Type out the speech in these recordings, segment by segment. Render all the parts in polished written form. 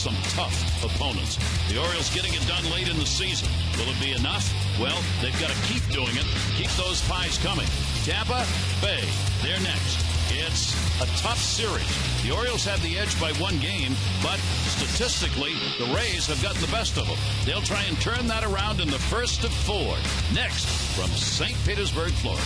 some tough opponents. The Orioles getting it done late in the season. Will it be enough? Well, they've got to keep doing it. Keep those pies coming. Tampa Bay, they're next. It's a tough series. The Orioles have the edge by 1 game, but statistically, the Rays have gotten the best of them. They'll try and turn that around in the first of 4. Next, from St. Petersburg, Florida.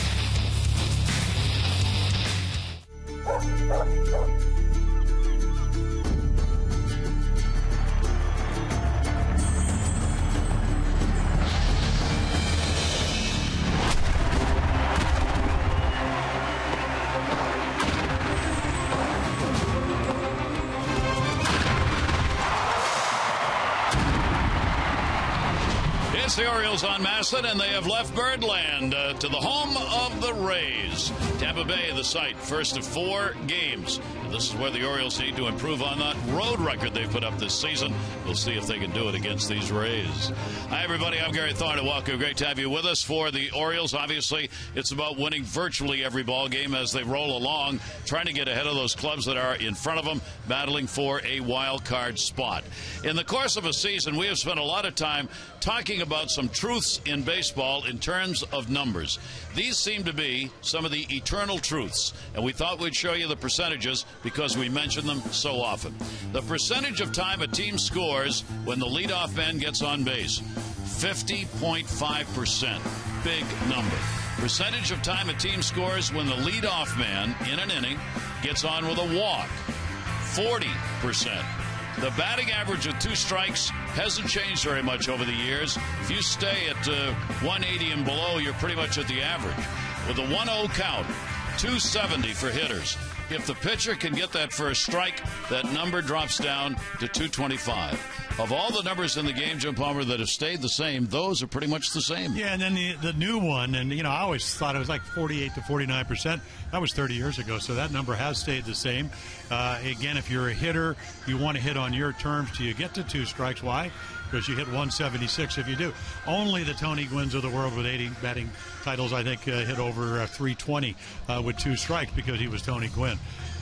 It's the Orioles on Massett, and they have left Birdland to the home of the Rays. Tampa Bay, the site, first of 4 games. And this is where the Orioles need to improve on that road record they put up this season. We'll see if they can do it against these Rays. Hi, everybody. I'm Gary Thorne. Welcome. Great to have you with us for the Orioles. Obviously, it's about winning virtually every ball game as they roll along, trying to get ahead of those clubs that are in front of them, battling for a wild card spot. In the course of a season, we have spent a lot of time talking about some truths in baseball in terms of numbers. These seem to be some of the eternal truths, and we thought we'd show you the percentages because we mention them so often. The percentage of time a team scores when the leadoff man gets on base, 50.5%. Big number. Percentage of time a team scores when the leadoff man in an inning gets on with a walk, 40%. The batting average with 2 strikes hasn't changed very much over the years. If you stay at 180 and below, you're pretty much at the average. With a 1-0 count, 270 for hitters. If the pitcher can get that first strike, that number drops down to 225. Of all the numbers in the game, Jim Palmer, that have stayed the same, those are pretty much the same. Yeah, and then the new one, and, I always thought it was like 48 to 49%. That was 30 years ago, so that number has stayed the same. Again, if you're a hitter, you want to hit on your terms till you get to 2 strikes. Why? Because you hit 176 if you do. Only the Tony Gwynn's of the world with 80 batting titles, I think, hit over 320 with 2 strikes because he was Tony Gwynn.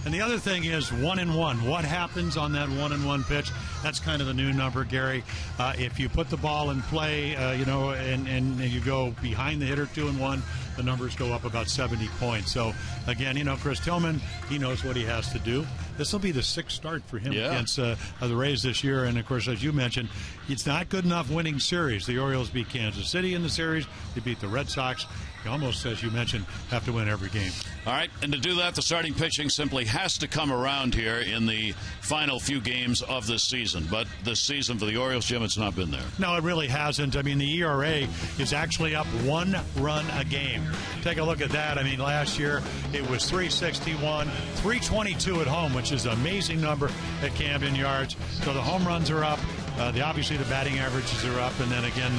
And the other thing is 1-1. What happens on that 1-1 pitch? That's kind of the new number, Gary. If you put the ball in play, and you go behind the hitter 2-1, the numbers go up about 70 points. So, again, Chris Tillman, he knows what he has to do. This will be the 6th start for him against the Rays this year. And, of course, as you mentioned, it's not good enough winning series. The Orioles beat Kansas City in the series. They beat the Red Sox. You almost, as you mentioned, have to win every game. All right, and to do that, the starting pitching simply has to come around here in the final few games of this season. But this season for the Orioles, Jim, it's not been there. No, it really hasn't. I mean, the ERA is actually up 1 run a game. Take a look at that. I mean, last year it was 361, 322 at home, which is an amazing number at Camden Yards. So the home runs are up. Obviously, the batting averages are up, and then again,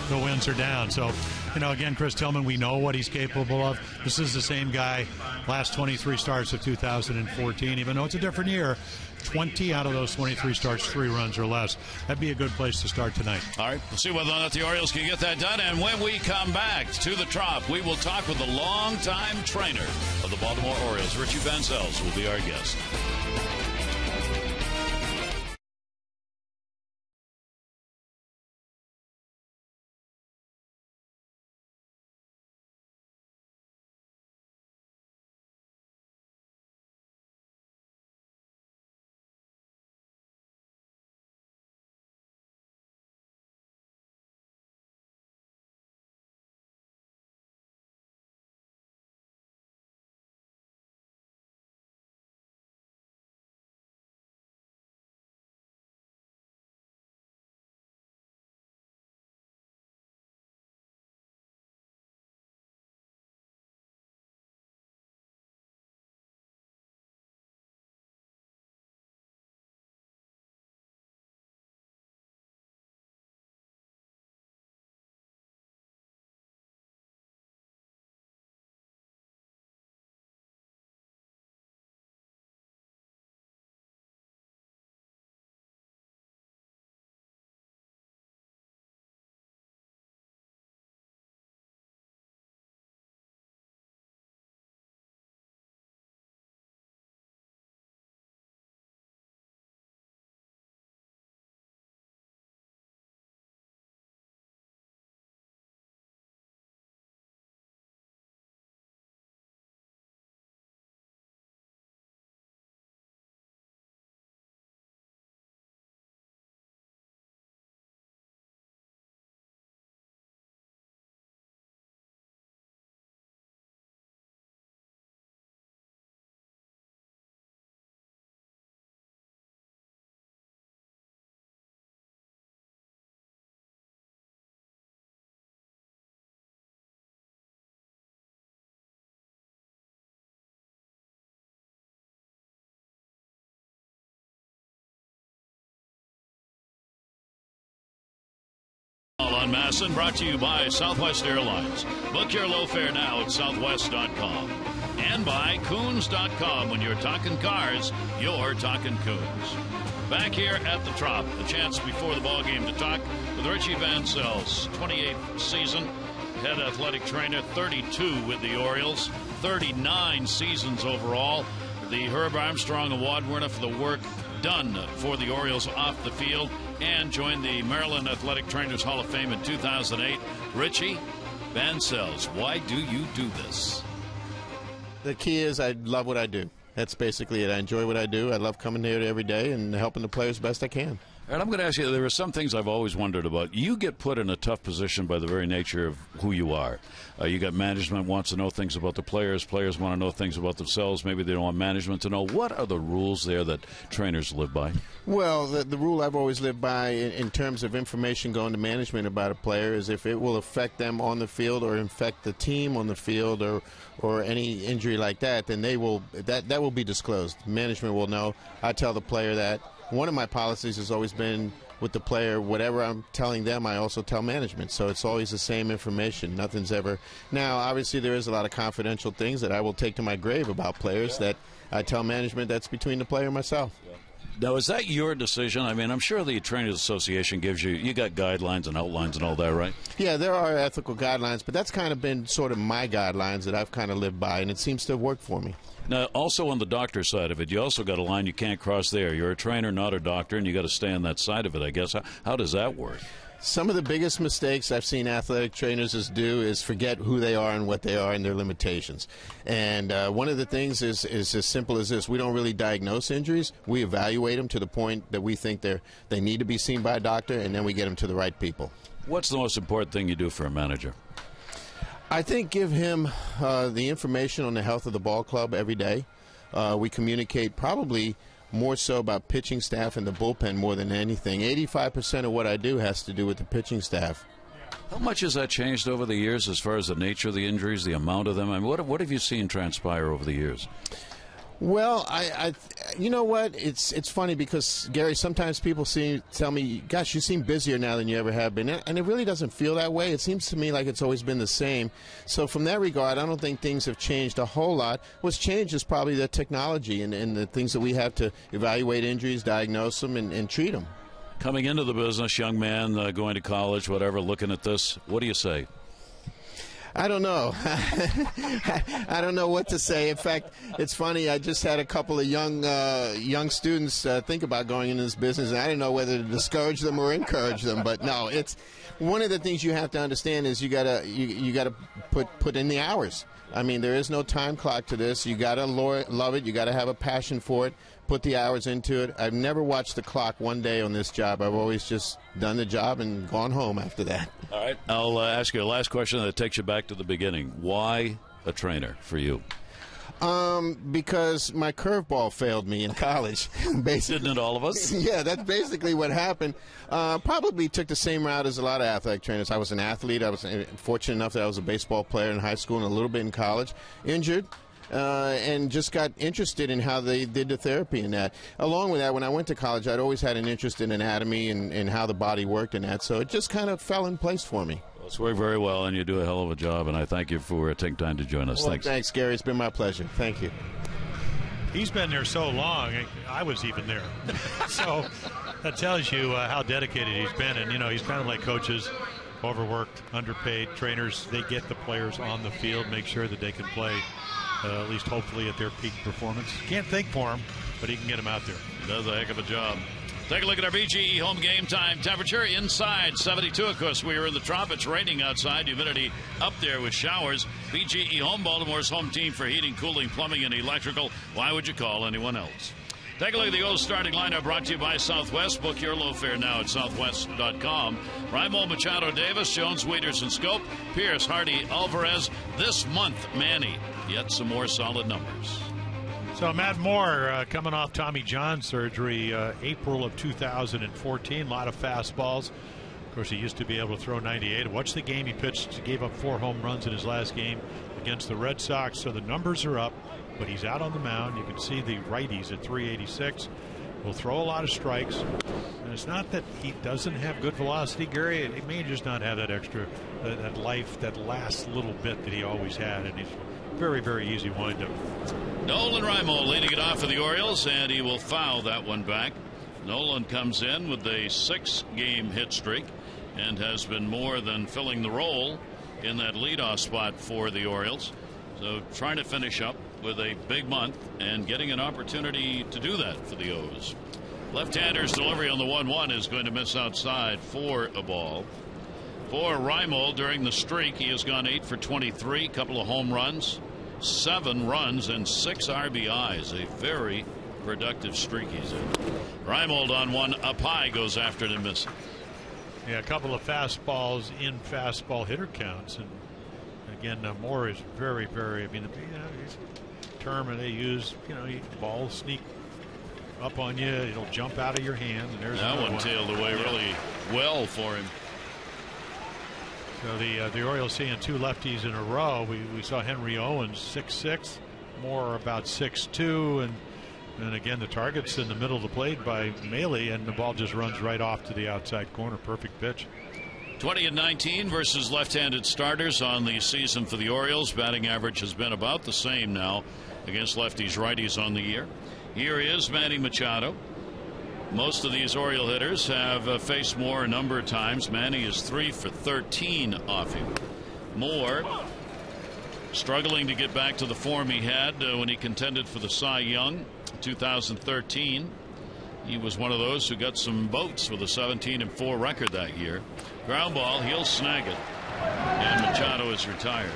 the wins are down. So, again, Chris Tillman, we know what he's capable of. This is the same guy last 23 starts of 2014, even though it's a different year. 20 out of those 23 starts, 3 runs or less. That'd be a good place to start tonight. All right, we'll see whether or not the Orioles can get that done. And when we come back to the Trop, we will talk with the longtime trainer of the Baltimore Orioles. Richie Van Zels will be our guest. John Masson, brought to you by Southwest Airlines. Book your low fare now at southwest.com. And by Coons.com. When you're talking cars, you're talking Coons. Back here at the Trop, a chance before the ball game to talk with Richie Vancell's 28th season, head athletic trainer, 32 with the Orioles, 39 seasons overall. The Herb Armstrong Award winner for the work done for the Orioles off the field, and joined the Maryland Athletic Trainers Hall of Fame in 2008. Richie Vancell's, why do you do this? The key is I love what I do. That's basically it. I enjoy what I do. I love coming here every day and helping the players best I can. And I'm going to ask you, there are some things I've always wondered about. You get put in a tough position by the very nature of who you are. You got management wants to know things about the players. Players want to know things about themselves. Maybe they don't want management to know. What are the rules there that trainers live by? Well, the rule I've always lived by in terms of information going to management about a player is if it will affect them on the field or infect the team on the field or any injury like that, then that will be disclosed. Management will know. I tell the player that. One of my policies has always been with the player, whatever I'm telling them, I also tell management. So it's always the same information. Nothing's ever. Now, obviously, there is a lot of confidential things that I will take to my grave about players that I tell management that's between the player and myself. Now, is that your decision? I mean, I'm sure the Trainers Association gives you got guidelines and outlines and all that, right? Yeah, there are ethical guidelines, but that's kind of been sort of my guidelines that I've kind of lived by, and it seems to have worked for me. Now, also on the doctor side of it, you also got a line you can't cross there. You're a trainer, not a doctor, and you got to stay on that side of it, I guess. How does that work? Some of the biggest mistakes I've seen athletic trainers do is forget who they are and what they are and their limitations. And one of the things is as simple as this. We don't really diagnose injuries. We evaluate them to the point that we think they need to be seen by a doctor, and then we get them to the right people. What's the most important thing you do for a manager? I think give him the information on the health of the ball club every day. We communicate probably more so about pitching staff and the bullpen more than anything. 85% of what I do has to do with the pitching staff. How much has that changed over the years as far as the nature of the injuries, the amount of them? I mean, what have you seen transpire over the years? Well, you know what? It's funny because, Gary, sometimes people tell me, gosh, you seem busier now than you ever have been. And it really doesn't feel that way. It seems to me like it's always been the same. So from that regard, I don't think things have changed a whole lot. What's changed is probably the technology and the things that we have to evaluate injuries, diagnose them, and treat them. Coming into the business, young man, going to college, whatever, looking at this, what do you say? I don't know. I don't know what to say. In fact, it's funny. I just had a couple of young students think about going into this business, and I didn't know whether to discourage them or encourage them. But no, it's one of the things you have to understand is you gotta put in the hours. I mean, there is no time clock to this. You gotta love it. You gotta have a passion for it. Put the hours into it. I've never watched the clock one day on this job. I've always just done the job and gone home after that. All right. I'll ask you a last question that takes you back to the beginning. Why a trainer for you? Because my curveball failed me in college. Didn't it all of us? Yeah, that's basically what happened. Probably took the same route as a lot of athletic trainers. I was an athlete. I was fortunate enough that I was a baseball player in high school and a little bit in college. Injured. And just got interested in how they did the therapy in that. Along with that, when I went to college, I'd always had an interest in anatomy and how the body worked in that. So it just kind of fell in place for me. Well, it's worked very well, and you do a hell of a job, and I thank you for taking time to join us. Well, thanks, Gary. It's been my pleasure. Thank you. He's been there so long, I was even there. So that tells you how dedicated he's been. And, he's kind of like coaches, overworked, underpaid trainers. They get the players on the field, make sure that they can play at least hopefully at their peak performance. Can't think for him, but he can get them out there. He does a heck of a job. Take a look at our BGE home game time temperature. Inside 72. Of course, we are in the Trop. It's raining outside. Humidity up there with showers. BGE Home, Baltimore's home team for heating, cooling, plumbing, and electrical. Why would you call anyone else? Take a look at the O's starting lineup brought to you by Southwest. Book your low fare now at southwest.com. Raimel Machado Davis, Jones, Wieters, and Scope. Pierce, Hardy, Alvarez. This month, Manny. Yet some more solid numbers. So Matt Moore coming off Tommy John surgery April of 2014. A lot of fastballs. Of course, he used to be able to throw 98. Watch the game he pitched. He gave up 4 home runs in his last game against the Red Sox. So the numbers are up, but he's out on the mound. You can see the righties at 386. Will throw a lot of strikes. And it's not that he doesn't have good velocity, Gary. He may just not have that extra, that life, that last little bit that he always had. And he's very, very easy windup. Nolan Rimo leading it off for the Orioles, and he will foul that one back. Nolan comes in with a 6-game hit streak and has been more than filling the role in that leadoff spot for the Orioles. So trying to finish up with a big month and getting an opportunity to do that for the O's. Left-hander's delivery on the 1-1 is going to miss outside for a ball. For Rimo during the streak, he has gone 8 for 23, couple of home runs, 7 runs, and 6 RBIs. A very productive streak he's in. Reimold on one up high, goes after it and misses. Yeah, a couple of fastballs in fastball hitter counts, and again, Moore is very, very. I mean, he's a term they use. Balls sneak up on you. It'll jump out of your hand, and there's that one tailed away really well for him. So the Orioles seeing 2 lefties in a row. We saw Henry Owens 6'6", Moore about 6'2", and again the target's in the middle of the plate by Maile, and the ball just runs right off to the outside corner. Perfect pitch. 20-19 versus left-handed starters on the season for the Orioles. Batting average has been about the same now against lefties righties on the year. Here is Manny Machado. Most of these Oriole hitters have faced Moore a number of times. Manny is 3 for 13 off him. Moore struggling to get back to the form he had when he contended for the Cy Young 2013. He was one of those who got some votes with a 17-4 record that year. Ground ball, he'll snag it, and Machado is retired.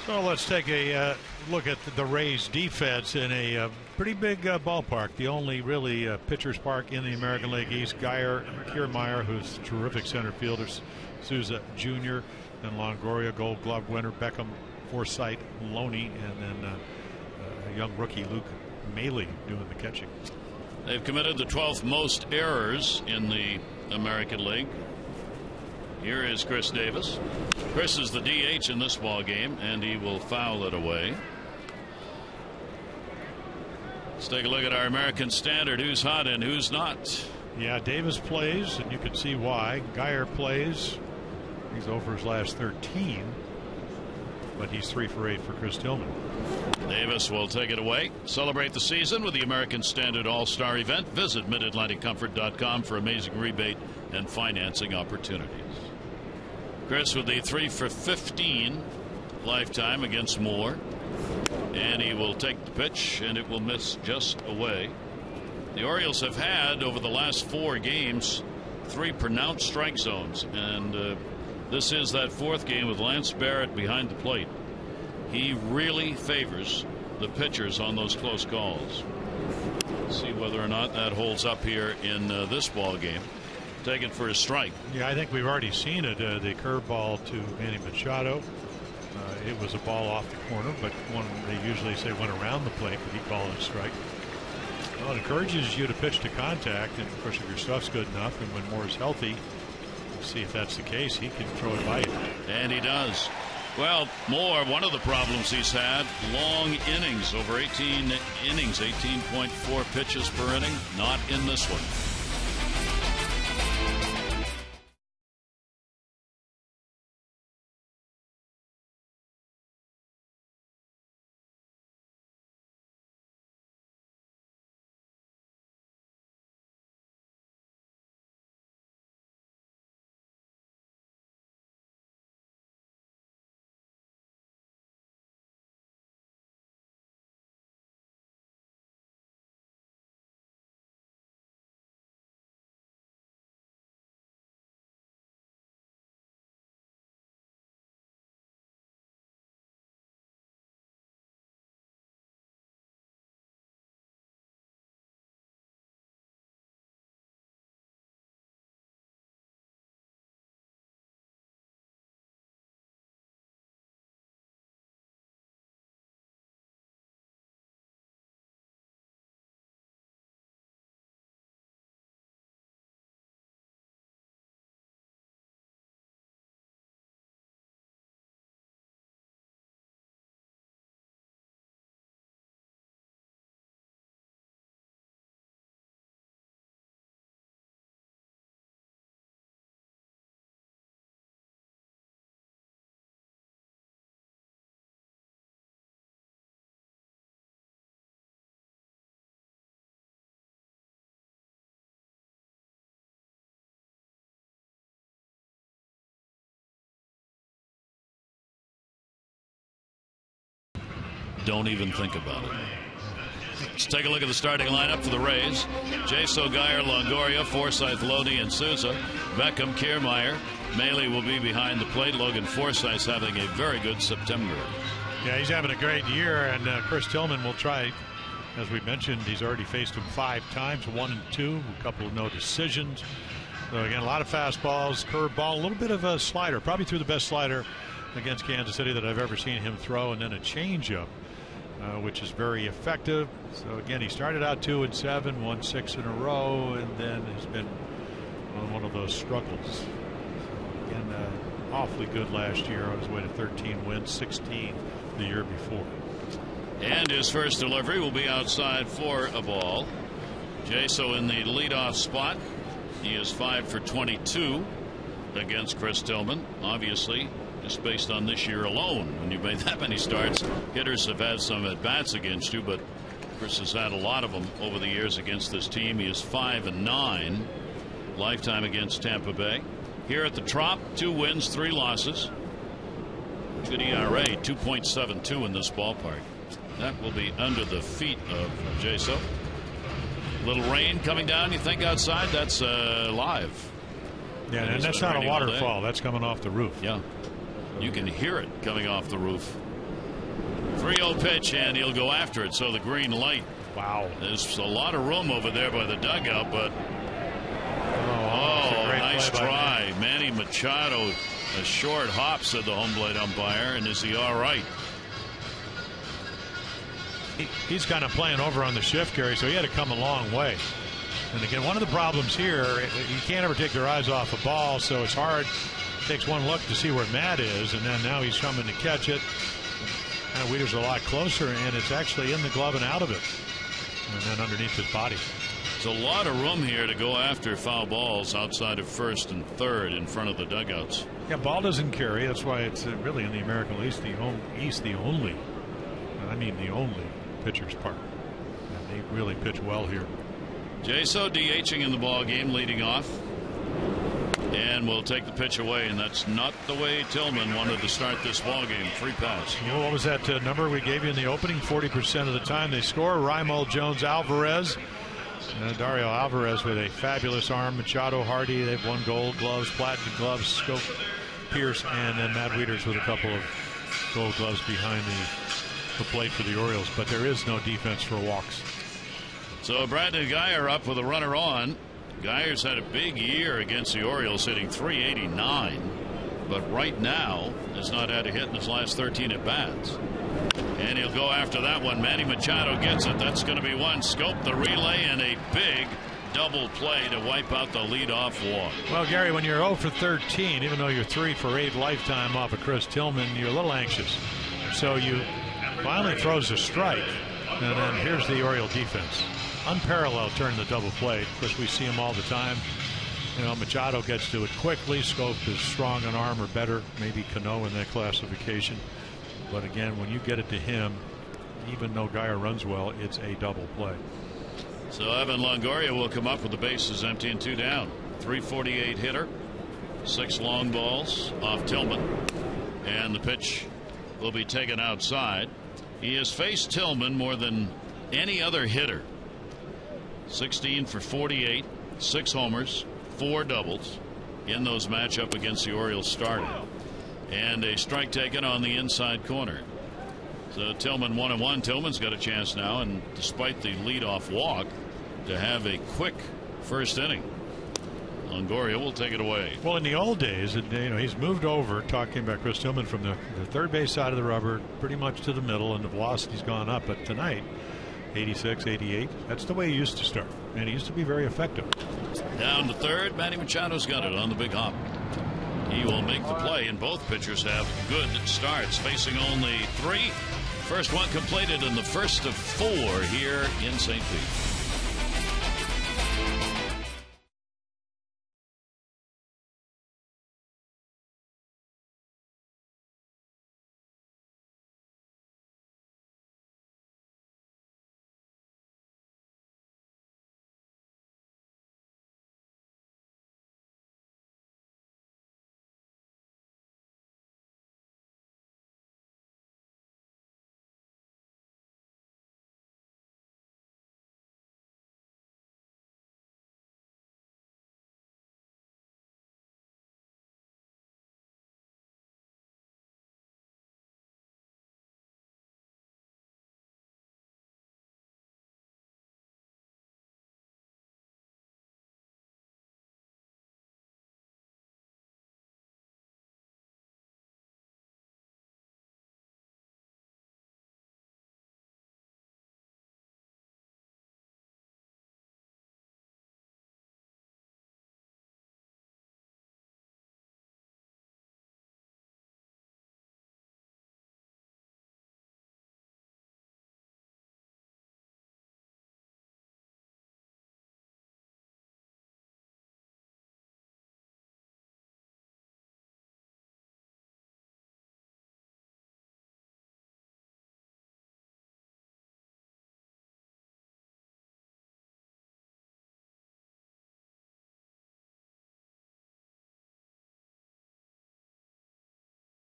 So let's take a look at the Rays defense in a pretty big ballpark. The only really pitcher's park in the American League East. Geyer, Kiermaier, who's terrific center fielder, Souza Jr., then Longoria, Gold Glove winner, Beckham, Forsythe, Loney, and then a young rookie, Luke Maile, doing the catching. They've committed the 12th most errors in the American League. Here is Chris Davis. Chris is the DH in this ball game, and he will foul it away. Let's take a look at our American Standard. Who's hot and who's not? Yeah, Davis plays, and you can see why. Geyer plays. He's over his last 13, but he's 3 for 8 for Chris Tillman. Davis will take it away. Celebrate the season with the American Standard All-Star event. Visit MidAtlanticComfort.com for amazing rebate and financing opportunities. Chris with the 3 for 15 lifetime against Moore, and he will take the pitch, and it will miss just away. The Orioles have had over the last 4 games 3 pronounced strike zones, and this is that 4th game with Lance Barrett behind the plate. He really favors the pitchers on those close calls. Let's see whether or not that holds up here in this ball game. Taken for a strike. Yeah, I think we've already seen it. The curveball to Manny Machado. It was a ball off the corner, but one they usually say went around the plate, but he called it a strike. Well, it encourages you to pitch to contact, and of course, if your stuff's good enough, and when Moore's healthy, we'll see if that's the case. He can throw it by you. And he does. Well, Moore, one of the problems he's had, long innings, over 18 innings, 18.4 pitches per inning. Not in this one. don't even think about it. Let's take a look at the starting lineup for the Rays. Jaso, Geyer, Longoria, Forsythe, Lodi, and Souza. Beckham, Kiermaier. Maile will be behind the plate. Logan Forsythe's having a very good September. Yeah, he's having a great year, and Chris Tillman will try. As we mentioned, he's already faced him 5 times, 1 and 2, a couple of no decisions. So again, a lot of fastballs, curveball, a little bit of a slider. Probably threw the best slider against Kansas City that I've ever seen him throw, and then a changeup, which is very effective. So again, he started out 2 and 7, won 6 in a row, and then has been on one of those struggles. So again, awfully good last year on his way to 13 wins, 16 the year before. And his first delivery will be outside for a ball. Jaso in the leadoff spot. He is 5 for 22 against Chris Tillman. Obviously, just based on this year alone, when you've made that many starts, hitters have had some at bats against you, but Chris has had a lot of them over the years against this team. He is 5 and 9 lifetime against Tampa Bay. Here at the Trop, 2 wins, 3 losses. Good ERA, 2.72 in this ballpark. That will be under the feet of Jaso. Little rain coming down, you think, outside? That's live. Yeah, and that's not a waterfall. That's coming off the roof. Yeah. You can hear it coming off the roof. 3-0 pitch, and he'll go after it. So the green light. Wow. There's a lot of room over there by the dugout, but. Oh, nice try. Manny Machado, a short hop, said the home plate umpire. And is he all right? He's kind of playing over on the shift, Gary, so he had to come a long way. And again, one of the problems here, you can't ever take your eyes off a ball, so it's hard. It takes one look to see where Matt is, and then now he's coming to catch it. And Weeder's a lot closer, and it's actually in the glove and out of it, and then underneath his body. There's a lot of room here to go after foul balls outside of first and third in front of the dugouts. Yeah, ball doesn't carry. That's why it's really in the American East the only, the only pitcher's park. And they really pitch well here. Jaso DHing in the ball game, leading off, and will take the pitch away, and that's not the way Tillman wanted to start this ball game. Free pass. You know, what was that number we gave you in the opening? 40% of the time they score. Raimel, Jones, Alvarez, and Dario Alvarez with a fabulous arm. Machado, Hardy, they've won gold gloves, platinum gloves. Scope, Pierce, and then Matt Wieters with a couple of gold gloves behind the plate for the Orioles, but there is no defense for walks. So Brandon Geyer up with a runner on. Geyer's had a big year against the Orioles, hitting .389, but right now has not had a hit in his last 13 at bats. And he'll go after that one. Manny Machado gets it. That's going to be one. Scope the relay, and a big double play to wipe out the leadoff walk. Well, Gary, when you're 0 for 13, even though you're 3 for 8 lifetime off of Chris Tillman, you're a little anxious. So you finally throws a strike, and then here's the Oriole defense. Unparalleled turn the double play. Of course, we see him all the time. You know, Machado gets to it quickly. Scope is strong an arm or better, maybe Cano in that classification. But again, when you get it to him, even though Geyer runs well, it's a double play. So Evan Longoria will come up with the bases empty and 2 down. .348 hitter, 6 long balls off Tillman, and the pitch will be taken outside. He has faced Tillman more than any other hitter. 16 for 48, 6 homers, 4 doubles in those matchup against the Orioles starter. And a strike taken on the inside corner. So Tillman 1-1. Tillman's got a chance now, and despite the leadoff walk, to have a quick first inning. Longoria will take it away. Well, in the old days, he's moved over, talking about Chris Tillman, from the third base side of the rubber pretty much to the middle, and the velocity's gone up. But tonight, 86, 88, that's the way he used to start, and he used to be very effective. Down to third, Manny Machado's got it on the big hop. He will make the play, and both pitchers have good starts, facing only 3. First one completed in the first of 4 here in St. Pete.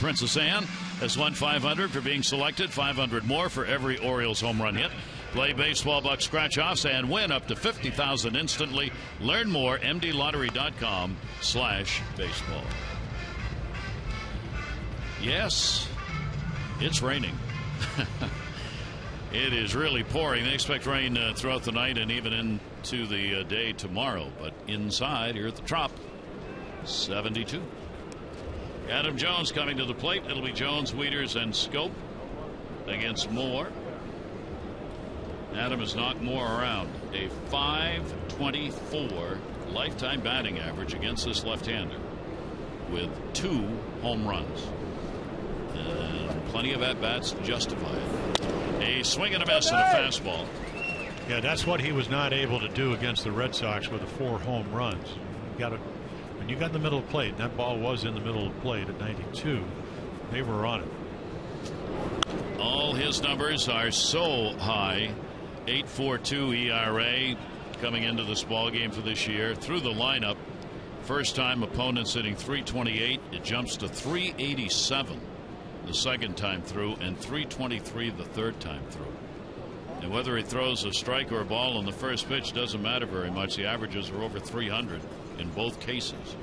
Princess Anne has won $500 for being selected, $500 more for every Orioles home run hit. Play baseball buck scratch-offs and win up to $50,000 instantly. Learn more, mdlottery.com/baseball. Yes, it's raining. It is really pouring. They expect rain throughout the night and even into the day tomorrow. But inside here at the Trop, 72. Adam Jones coming to the plate. It'll be Jones, Wieters, and Scope against Moore. Adam has knocked Moore around. A .524 lifetime batting average against this left-hander with 2 home runs. And plenty of at-bats to justify it. A swing and a miss and a fastball. Yeah, that's what he was not able to do against the Red Sox with the 4 home runs. When you got in the middle of the plate, and that ball was in the middle of the plate at 92, they were on it. All his numbers are so high. 8.42 ERA coming into this ball game for this year. Through the lineup, first time opponents hitting .328. It jumps to .387 the second time through and .323 the third time through. And whether he throws a strike or a ball on the first pitch doesn't matter very much. The averages are over 300 in both cases.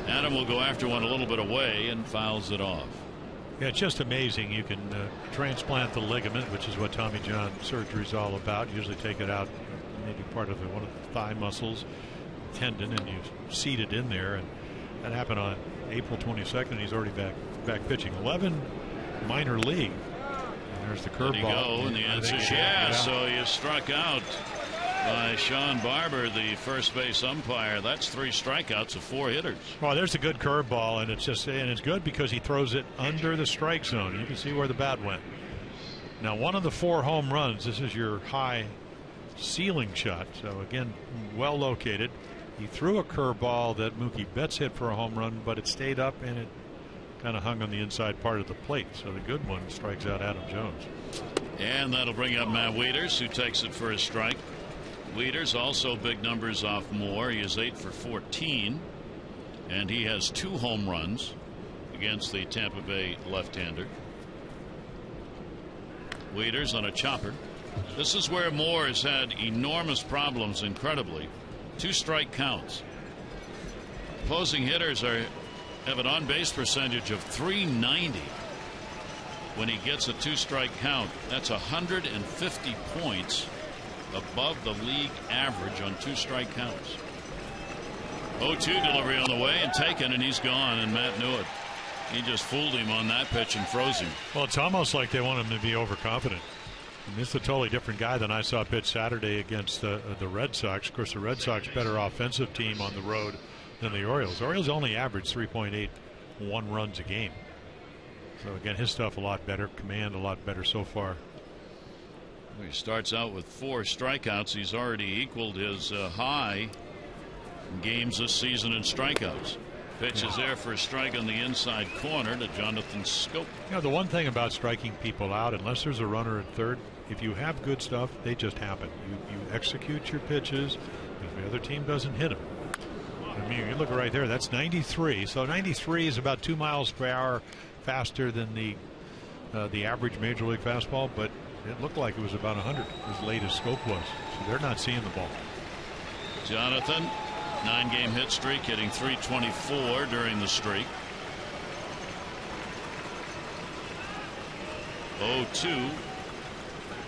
Adam will go after one a little bit away and fouls it off. Yeah, it's just amazing. You can transplant the ligament, which is what Tommy John surgery is all about. Usually take it out, maybe part of one of the thigh muscles, tendon, and you seat it in there. And that happened on April 22nd. And he's already back pitching. 11 minor league. And there's the curveball. There you go, and the answer is yeah. So you struck out by Sean Barber, the first base umpire. That's 3 strikeouts of 4 hitters. Well, there's a good curveball, and it's good because he throws it under the strike zone. You can see where the bat went. Now, one of the 4 home runs, this is your high ceiling shot. So again, well located. He threw a curveball that Mookie Betts hit for a home run, but it stayed up and it kind of hung on the inside part of the plate. So the good one strikes out Adam Jones. And that'll bring up Matt Wieters, who takes it for a strike. Wieters also big numbers off Moore. He is 8 for 14, and he has 2 home runs against the Tampa Bay left-hander. Wieters on a chopper. This is where Moore has had enormous problems, incredibly. 2 strike counts. Opposing hitters have an on-base percentage of .390 when he gets a 2 strike count. That's 150 points above the league average on 2 strike counts. 0-2 delivery on the way and taken, and he's gone, and Matt knew it. He just fooled him on that pitch and froze him. Well, it's almost like they want him to be overconfident. And this is a totally different guy than I saw pitch Saturday against the Red Sox. Of course, the Red Sox better offensive team on the road than the Orioles. The Orioles only average 3.81 runs a game. So again, his stuff a lot better, command a lot better so far. He starts out with 4 strikeouts. He's already equaled his high in games this season in strikeouts. Pitch is there for a strike on the inside corner to Jonathan Scope. You know, the one thing about striking people out, unless there's a runner at third, if you have good stuff, they just happen. You execute your pitches. If the other team doesn't hit them. I mean, you look right there. That's 93. So 93 is about 2 miles per hour faster than the average major league fastball, but it looked like it was about 100 as late as Scope was. So they're not seeing the ball. Jonathan, 9-game hit streak, hitting .324 during the streak. 0-2.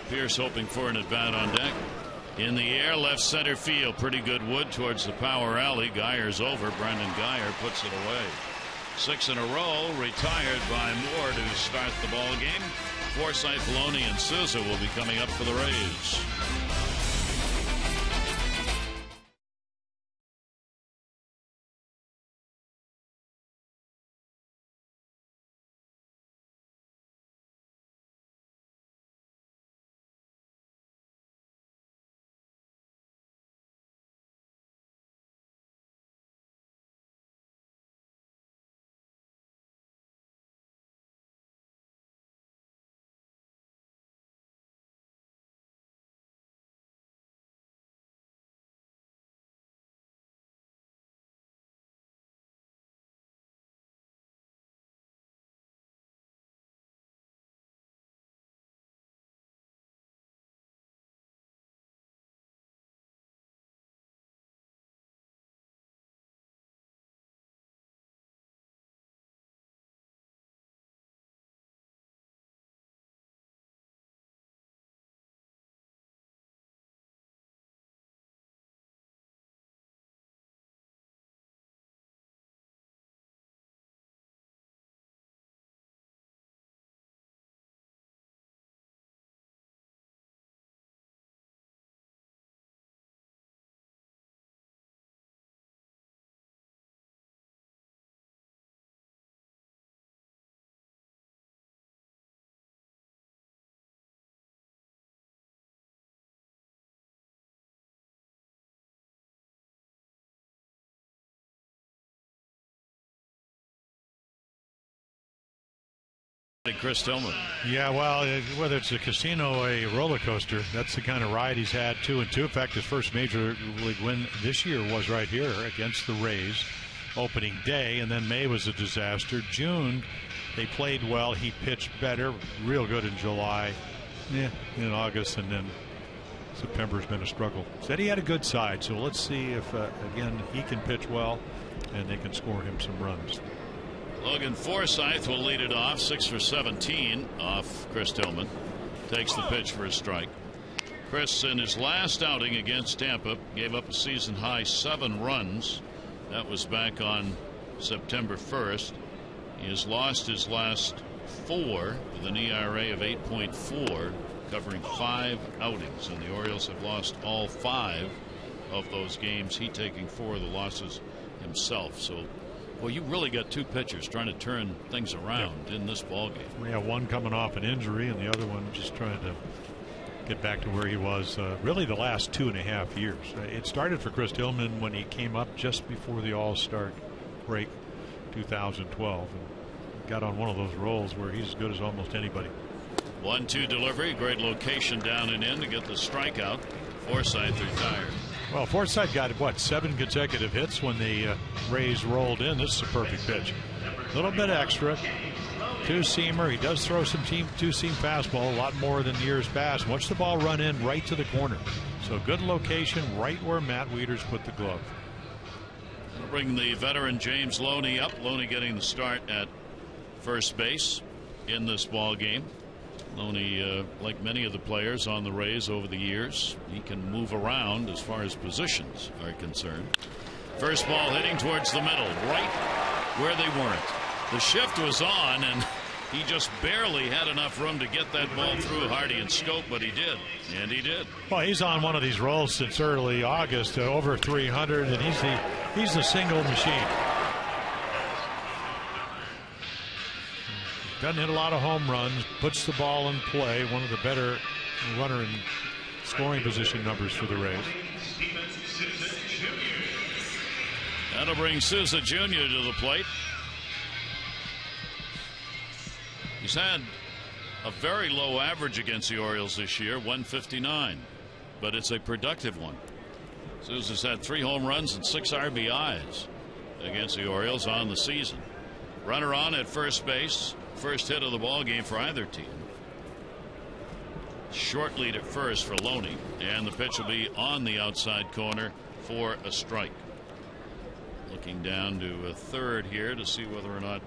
Pierce hoping for an at-bat on deck. In the air, left center field. Pretty good wood towards the power alley. Geyer's over. Brendan Geyer puts it away. 6 in a row, retired by Moore to start the ball game. Forsythe, Filoni, and Souza will be coming up for the Rays. Chris Tillman. Yeah, well, whether it's a casino or a roller coaster, that's the kind of ride he's had 2-2. In fact, his first major league win this year was right here against the Rays, opening day, and then May was a disaster. June, they played well. He pitched better, real good in July, in August, and then September's been a struggle. Said he had a good side, so let's see if, again, he can pitch well and they can score him some runs. Logan Forsythe will lead it off, 6 for 17 off Chris Tillman. Takes the pitch for a strike. Chris, in his last outing against Tampa, gave up a season high 7 runs. That was back on September 1st. He has lost his last 4 with an ERA of 8.4, covering 5 outings, and the Orioles have lost all 5 of those games, he taking 4 of the losses himself. So, well, you really got 2 pitchers trying to turn things around in this ballgame. We have one coming off an injury and the other one just trying to get back to where he was really the last 2.5 years. It started for Chris Tillman when he came up just before the All-Star break 2012 and got on one of those rolls where he's as good as almost anybody. 1-2 delivery, great location down and in to get the strikeout. Forsythe retired. Well, Forsythe got, what, 7 consecutive hits when the Rays rolled in. This is a perfect pitch. A little bit extra. 2-seamer. He does throw some 2-seam fastball, a lot more than years past. Watch the ball run in right to the corner. So good location, right where Matt Wieters put the glove. We'll bring the veteran James Loney up. Loney getting the start at first base in this ball game. Loney, like many of the players on the Rays over the years, he can move around as far as positions are concerned. First ball hitting towards the middle, right where they weren't. The shift was on, and he just barely had enough room to get that ball through Hardy and Scope, but he did, and he did. Well, he's on one of these rolls since early August, over 300, and he's the single machine. Doesn't hit a lot of home runs, puts the ball in play. One of the better runner in scoring position numbers for the Rays. That'll bring Souza Jr. to the plate. He's had a very low average against the Orioles this year, 159, but it's a productive one. Souza's had 3 home runs and 6 RBIs against the Orioles on the season. Runner on at first base. First hit of the ball game for either team. Short lead at first for Loney, and the pitch will be on the outside corner for a strike. Looking down to a third here to see whether or not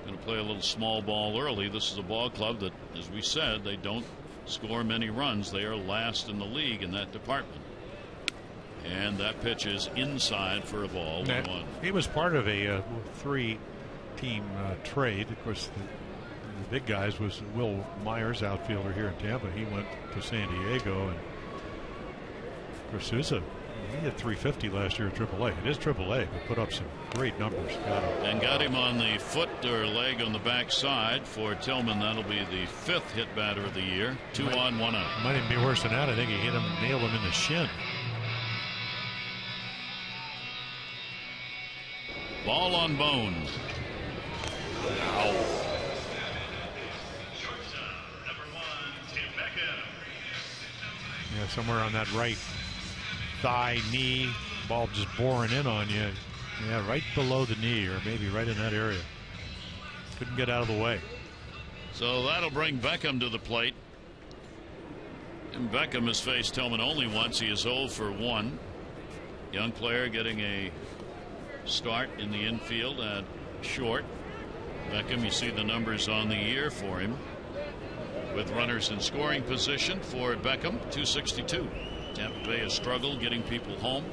going to play a little small ball early. This is a ball club that, as we said, they don't score many runs. They are last in the league in that department. And that pitch is inside for a ball. 1-1. He was part of a 3-team trade. Of course, the big guys was Will Myers, outfielder here in Tampa. He went to San Diego, and of course Souza, he had 350 last year at AAA. It is AAA, but put up some great numbers. Got him on the foot or leg on the back side for Tillman. That'll be the 5th hit batter of the year. 2 on, 1 out. Might even be worse than that. I think he nailed him in the shin. Ball on bone. Wow. Yeah, somewhere on that right thigh, knee, ball just boring in on you. Yeah, right below the knee, or maybe right in that area. Couldn't get out of the way. So that'll bring Beckham to the plate. And Beckham has faced Tillman only once. He is 0 for 1. Young player getting a start in the infield at short. Beckham, you see the numbers on the year for him. With runners in scoring position for Beckham, 262. Tampa Bay has struggled getting people home.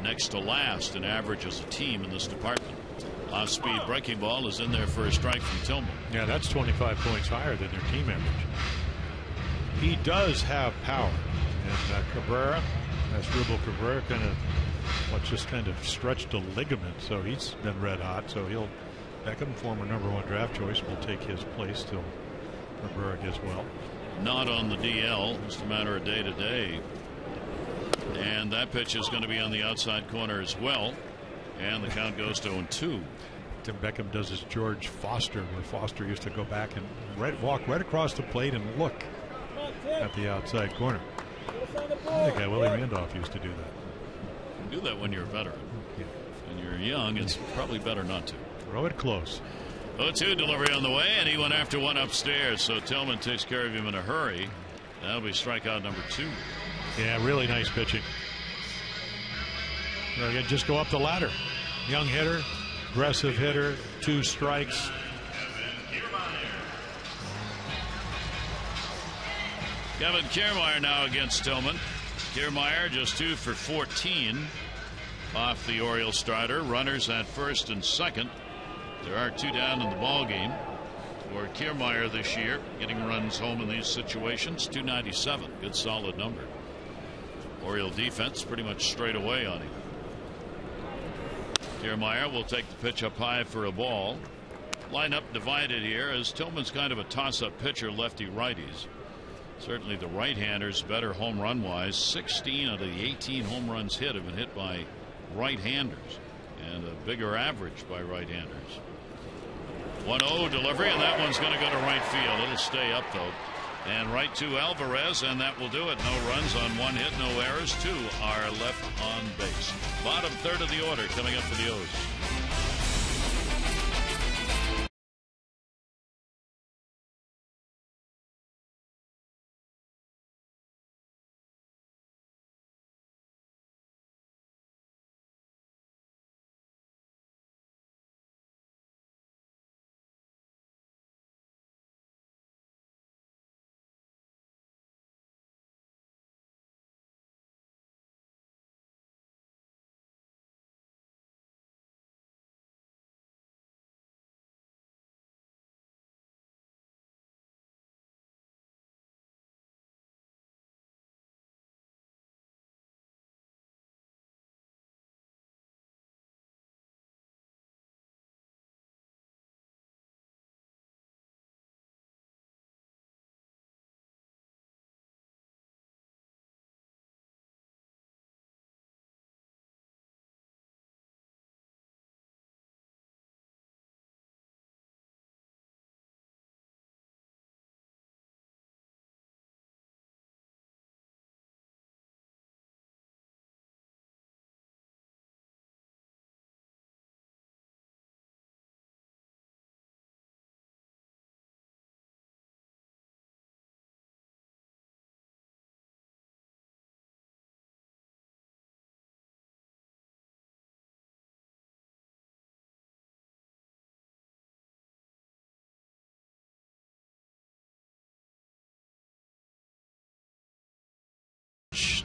Next to last in average as a team in this department. Off-speed breaking ball is in there for a strike from Tillman. Yeah, that's 25 points higher than their team average. He does have power. And Cabrera, Asdrubal Cabrera, kind of stretched a ligament, so he's been red hot. So Beckham, former #1 draft choice, will take his place till Cabrera gets well. Not on the DL, just a matter of day to day. And that pitch is going to be on the outside corner as well. And the count goes to 0-2. Tim Beckham does his George Foster, where Foster used to go back and walk right across the plate and look at the outside corner. I think Willie Randolph used to do that. You do that when you're a veteran. Yeah. When you're young, it's probably better not to. Throw it close. 0-2 delivery on the way, and he went after one upstairs, so Tillman takes care of him in a hurry. That'll be strikeout number 2. Yeah, really nice pitching. Just go up the ladder. Young hitter, aggressive hitter, 2 strikes. Kevin Kiermaier now against Tillman. Kiermaier just 2 for 14 off the Orioles starter. Runners at first and second. There are 2 down in the ball game for Kiermaier this year, getting runs home in these situations. 297, good solid number. Oriole defense pretty much straight away on him. Kiermaier will take the pitch up high for a ball. Lineup divided here, as Tillman's kind of a toss-up pitcher, lefty-righties. Certainly the right-handers better home run wise. 16 out of the 18 home runs hit have been hit by right-handers, and a bigger average by right-handers. 1-0 delivery, and that one's going to go to right field. It'll stay up though, and right to Alvarez, and that will do it. No runs on 1 hit, no errors. 2 are left on base. Bottom third of the order coming up for the O's.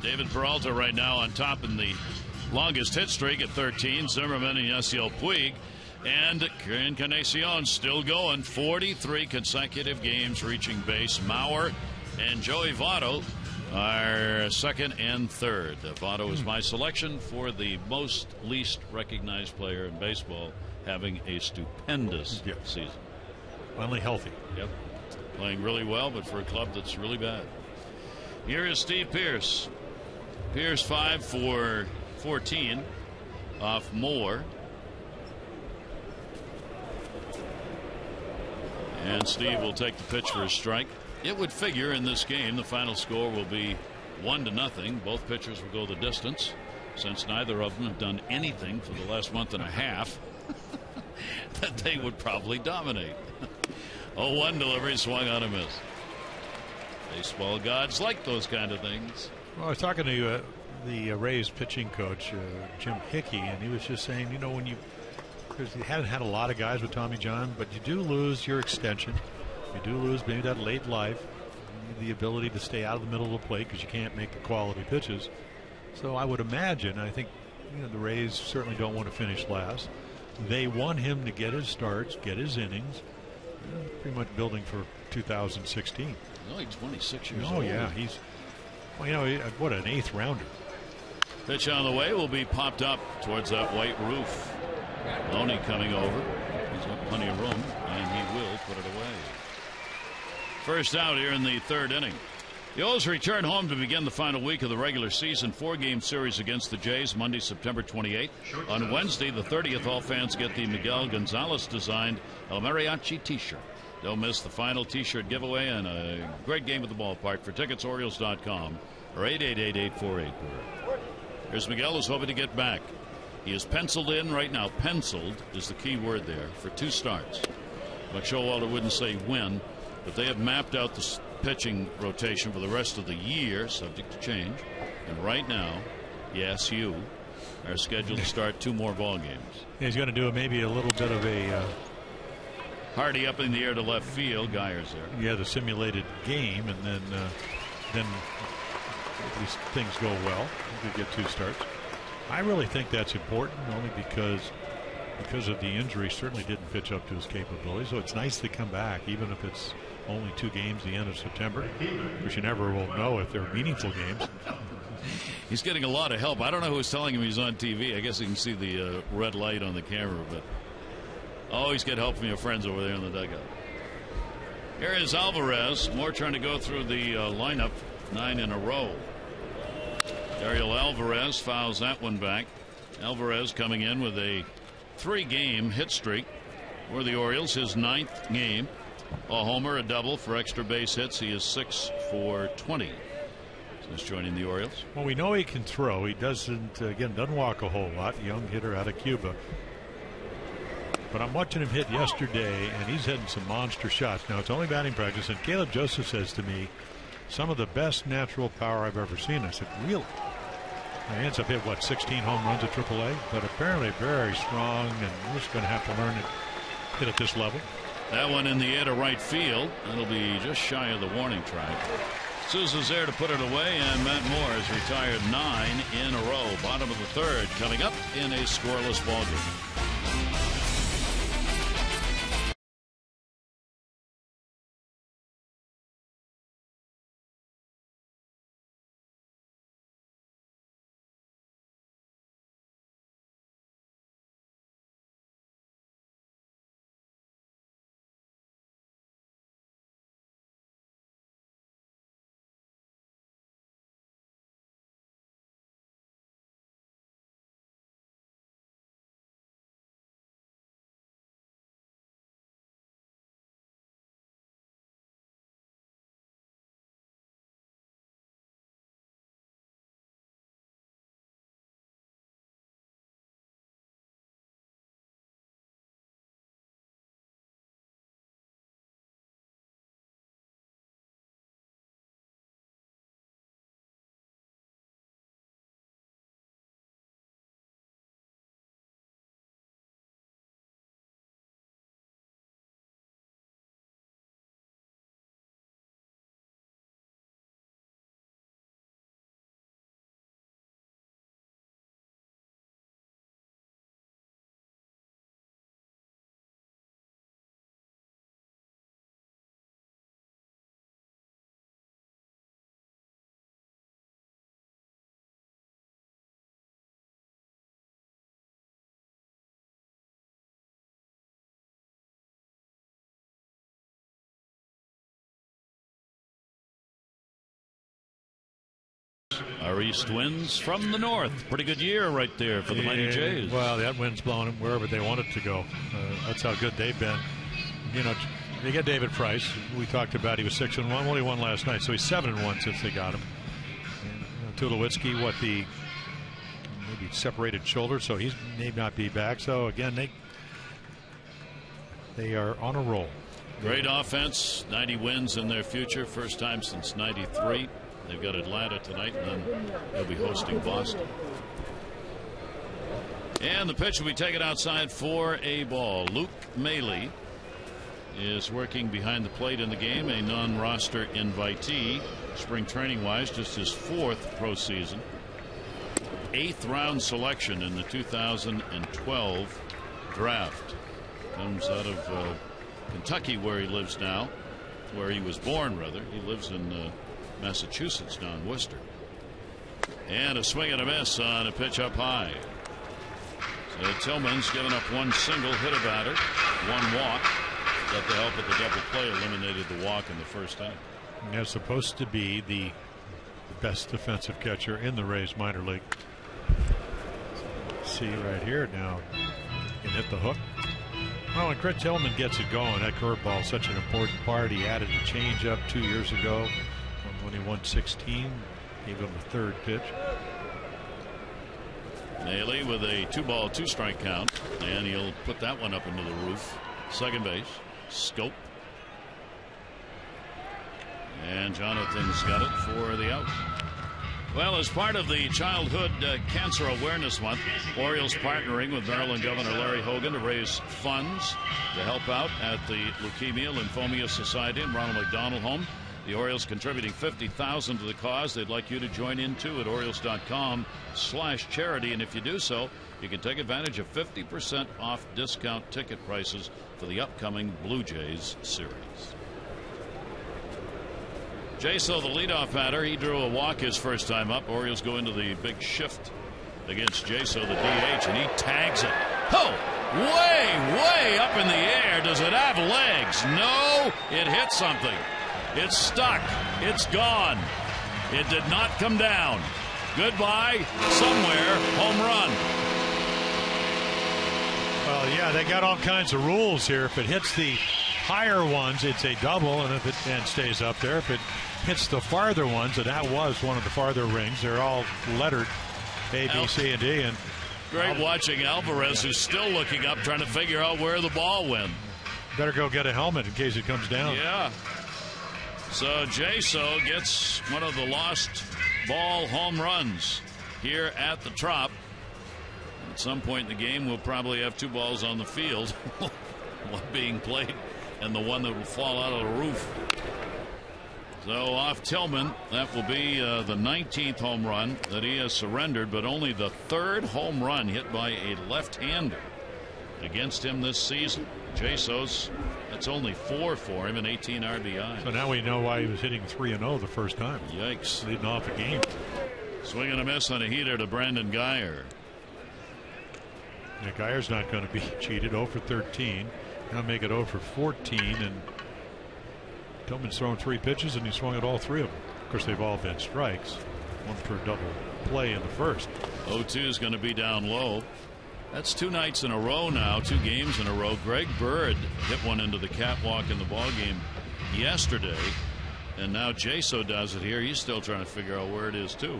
David Peralta right now on top in the longest hit streak at 13. Zimmerman and Yasiel Puig. And Encarnacion still going. 43 consecutive games reaching base. Mauer and Joey Votto are second and third. Votto is my selection for the most least recognized player in baseball, having a stupendous season. Finally healthy. Yep. Playing really well, but for a club that's really bad. Here is Steve Pearce. Pearce 5 for 14 off Moore. And Steve will take the pitch for a strike. It would figure in this game the final score will be 1-0. Both pitchers will go the distance, since neither of them have done anything for the last month and a half, that they would probably dominate. 0-1 delivery, swung on a miss. Baseball gods like those kind of things. Well, I was talking to the Rays pitching coach, Jim Hickey, and he was just saying, you know, when you hadn't had a lot of guys with Tommy John, but you do lose your extension. You do lose maybe that late life, the ability to stay out of the middle of the plate because you can't make the quality pitches. So I would imagine, I think, you know, the Rays certainly don't want to finish last. They want him to get his starts, get his innings. Pretty much building for 2016. Only 26 years old. Oh yeah, he's, well, you know, what an 8th rounder. Pitch on the way will be popped up towards that white roof. Loney coming over. He's got plenty of room, and he will put it away. First out here in the 3rd inning. The O's return home to begin the final week of the regular season 4-game series against the Jays Monday, September 28th. On Wednesday, the 30th, all fans get the Miguel Gonzalez-designed El Mariachi T-shirt. Don't miss the final T-shirt giveaway and a great game at the ballpark. For tickets, Orioles.com or 888-848. Here's Miguel, who's hoping to get back. He is penciled in right now. Penciled is the key word there for 2 starts. But Showalter wouldn't say when, but they have mapped out the pitching rotation for the rest of the year, subject to change. And right now, yes, you are scheduled to start 2 more ball games. He's going to do maybe a little bit of a Hardy up in the air to left field. Geyer's there. Yeah, the simulated game, and then at least things go well. We get 2 starts. I really think that's important, only because of the injury. Certainly didn't pitch up to his capabilities. So it's nice to come back, even if it's only 2 games the end of September, which you never will know if they're meaningful games. He's getting a lot of help. I don't know who's telling him he's on TV. I guess you can see the red light on the camera, but always get help from your friends over there in the dugout. Here is Alvarez. Moore trying to go through the lineup, 9 in a row. Ariel Alvarez fouls that one back. Alvarez coming in with a 3-game hit streak for the Orioles, his 9th game. A homer, a double for extra base hits. He is 6 for 20 since joining the Orioles. Well, we know he can throw. He doesn't walk a whole lot. Young hitter out of Cuba. But I'm watching him hit yesterday, and he's hitting some monster shots. Now, it's only batting practice, and Caleb Joseph says to me, some of the best natural power I've ever seen. I said, really? He ends up hit, 16 home runs at AAA? But apparently very strong, and we're just going to have to learn to hit at this level. That one in the air to right field. That'll be just shy of the warning track. Sousa's there to put it away, and Matt Moore has retired 9 in a row. Bottom of the 3rd coming up in a scoreless ballgame. Our East winds from the north. Pretty good year right there for the Mighty Jays. Well, that wind's blowing them wherever they want it to go. That's how good they've been. You know, they get David Price. We talked about he was 6-1. Well, he won last night, so he's 7-1 since they got him. And, Tulowitzki, maybe separated shoulder, so he may not be back. So again, they are on a roll. Great offense. 90 wins in their future. First time since '93. They've got Atlanta tonight, and then they'll be hosting Boston. And the pitch will be taken outside for a ball. Luke Maile is working behind the plate in the game, a non-roster invitee. Spring training wise, just his 4th pro season. 8th round selection in the 2012 draft. Comes out of Kentucky, where he lives now, where he was born rather. He lives in Massachusetts now in Worcester. And a swing and a miss on a pitch up high. So Tillman's given up 1 single, hit a batter, 1 walk. Got the help of the double play, eliminated the walk in the first inning. They're supposed to be the best defensive catcher in the Rays minor league. See right here now, can hit the hook. Well, when Chris Tillman gets it going, that curveball is such an important part. He added a changeup 2 years ago when he won 16. Gave him the third pitch. Naily with a 2-ball, 2-strike count, and he'll put that one up into the roof. Second base, Scope. And Jonathan's got it for the out. Well, as part of the Childhood Cancer Awareness Month, Orioles partnering with Maryland Governor Larry Hogan to raise funds to help out at the Leukemia Lymphomia Society and Ronald McDonald Home. The Orioles contributing $50,000 to the cause. They'd like you to join in too at Orioles.com/charity. And if you do so, you can take advantage of 50% off discount ticket prices for the upcoming Blue Jays series. Jaso, the leadoff batter, he drew a walk his first time up. Orioles go into the big shift against Jaso, the DH, and he tags it. Oh, way up in the air. Does it have legs? No, it hit something. It's stuck. It's gone. It did not come down. Goodbye, somewhere, home run. Well, yeah, they got all kinds of rules here. If it hits the higher ones, it's a double, and if it stays up there, if it hits the farther ones, and that was one of the farther rings, they're all lettered A, B, C, and D. And great watching Alvarez, who's still looking up, trying to figure out where the ball went. Better go get a helmet in case it comes down. Yeah. So Jaso gets one of the lost ball home runs here at the Trop. At some point in the game, we'll probably have 2 balls on the field, one being played and the one that will fall out of the roof. So off Tillman, that will be the 19th home run that he has surrendered, but only the 3rd home run hit by a left-hander against him this season. Jaso's, that's only 4 for him and 18 RBI. So now we know why he was hitting 3-0 the first time. Yikes. Leading off the game. Swing and a miss on a heater to Brandon Guyer. Yeah, Guyer's not going to be cheated. 0 for 13. Now make it 0 for 14. And Tillman's thrown 3 pitches and he swung at all 3 of them. Of course, they've all been strikes. 1 for a double play in the first. 0-2 is going to be down low. That's 2 nights in a row now, 2 games in a row. Greg Bird hit one into the catwalk in the ball game yesterday, and now Jaso does it here. He's still trying to figure out where it is too.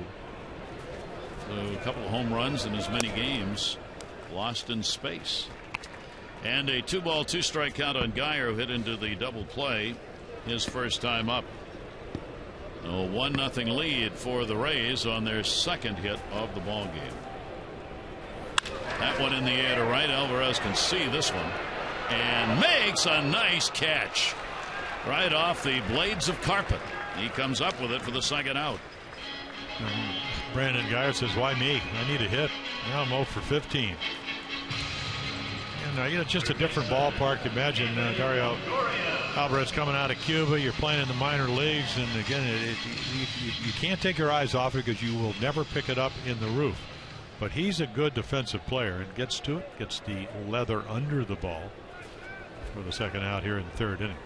So a couple of home runs in as many games lost in space. And a 2-ball, 2-strike count on Guyer, who hit into the double play his first time up. A 1-0 lead for the Rays on their second hit of the ball game. That one in the air to right. Alvarez can see this one and makes a nice catch right off the blades of carpet. He comes up with it for the second out. Brandon Guyer says, why me? I need a hit. Now I'm 0 for 15. And it's just a different ballpark. Imagine Dario Alvarez coming out of Cuba. You're playing in the minor leagues, and again, you can't take your eyes off it because you will never pick it up in the roof. But he's a good defensive player and gets to it, gets the leather under the ball for the second out here in the 3rd inning.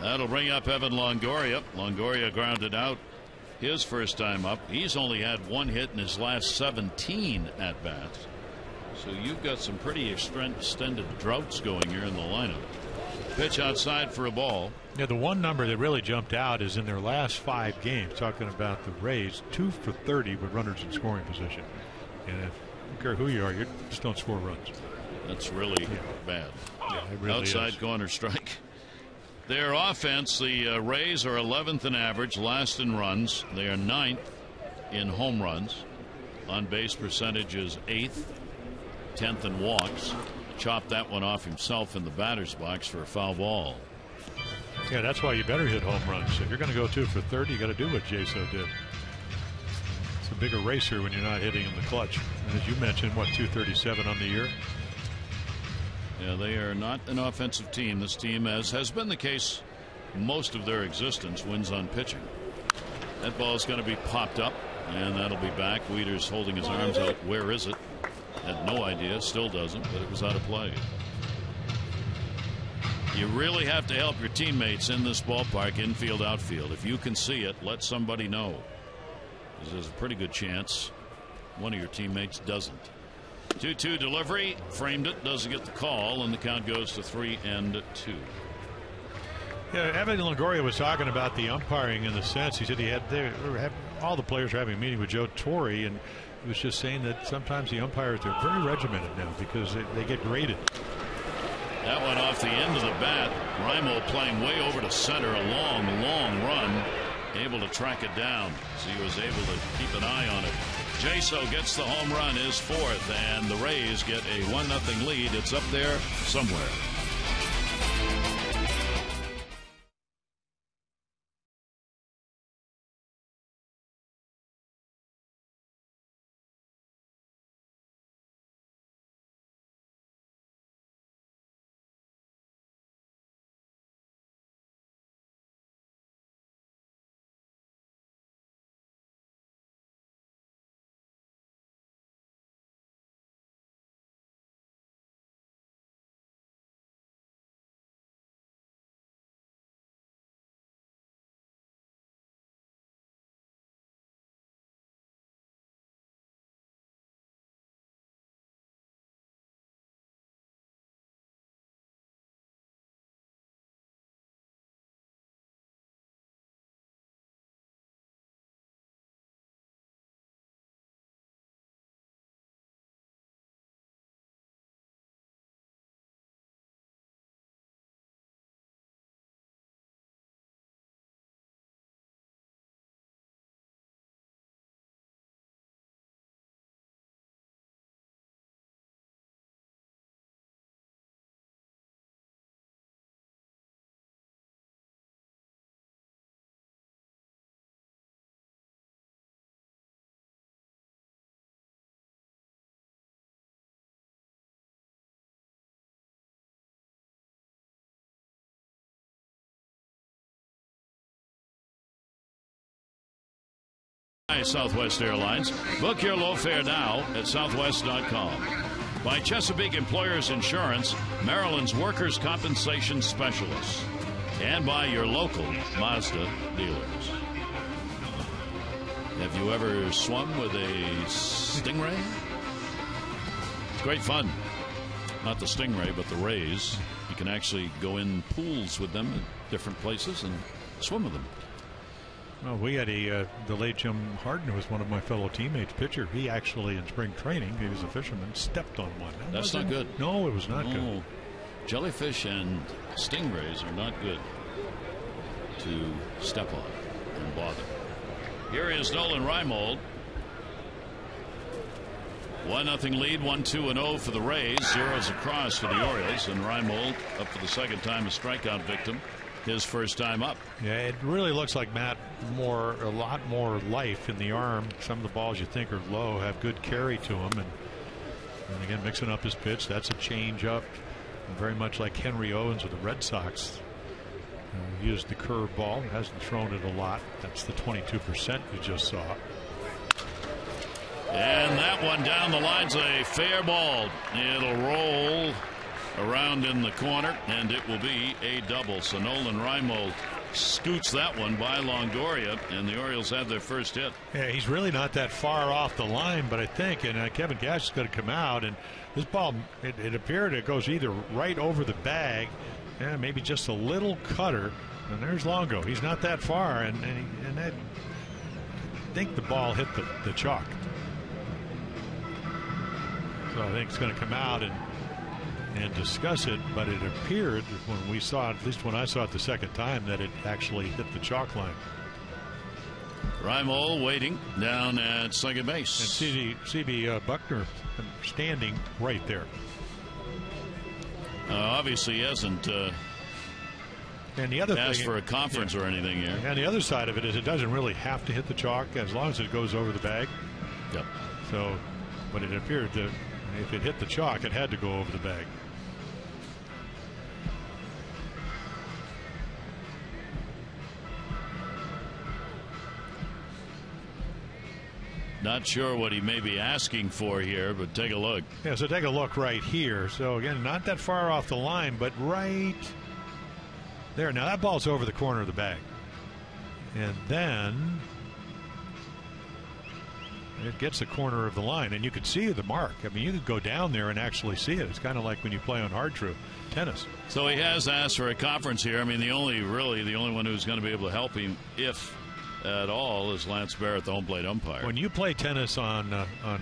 That'll bring up Evan Longoria. Longoria grounded out his first time up. He's only had 1 hit in his last 17 at bats. So you've got some pretty extended droughts going here in the lineup. Pitch outside for a ball. Yeah, the one number that really jumped out is in their last 5 games, talking about the Rays, 2 for 30 with runners in scoring position. And if, I don't care who you are, you just don't score runs. That's really bad. Yeah, it really outside is. Corner strike. Their offense, the Rays are 11th in average, last in runs. They are 9th in home runs. On base percentage is 8th, 10th in walks. Chopped that one off himself in the batter's box for a foul ball. Yeah, that's why you better hit home runs. If you're going to go 2 for 30, you got to do what Jaso did. It's a bigger racer when you're not hitting in the clutch. And as you mentioned, 237 on the year. Yeah, they are not an offensive team. This team, as has been the case most of their existence, wins on pitching. That ball is going to be popped up, and that'll be back. Wieters holding his arms out. Where is it? Had no idea. Still doesn't, but it was out of play. You really have to help your teammates in this ballpark, infield, outfield. If you can see it, let somebody know. Because there's a pretty good chance one of your teammates doesn't. 2-2 delivery, framed it, doesn't get the call, and the count goes to 3-2. Yeah, Evan Longoria was talking about the umpiring in the sense he said all the players are having a meeting with Joe Torre, and he was just saying that sometimes the umpires are very regimented now because they get graded. That one off the end of the bat. Reimold playing way over to center, a long run, able to track it down. So he was able to keep an eye on it. Jaso gets the home run, his fourth, and the Rays get a 1-0 lead. It's up there somewhere. Southwest Airlines. Book your low fare now at southwest.com. By Chesapeake Employers Insurance, Maryland's workers' compensation specialists. And by your local Mazda dealers. Have you ever swum with a stingray? It's great fun. Not the stingray, but the rays. You can actually go in pools with them at different places and swim with them. Well, we had the late Jim Harden was one of my fellow teammates, pitcher. He actually, in spring training, he was a fisherman, stepped on one. That's not good. No, it was not good. Jellyfish and stingrays are not good to step on and bother. Here is Nolan Reimold. 1-0 lead, 1-2-0 for the Rays. Zeros across for the Orioles, and Reimold up for the second time a strikeout victim. His first time up. Yeah, it really looks like Matt a lot more life in the arm. Some of the balls you think are low have good carry to them, and again mixing up his pitch. That's a change up, and very much like Henry Owens with the Red Sox. Used the curve ball, hasn't thrown it a lot. That's the 22% you just saw. And that one down the line's a fair ball. It'll roll around in the corner, and it will be a double. So Nolan Reimold scoots that one by Longoria, and the Orioles have their first hit. Yeah, he's really not that far off the line, but I think, and Kevin Cash is going to come out, and this ball, it appeared it goes either right over the bag, maybe just a little cutter, and there's Longo. He's not that far, and I think the ball hit the chalk. So I think it's going to come out and discuss it, but it appeared when we saw it, at least when I saw it the second time, that it actually hit the chalk line. Reimold waiting down at second base. And C.B. Buckner standing right there. Obviously he hasn't and the other asked thing, for a conference or anything here. And the other side of it is it doesn't really have to hit the chalk as long as it goes over the bag. Yep. So, but it appeared that if it hit the chalk, it had to go over the bag. Not sure what he may be asking for here, but take a look. Yeah, so take a look right here. So again, not that far off the line, but right There, now that ball's over the corner of the bag. And then it gets the corner of the line, and you can see the mark. I mean, you could go down there and actually see it. It's kind of like when you play on hard true tennis. So he has asked for a conference here. I mean, the only one who's going to be able to help him, if at all, is Lance Barrett, the home plate umpire. When you play tennis on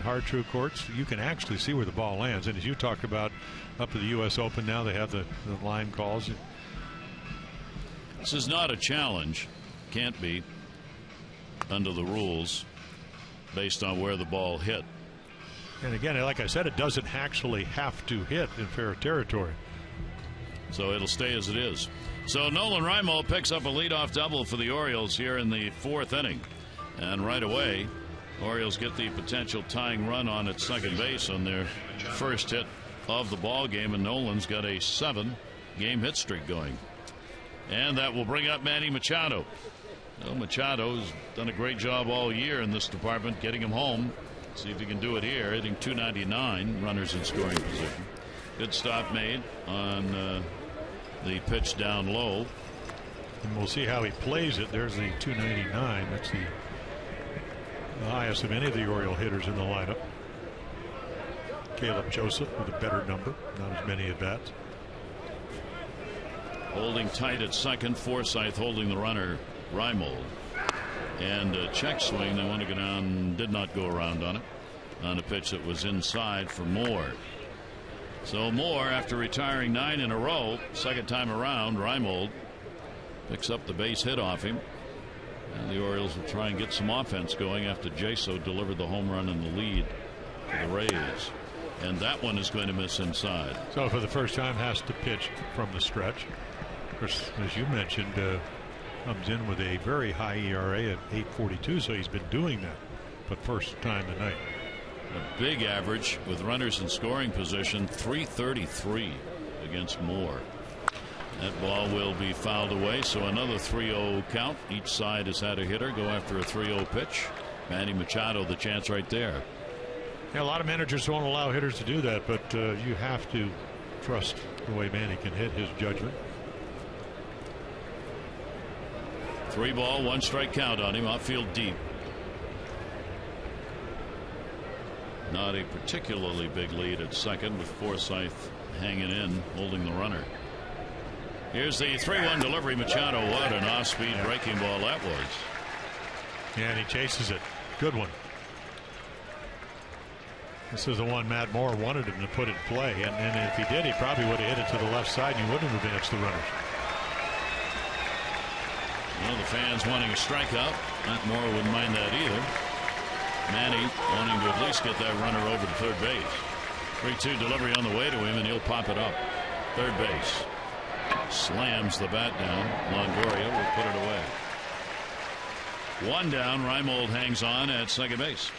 hard true courts, you can actually see where the ball lands. And as you talked about up at the U.S. Open, now they have the line calls. This is not a challenge. Can't be under the rules based on where the ball hit. And again, like I said, it doesn't actually have to hit in fair territory. So it'll stay as it is. So Nolan Reimold picks up a leadoff double for the Orioles here in the 4th inning. And right away, Orioles get the potential tying run on at second base on their first hit of the ball game, and Nolan's got a 7-game hit streak going. And that will bring up Manny Machado. Well, Machado's done a great job all year in this department, getting him home. See if he can do it here, hitting .299, runners in scoring position. Good stop made on the pitch down low. And we'll see how he plays it. There's the .299. That's the highest of any of the Oriole hitters in the lineup. Caleb Joseph with a better number, not as many at bats. Holding tight at second, Forsythe holding the runner, Reimold. And a check swing, they want to go down, did not go around on it, on a pitch that was inside for Moore. So Moore, after retiring 9 in a row, second time around, Reimold picks up the base hit off him. And the Orioles will try and get some offense going after Jaso delivered the home run in the lead to the Rays. And that one is going to miss inside. So for the first time has to pitch from the stretch. Of course, as you mentioned, comes in with a very high ERA at 8.42, so he's been doing that, but first time tonight. A big average with runners in scoring position, 333 against Moore. That ball will be fouled away, so another 3-0 count. Each side has had a hitter go after a 3-0 pitch. Manny Machado, the chance right there. Yeah, a lot of managers won't allow hitters to do that, but you have to trust the way Manny can hit, his judgment. 3 ball, 1 strike count on him, outfield deep. Not a particularly big lead at second, with Forsythe hanging in, holding the runner. Here's the 3-1 delivery. Machado, what an off-speed breaking ball that was. Yeah, and he chases it. Good one. This is the one Matt Moore wanted him to put in play, and if he did, he probably would have hit it to the left side, and he wouldn't have advanced the runners. Well, the fans wanting a strikeout. Matt Moore wouldn't mind that either. Manny wanting to at least get that runner over to third base. 3-2 delivery on the way to him, and he'll pop it up. Third base. Slams the bat down. Longoria will put it away. 1 down. Reimold hangs on at second base.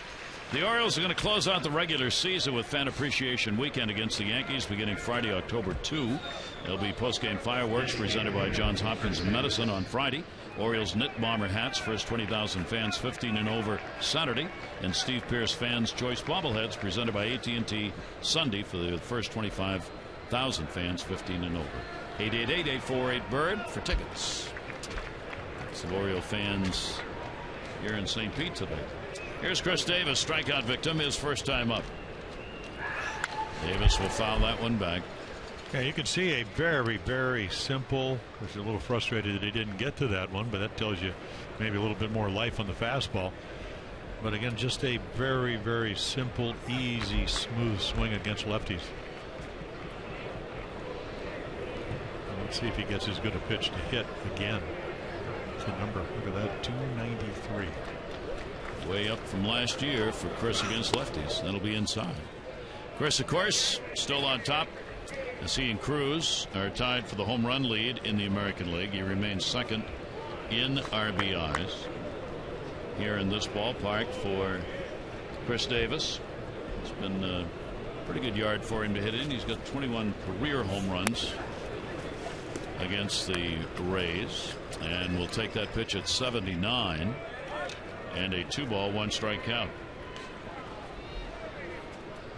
The Orioles are going to close out the regular season with Fan Appreciation Weekend against the Yankees beginning Friday, October 2. There'll be postgame fireworks presented by Johns Hopkins Medicine on Friday. Orioles knit bomber hats, first 20,000 fans 15 and over Saturday. And Steve Pearce Fans Choice bobbleheads presented by AT&T Sunday for the first 25,000 fans 15 and over. 888-848-BIRD for tickets. Some Oriole fans here in St. Pete today. Here's Chris Davis, strikeout victim, his first time up. Davis will foul that one back. Yeah, you can see a very, very simple. I was a little frustrated that he didn't get to that one, but that tells you maybe a little bit more life on the fastball. But again, just a very, very simple, easy, smooth swing against lefties. Let's see if he gets as good a pitch to hit again. It's a number. Look at that, 293. Way up from last year for Chris against lefties. That'll be inside. Chris, of course, still on top, as he and Cruz are tied for the home run lead in the American League. He remains second in RBIs here in this ballpark for Chris Davis. It's been a pretty good yard for him to hit in. He's got 21 career home runs against the Rays, and we'll take that pitch at 79 and a 2-ball 1-strike count.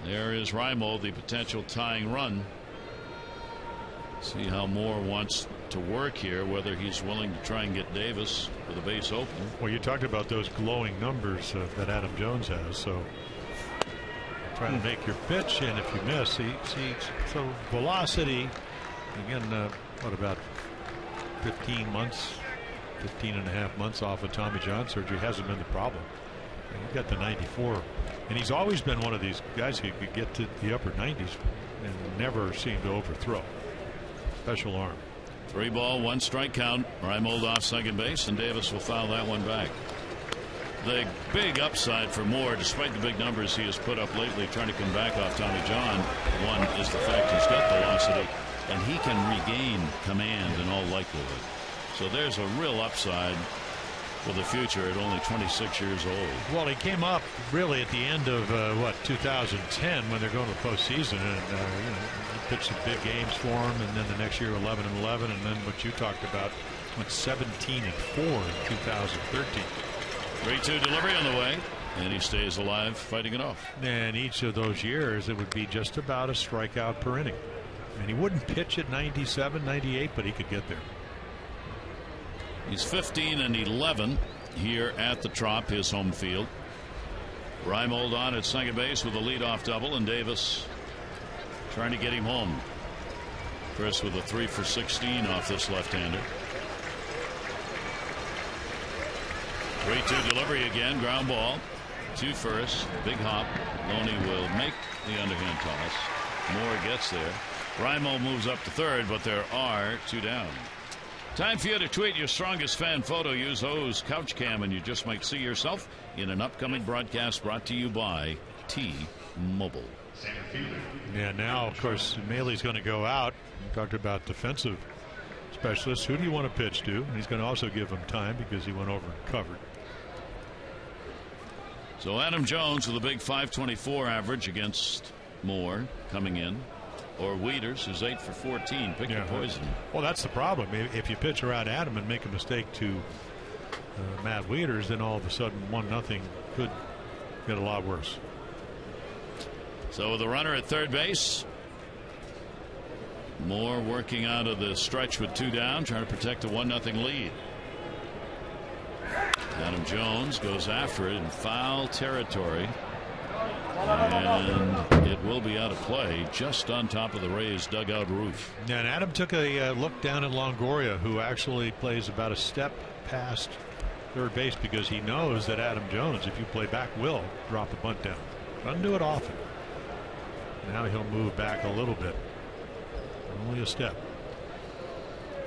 There is Reimold, the potential tying run. See how Moore wants to work here, whether he's willing to try and get Davis with a base open. Well, you talked about those glowing numbers that Adam Jones has, so trying to make your pitch, and if you miss, so velocity again. What about 15 and a half months off of Tommy John surgery hasn't been the problem. He got the 94, and he's always been one of these guys who could get to the upper 90s and never seemed to overthrow. Special arm. 3 ball, 1 strike count. Reimold off second base, and Davis will foul that one back. The big upside for Moore, despite the big numbers he has put up lately trying to come back off Tommy John, one is the fact he's got velocity, and he can regain command in all likelihood. So there's a real upside for the future at only 26 years old. Well, he came up really at the end of 2010 when they're going to the postseason, and he pitched some big games for him, and then the next year 11-11, and then what you talked about went 17-4 in 2013. 3-2 delivery on the way, and he stays alive fighting it off. And each of those years it would be just about a strikeout per inning, and he wouldn't pitch at 97, 98, but he could get there. He's 15-11 here at the Trop, his home field. Reimold on at second base with a leadoff double, and Davis trying to get him home. Chris with a 3 for 16 off this left-hander. 3-2 delivery again, ground ball to first, big hop. Loney will make the underhand toss. Moore gets there. Reimold moves up to third, but there are 2 down. Time for you to tweet your strongest fan photo. Use O's Couch Cam, and you just might see yourself in an upcoming broadcast brought to you by T-Mobile. Yeah, now, of course, Maley's going to go out. We talked about defensive specialists. Who do you want to pitch to? And he's going to also give him time because he went over and covered. So Adam Jones with a big 524 average against Moore coming in. Or Wieters, who's 8 for 14. Pick your poison. Well, that's the problem. If you pitch around Adam and make a mistake to Matt Wieters, then all of a sudden 1-0 could get a lot worse. So with a runner at third base, Moore working out of the stretch with 2 down, trying to protect a 1-0 lead. Adam Jones goes after it in foul territory, and it will be out of play just on top of the Rays dugout roof. Yeah, and Adam took a look down at Longoria, who actually plays about a step past third base, because he knows that Adam Jones, if you play back, will drop the bunt down. Doesn't do it often. Now he'll move back a little bit, only a step.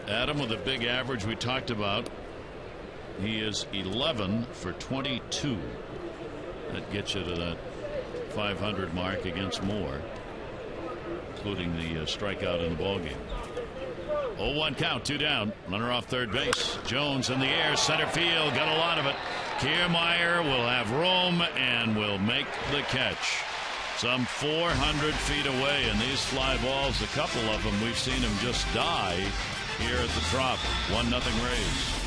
Adam with a big average we talked about. He is 11 for 22. That gets you to that 500 mark against Moore, including the strikeout in the ballgame. 0-1 count, 2 down, runner off third base. Jones in the air, center field, got a lot of it. Kiermaier will have room and will make the catch. Some 400 feet away, and these fly balls, a couple of them, we've seen them just die here at the Trop. 1-0 Rays.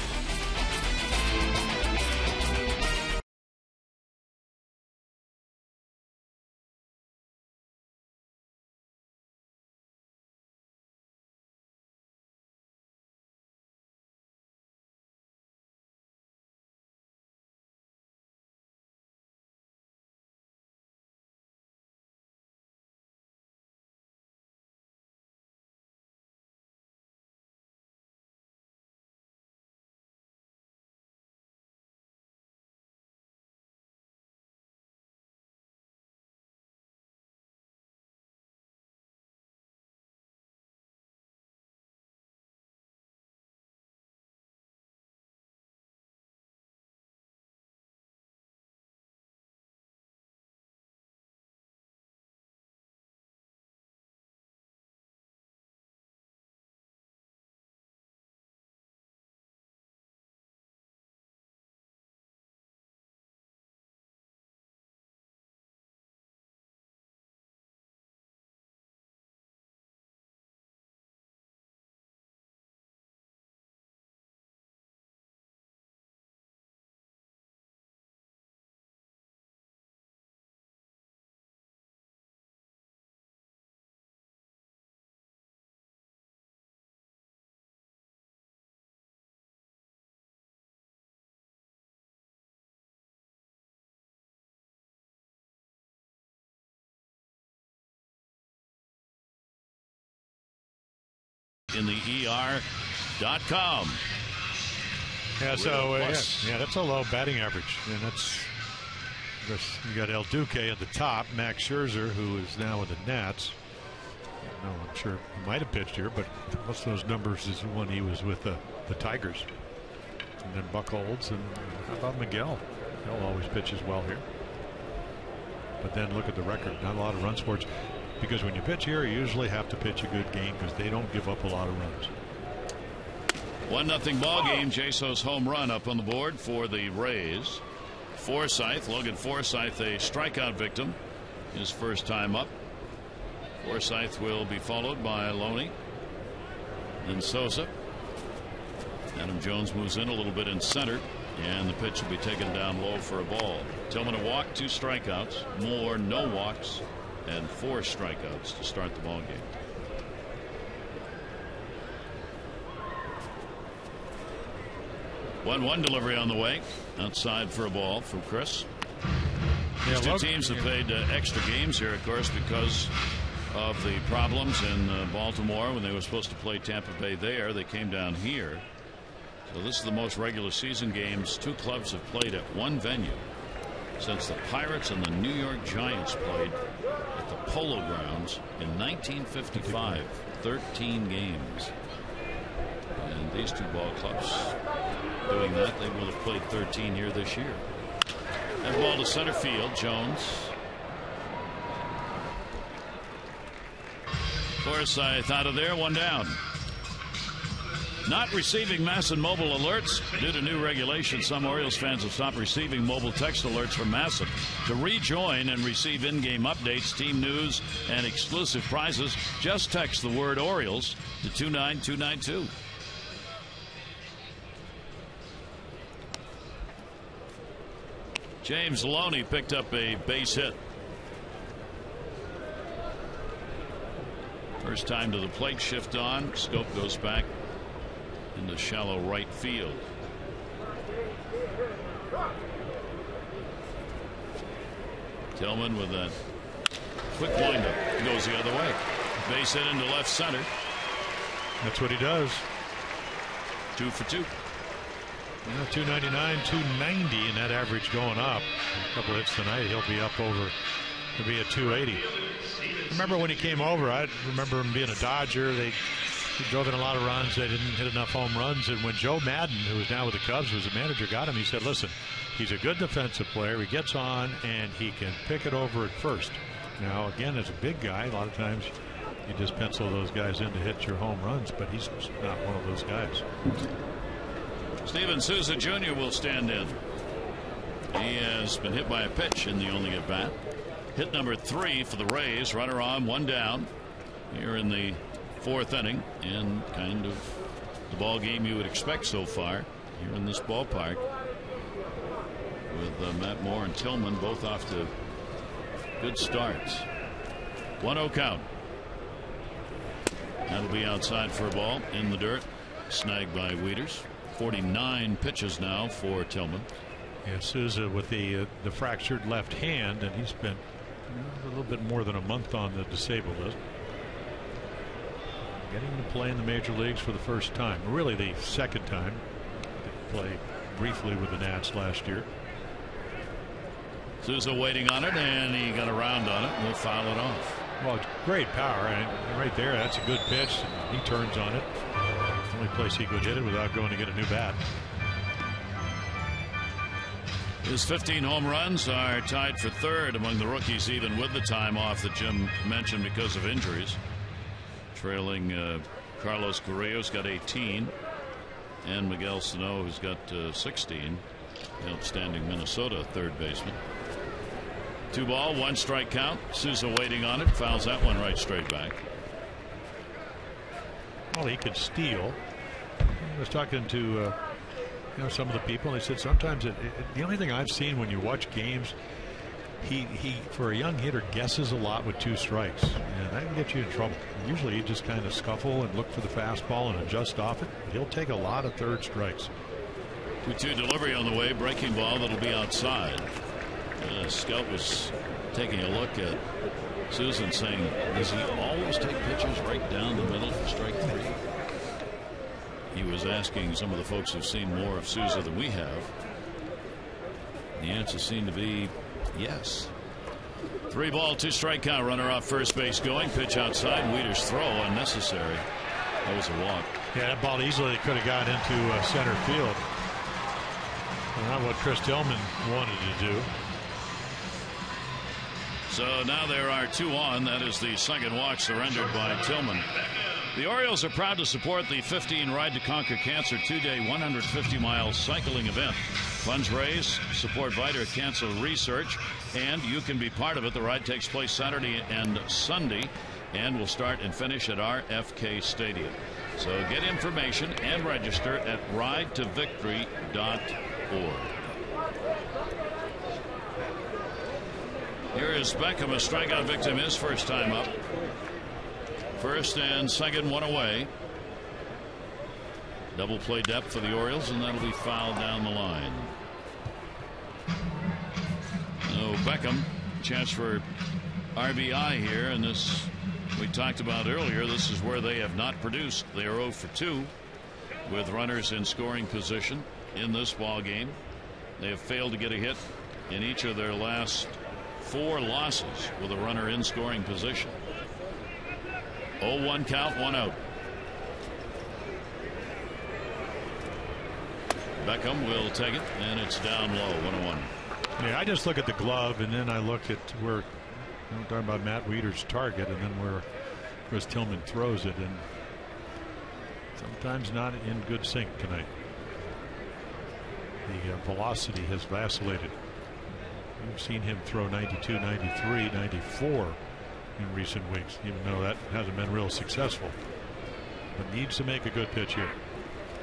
in the ER.com. Yeah, so that's a low batting average, and that's you got El Duque at the top, Max Scherzer, who is now with the Nats. No, I'm sure he might have pitched here, but most of those numbers is when he was with the Tigers. And then Buchholz, and how about Miguel? Miguel always pitches well here. But then look at the record, not a lot of run sports, because when you pitch here, you usually have to pitch a good game because they don't give up a lot of runs. 1-0 ball game. Jaso's home run up on the board for the Rays. Forsythe, Logan Forsythe, a strikeout victim, his first time up. Forsythe will be followed by Loney and Sosa. Adam Jones moves in a little bit in center, and the pitch will be taken down low for a ball. Tillman a walk, 2 strikeouts. Moore no walks and 4 strikeouts to start the ball game. One delivery on the way, outside for a ball from Chris. These two teams have played extra games here, of course, because of the problems in Baltimore when they were supposed to play Tampa Bay there. They came down here. So this is the most regular season games 2 clubs have played at one venue since the Pirates and the New York Giants played at the Polo Grounds in 1955. 13 games. And these 2 ball clubs doing that, they will have played 13 here this year. And ball to center field. Jones. Forsythe out of there, 1 down. Not receiving MASN mobile alerts due to new regulations. Some Orioles fans have stopped receiving mobile text alerts from MASN. To rejoin and receive in-game updates, team news, and exclusive prizes, just text the word Orioles to 29292. James Loney picked up a base hit. First time to the plate, shift on. Scope goes back into shallow right field. Tillman with a quick windup goes the other way. Base hit into left center. That's what he does. 2 for 2. 299, 290, and that average going up. A couple hits tonight, he'll be up over to be at 280. Remember when he came over, I remember him being a Dodger. He drove in a lot of runs. They didn't hit enough home runs. And when Joe Madden, who is now with the Cubs, was the manager, got him, he said, listen, he's a good defensive player. He gets on, and he can pick it over at first. Now, again, as a big guy, a lot of times you just pencil those guys in to hit your home runs, but he's not one of those guys. Steven Souza Jr. will stand in. He has been hit by a pitch in the only at bat. Hit number 3 for the Rays. Runner on, 1 down here in the 4th inning, and kind of the ball game you would expect so far here in this ballpark, with Matt Moore and Tillman both off to good starts. 1-0 count. That'll be outside for a ball in the dirt, snagged by Wieters. 49 pitches now for Tillman. Yeah, Souza with the fractured left hand, and he spent a little bit more than a month on the disabled list. Getting to play in the major leagues for the first time, really the second time. Did play briefly with the Nats last year. Souza waiting on it, and he got around on it and will foul it off. Well, it's great power, and right there, that's a good pitch. He turns on it. Only place he could hit it without going to get a new bat. His 15 home runs are tied for 3rd among the rookies, even with the time off that Jim mentioned because of injuries. Trailing Carlos Correa's got 18, and Miguel Sano, who's got 16. The outstanding Minnesota third baseman. 2 ball, 1 strike count. Souza waiting on it, fouls that one right straight back. Well, he could steal. I was talking to some of the people, and they said sometimes the only thing I've seen when you watch games, he for a young hitter guesses a lot with 2 strikes, and that can get you in trouble. Usually you just kind of scuffle and look for the fastball and adjust off it. He'll take a lot of 3rd strikes. 2-2 delivery on the way, breaking ball that'll be outside. Scout was taking a look at Susan, saying, does he always take pitches right down the middle for strike 3? He was asking some of the folks who've seen more of Souza than we have. The answer seemed to be yes. 3-ball, 2-strike count. Runner off first base going. Pitch outside. Wieder's throw unnecessary. That was a walk. Yeah, that ball easily could have got into center field. Not what Chris Tillman wanted to do. So now there are 2 on. That is the second walk surrendered by Tillman. The Orioles are proud to support the 15 Ride to Conquer Cancer 2-day 150-mile cycling event. Funds raised, support Vita Cancer research, and you can be part of it. The ride takes place Saturday and Sunday and will start and finish at RFK Stadium. So get information and register at ridetoVictory.org. Here is Beckham, a strikeout victim, his first time up. First and second, one away. Double play depth for the Orioles, and that'll be fouled down the line. So Beckham, chance for RBI here, and this we talked about earlier. This is where they have not produced. They are 0 for 2 with runners in scoring position in this ball game. They have failed to get a hit in each of their last 4 losses with a runner in scoring position. 0-1 count, 1 out. Beckham will take it, and it's down low, 1-1. Yeah, I just look at the glove, and then I look at where we're talking about Matt Wieder's target, and then where Chris Tillman throws it, and sometimes not in good sync tonight. The velocity has vacillated. We've seen him throw 92, 93, 94 in recent weeks, even though that hasn't been real successful. But needs to make a good pitch here.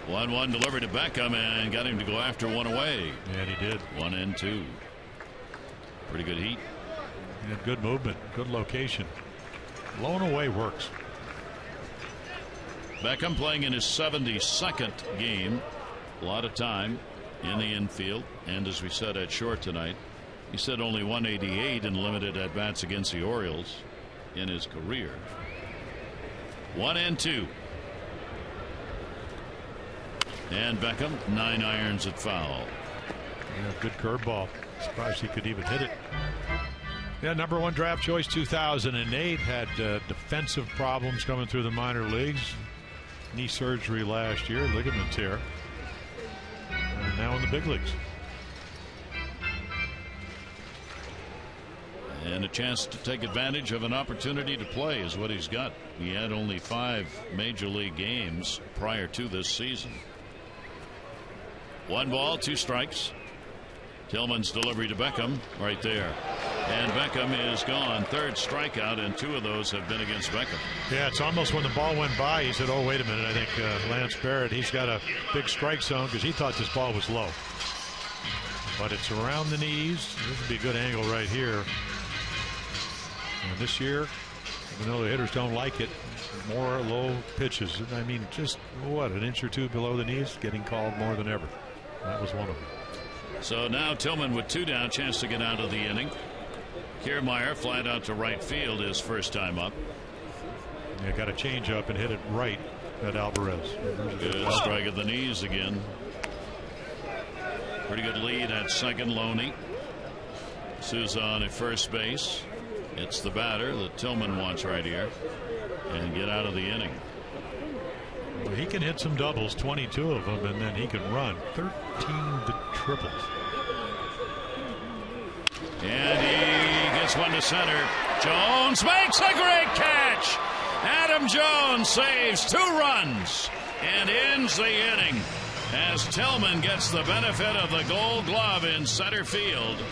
1-1 delivered to Beckham and got him to go after one away. And he did. 1 and 2. Pretty good heat. He had good movement, good location. Blown away works. Beckham playing in his 72nd game. A lot of time in the infield, and as we said, at short tonight. He said only 188 in limited at bats against the Orioles in his career. 1 and 2. And Beckham 9 irons at foul. Yeah, good curveball. Surprised he could even hit it. Yeah, number 1 draft choice 2008. Had defensive problems coming through the minor leagues. Knee surgery last year, ligament tear. And now in the big leagues. And a chance to take advantage of an opportunity to play is what he's got. He had only 5 major league games prior to this season. 1 ball, 2 strikes. Tillman's delivery to Beckham right there. And Beckham is gone. 3rd strikeout, and 2 of those have been against Beckham. Yeah, it's almost when the ball went by, he said, oh, wait a minute. I think Lance Barrett, he's got a big strike zone because he thought this ball was low. But it's around the knees. This would be a good angle right here. And this year, even though the hitters don't like it, more low pitches. I mean, just what, an inch or 2 below the knees, getting called more than ever. That was one of them. So now Tillman with 2 down, chance to get out of the inning. Kiermaier flat out to right field his first time up. Yeah, got a change up and hit it right at Alvarez. Good strike at the knees again. Pretty good lead at second. Loney. Souza on at first base. It's the batter that Tillman wants right here and get out of the inning. Well, he can hit some doubles, 22 of them, and then he can run 13 triples. And he gets one to center. Jones makes a great catch. Adam Jones saves 2 runs and ends the inning as Tillman gets the benefit of the Gold Glove in center field.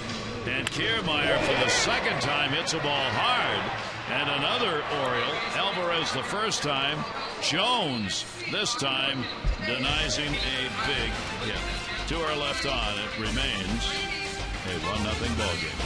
And Kiermaier for the second time hits a ball hard. And another Oriole, Alvarez the first time. Jones this time denies him a big hit. 2 are left on. It remains a 1-0 ball game.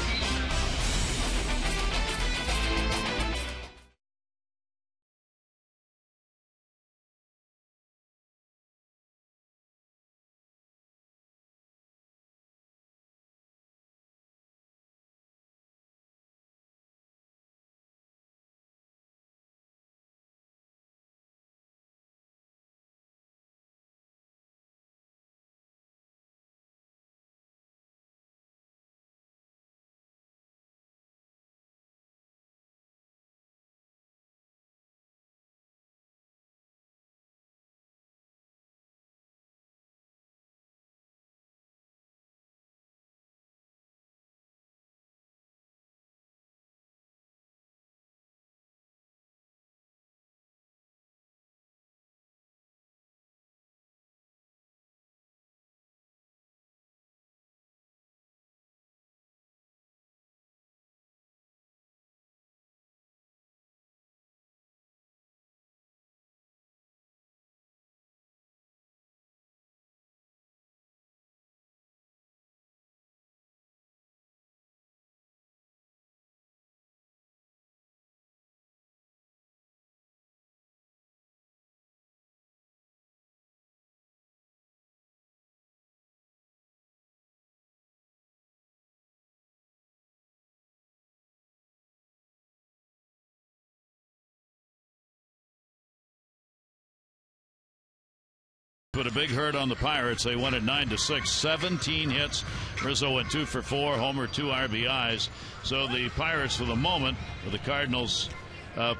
big hurt on the Pirates. They won it 9-6, 17 hits. Rizzo went 2 for 4, homer, 2 RBIs. So the Pirates, for the moment, with the Cardinals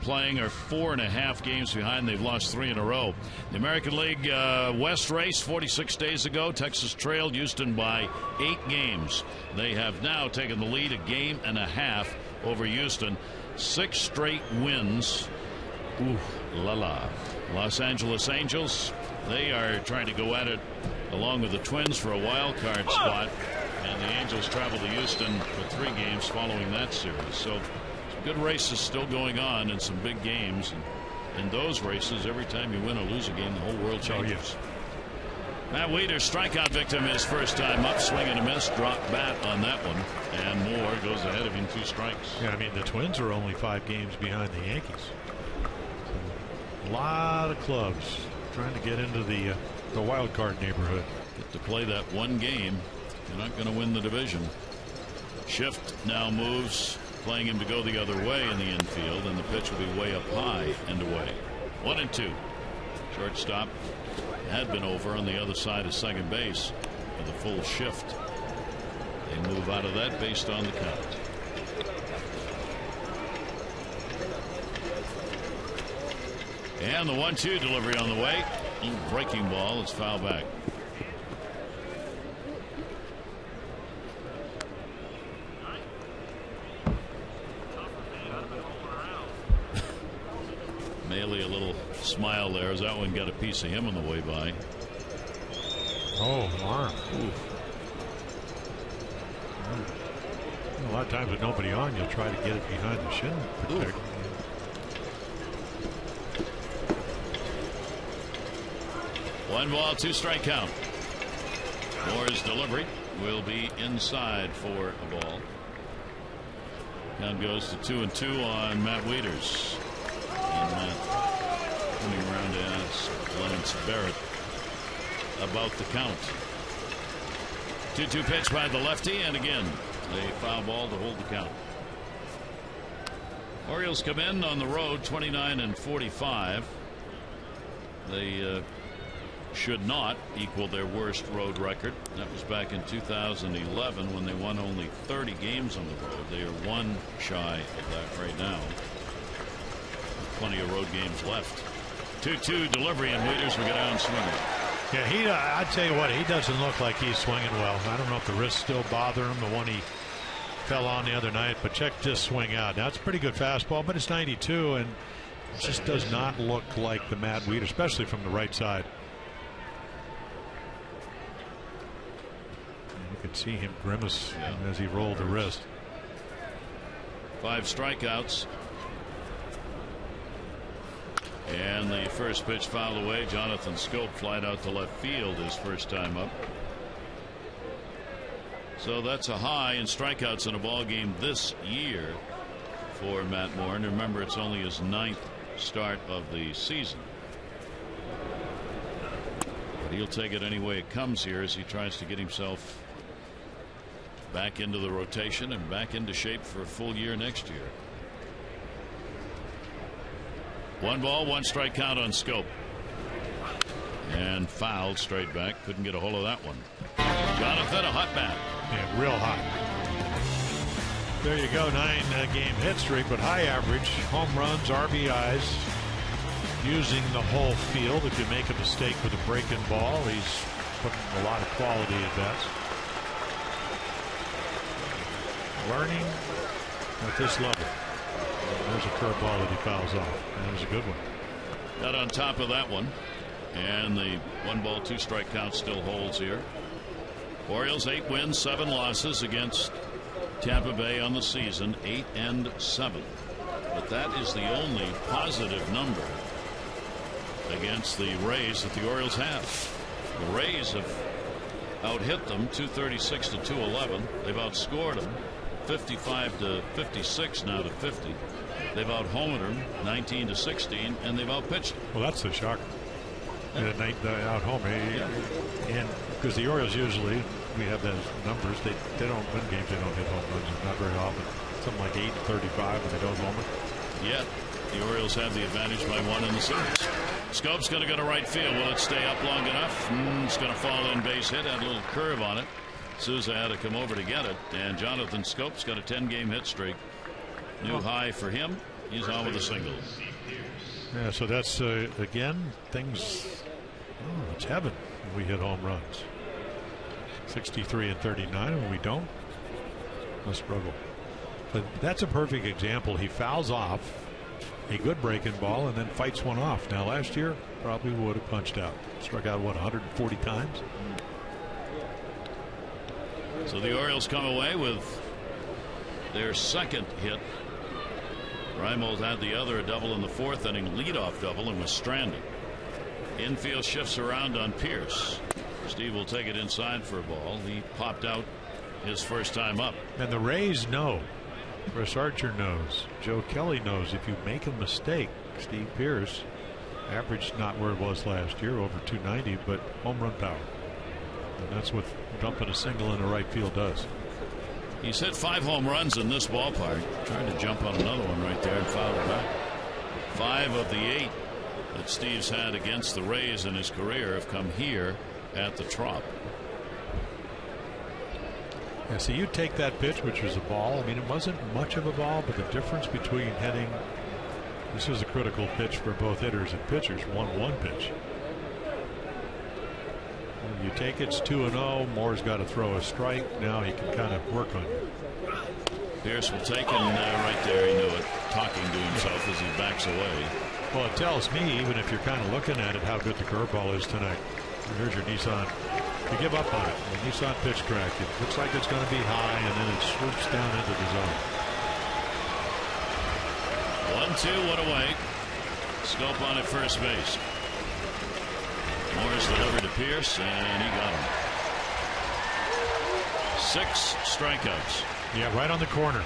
playing, are 4.5 games behind. They've lost 3 in a row. The American League West race 46 days ago. Texas trailed Houston by 8 games. They have now taken the lead 1.5 games over Houston. 6 straight wins. Ooh, la la. Los Angeles Angels, they are trying to go at it along with the Twins for a wild card spot. And the Angels travel to Houston for 3 games following that series. So some good races still going on and some big games. And in those races, every time you win or lose a game, the whole world changes. Matt Wieters, strikeout victim his first time up, swing and a miss, drop bat on that one, and Moore goes ahead of him 2 strikes. Yeah, I mean, the Twins are only 5 games behind the Yankees. So, a lot of clubs trying to get into the wild card neighborhood. Get to play that one game. You're not going to win the division. Shift now moves, playing him to go the other way in the infield, and the pitch will be way up high and away. 1-2. Shortstop had been over on the other side of second base with a full shift. They move out of that based on the count. And the 1-2 delivery on the way. Breaking ball. It's foul back. Maley, a little smile there as that one got a piece of him on the way by. Oh, arm. A lot of times with nobody on, you'll try to get it behind the shin. Protect. 1 ball, 2 strike count. Moore's delivery will be inside for a ball. Count goes to 2-2 on Matt Wieters. And Matt coming around to ask Lance Barrett about the count. 2-2 pitch by the lefty, and again a foul ball to hold the count. Orioles come in on the road 29-45. They should not equal their worst road record. That was back in 2011 when they won only 30 games on the road. They are 1 shy of that right now. Plenty of road games left. 2-2 delivery, and Wieters will get out and swing it. Yeah, I'd tell you what, he doesn't look like he's swinging well. I don't know if the wrist still bother him, the one he fell on the other night, but check this swing out. Now, it's a pretty good fastball, but it's 92, and it just does not look like the Matt Wieters, especially from the right side. You could see him grimace as he rolled the wrist. 5 strikeouts. And the first pitch fouled away. Jonathan Scope flied out to left field his first time up. So that's a high in strikeouts in a ball game this year for Matt Moore. And remember, it's only his 9th start of the season. But he'll take it any way it comes here as he tries to get himself back into the rotation and back into shape for a full year next year. 1 ball, 1 strike count on Scope. And fouled straight back. Couldn't get a hold of that one. Jonathan, a hot bat. Yeah, real hot. There you go. 9-game hit streak, but high average. Home runs, RBIs. Using the whole field. If you make a mistake with a breaking ball, he's putting a lot of quality at bats. Learning at this level. There's a curveball that he fouls off. That was a good one. Got on top of that one. And the 1 ball, 2 strike count still holds here. Orioles 8 wins, 7 losses against Tampa Bay on the season, 8-7. But that is the only positive number against the Rays that the Orioles have. The Rays have out-hit them 236 to 211. They've outscored them 55-56 now to 50. They've out-homered them 19-16, and they've out-pitched them. Well, that's the shocker. The out-home, and because the Orioles usually, we have those numbers, they don't win games, they don't hit home runs, not very often. Something like 8-35 when they don't home it. Yet the Orioles have the advantage by 1 in the series. Scope's going to go to right field. Will it stay up long enough? It's going to fall in, base hit. Had a little curve on it. Souza had to come over to get it. And Jonathan Scope's got a 10-game hit streak. New high for him. He's on with a single. Yeah, so that's again things. Oh, it's heaven when we hit home runs. 63 and 39, and when we don't, we'll struggle. But that's a perfect example. He fouls off a good breaking ball and then fights one off. Now last year probably would have punched out. Struck out what, 140 times. So the Orioles come away with their second hit. Reimold had the other, a double in the fourth inning, leadoff double, and was stranded. Infield shifts around on Pierce. Steve will take it inside for a ball. He popped out his first time up. And the Rays know. Chris Archer knows. Joe Kelly knows. If you make a mistake, Steve Pierce averaged not where it was last year, over 290, but home run power. And that's what dumping a single in the right field does. He's hit 5 home runs in this ballpark. Trying to jump on another one right there and foul it back. 5 of the 8 that Steve's had against the Rays in his career have come here at the Trop. Yeah, so you take that pitch, which was a ball. I mean, it wasn't much of a ball, but the difference between hitting, this is a critical pitch for both hitters and pitchers, 1-1 pitch. You take it's 2-0. Moore's got to throw a strike. Now he can kind of work on it. Pierce will take him right there. He knew it. Talking to himself as he backs away. Well, it tells me, even if you're kind of looking at it, how good the curveball is tonight. Here's your Nissan. You give up on it. The Nissan pitch track. It looks like it's going to be high, and then it swoops down into the zone. 1-2, one away. Scope on at first base. Moore's delivered to Pierce, and he got him. 6 strikeouts. Yeah, right on the corner.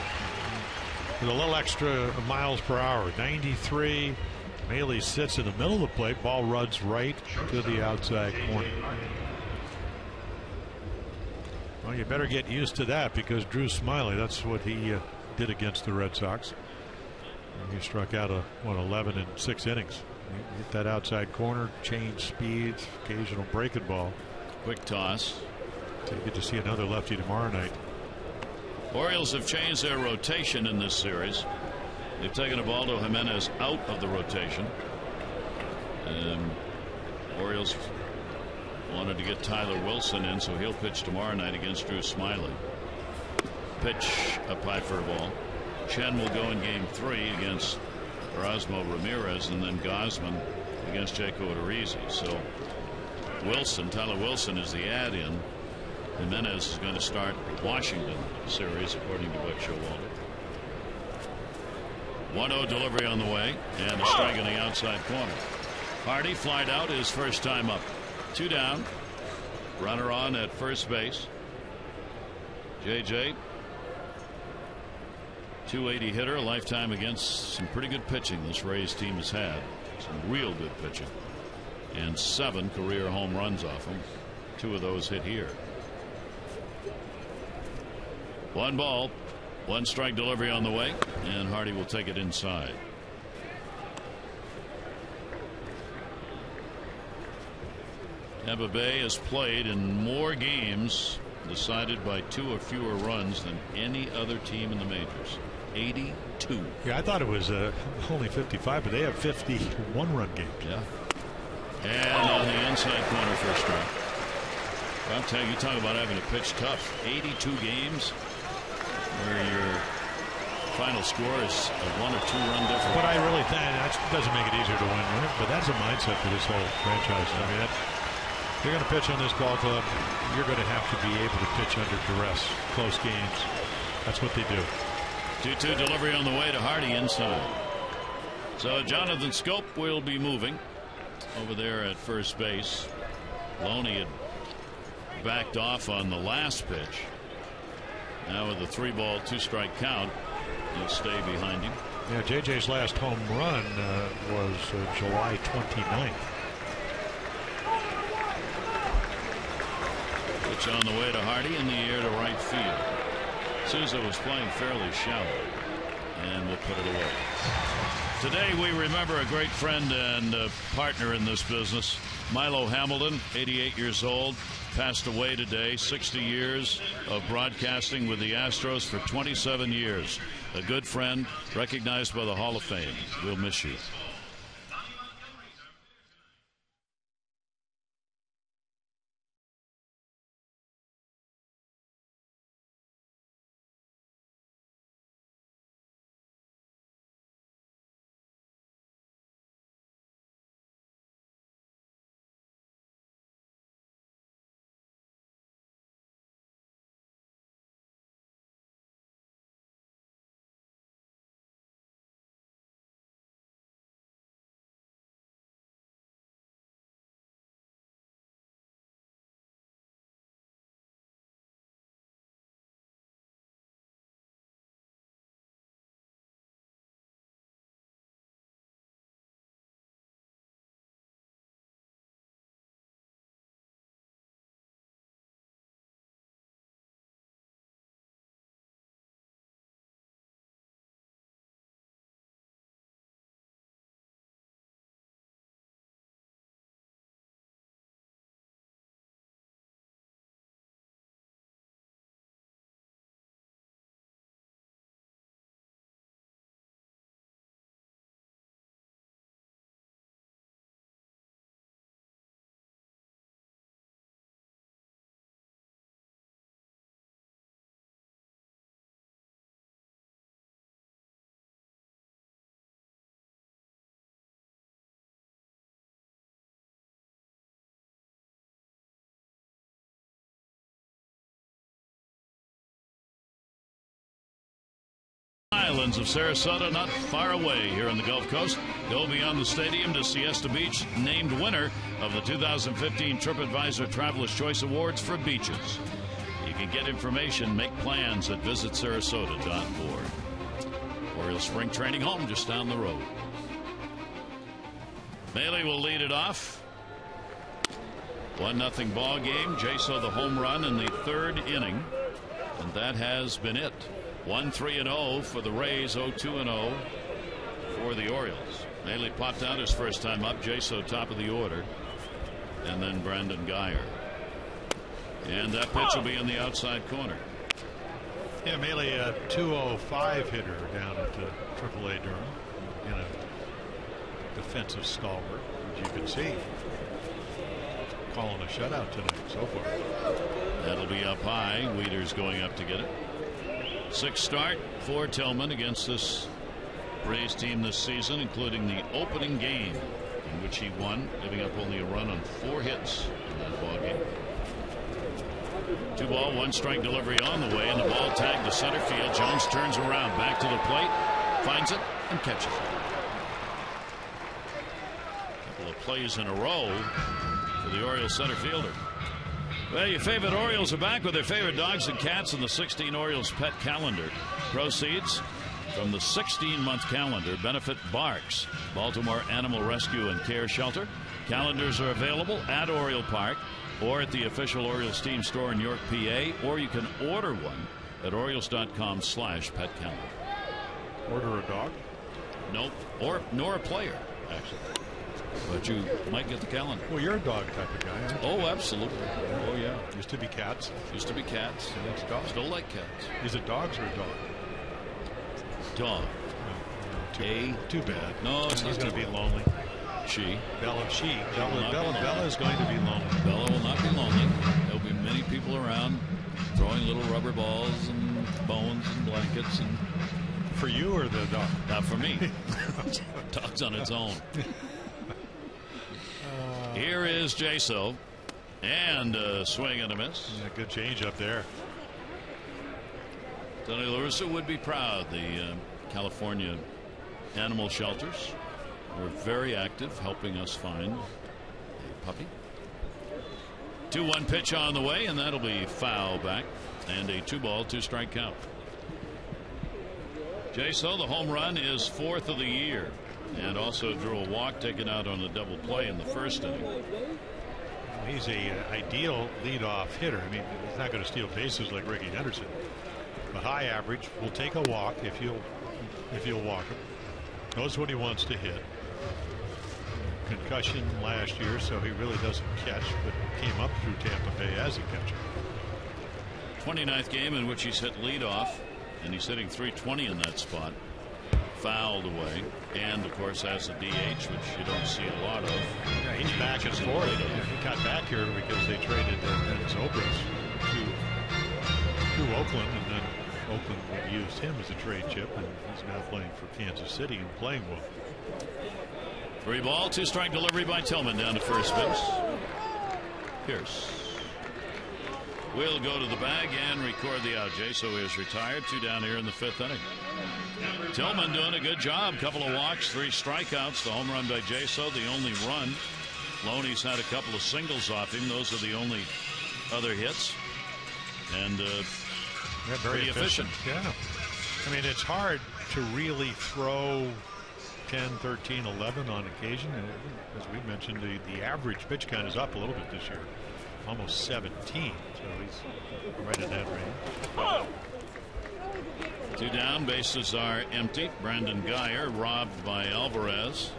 With a little extra miles per hour. 93. Maile sits in the middle of the plate. Ball runs right to the outside corner. Well, you better get used to that, because Drew Smyly, that's what he did against the Red Sox. He struck out 11 in 6 innings. Hit that outside corner, change speeds, occasional breaking ball. Quick toss. So you get to see another lefty tomorrow night. Orioles have changed their rotation in this series. They've taken Ubaldo Jimenez out of the rotation. Orioles wanted to get Tyler Wilson in, so he'll pitch tomorrow night against Drew Smyly. Pitch up high for a ball. Chen will go in game 3 against Erasmo Ramirez, and then Gosman against Jaco Odorizzi. So Tyler Wilson is the add-in. Jimenez is going to start the Washington series, according to Buck Showalter. 1-0 delivery on the way, and a strike in the outside corner. Hardy flied out his first time up. 2 down. Runner on at first base. JJ, 280 hitter, a lifetime against some pretty good pitching this Rays team has had. Some real good pitching. And 7 career home runs off him. 2 of those hit here. 1 ball, 1 strike delivery on the way, and Hardy will take it inside. Tampa Bay has played in more games decided by 2 or fewer runs than any other team in the majors. 82. Yeah, I thought it was only 55, but they have 51 run games. Yeah. And on the inside corner for a strike. I'll tell you, talk about having to pitch tough. 82 games where your final score is a 1 or 2 run difference. But I really think that doesn't make it easier to win. But that's a mindset for this whole franchise. I mean, if you're going to pitch on this ball club, you're going to have to be able to pitch under duress, close games. That's what they do. 2-2 delivery on the way to Hardy inside. So Jonathan Scope will be moving over there at first base. Loney had backed off on the last pitch. Now with a 3-ball 2-strike count, he'll stay behind him. Yeah, JJ's last home run was July 29th. Pitch on the way to Hardy, in the air to right field. Souza was playing fairly shallow, and will put it away. Today we remember a great friend and partner in this business, Milo Hamilton, 88 years old, passed away today. 60 years of broadcasting with the Astros for 27 years. A good friend, recognized by the Hall of Fame. We'll miss you. Islands of Sarasota, not far away here on the Gulf Coast. Go beyond the stadium to Siesta Beach, named winner of the 2015 TripAdvisor Traveler's Choice Awards for beaches. You can get information, make plans at visitsarasota.org. Orioles spring training home just down the road. Bailey will lead it off. 1-0 ball game. Jaso the home run in the third inning, and that has been it. 1-3-0 for the Rays, 0-2-0 for the Orioles. Maley popped out his first time up. Jaso top of the order, and then Brandon Guyer. And that pitch will be in the outside corner. Yeah, Maley, a 205 hitter down at AAA Durham, in a defensive stalwart, as you can see. Calling a shutout tonight so far. That'll be up high. Weeder's going up to get it. Sixth start for Tillman against this Rays team this season, including the opening game in which he won, giving up only a run on 4 hits in that ball game. 2-1 1-strike delivery on the way, and the ball tagged to center field. Jones turns around, back to the plate, finds it, and catches it. A couple of plays in a row for the Orioles center fielder. Well, your favorite Orioles are back with their favorite dogs and cats in the 16 Orioles Pet Calendar. Proceeds from the 16-month calendar benefit Barks, Baltimore Animal Rescue and Care Shelter. Calendars are available at Oriole Park or at the official Orioles team store in York, PA, or you can order one at Orioles.com/petcalendar. Order a dog? Nope, nor a player, actually. But you might get the calendar. Well, you're a dog type of guy, aren't you? Oh, absolutely. Oh, yeah. Used to be cats. Used to be cats. It's dogs. Still like cats. Is it dogs or a dog? Dog. Too bad. No, it's He's not going to be lonely. She. Bella is going to be lonely. Bella will not be lonely. There'll be many people around throwing little rubber balls and bones and blankets. And for you or the dog? Not for me. Dog's on its own. Here is Jaso, and a swing and a miss. Yeah, good change up there. Tony La Russa would be proud. The California animal shelters were very active, helping us find a puppy. 2-1 pitch on the way, and that'll be foul back, and a 2-ball 2-strike count. Jaso, the home run, is 4th of the year, and also drew a walk taken out on a double play in the first inning. He's a ideal leadoff hitter. I mean, he's not going to steal bases like Ricky Henderson, but high average. Will take a walk if you'll if you'll walk him. Knows what he wants to hit. Concussion last year, so he really doesn't catch, but came up through Tampa Bay as a catcher. 29th game in which he's hit leadoff, and he's hitting .320 in that spot. Fouled away, and of course has a DH, which you don't see a lot of. Yeah, he's back and forth. He got back here because they traded Zobras to Oakland, and then Oakland used him as a trade chip, and he's now playing for Kansas City and playing well. 3 ball, 2 strike delivery by Tillman down to first base. Pierce will go to the bag and record the out. Jaso is retired. 2 down here in the 5th inning. Tillman doing a good job. Couple of walks, 3 strikeouts. The home run by Jaso, the only run. Loney's had a couple of singles off him. Those are the only other hits. And very efficient. Yeah. I mean, it's hard to really throw 10, 13, 11 on occasion. And as we mentioned, the average pitch count is up a little bit this year. Almost 17. So he's right in that range. 2 down, bases are empty. Brandon Guyer robbed by Alvarez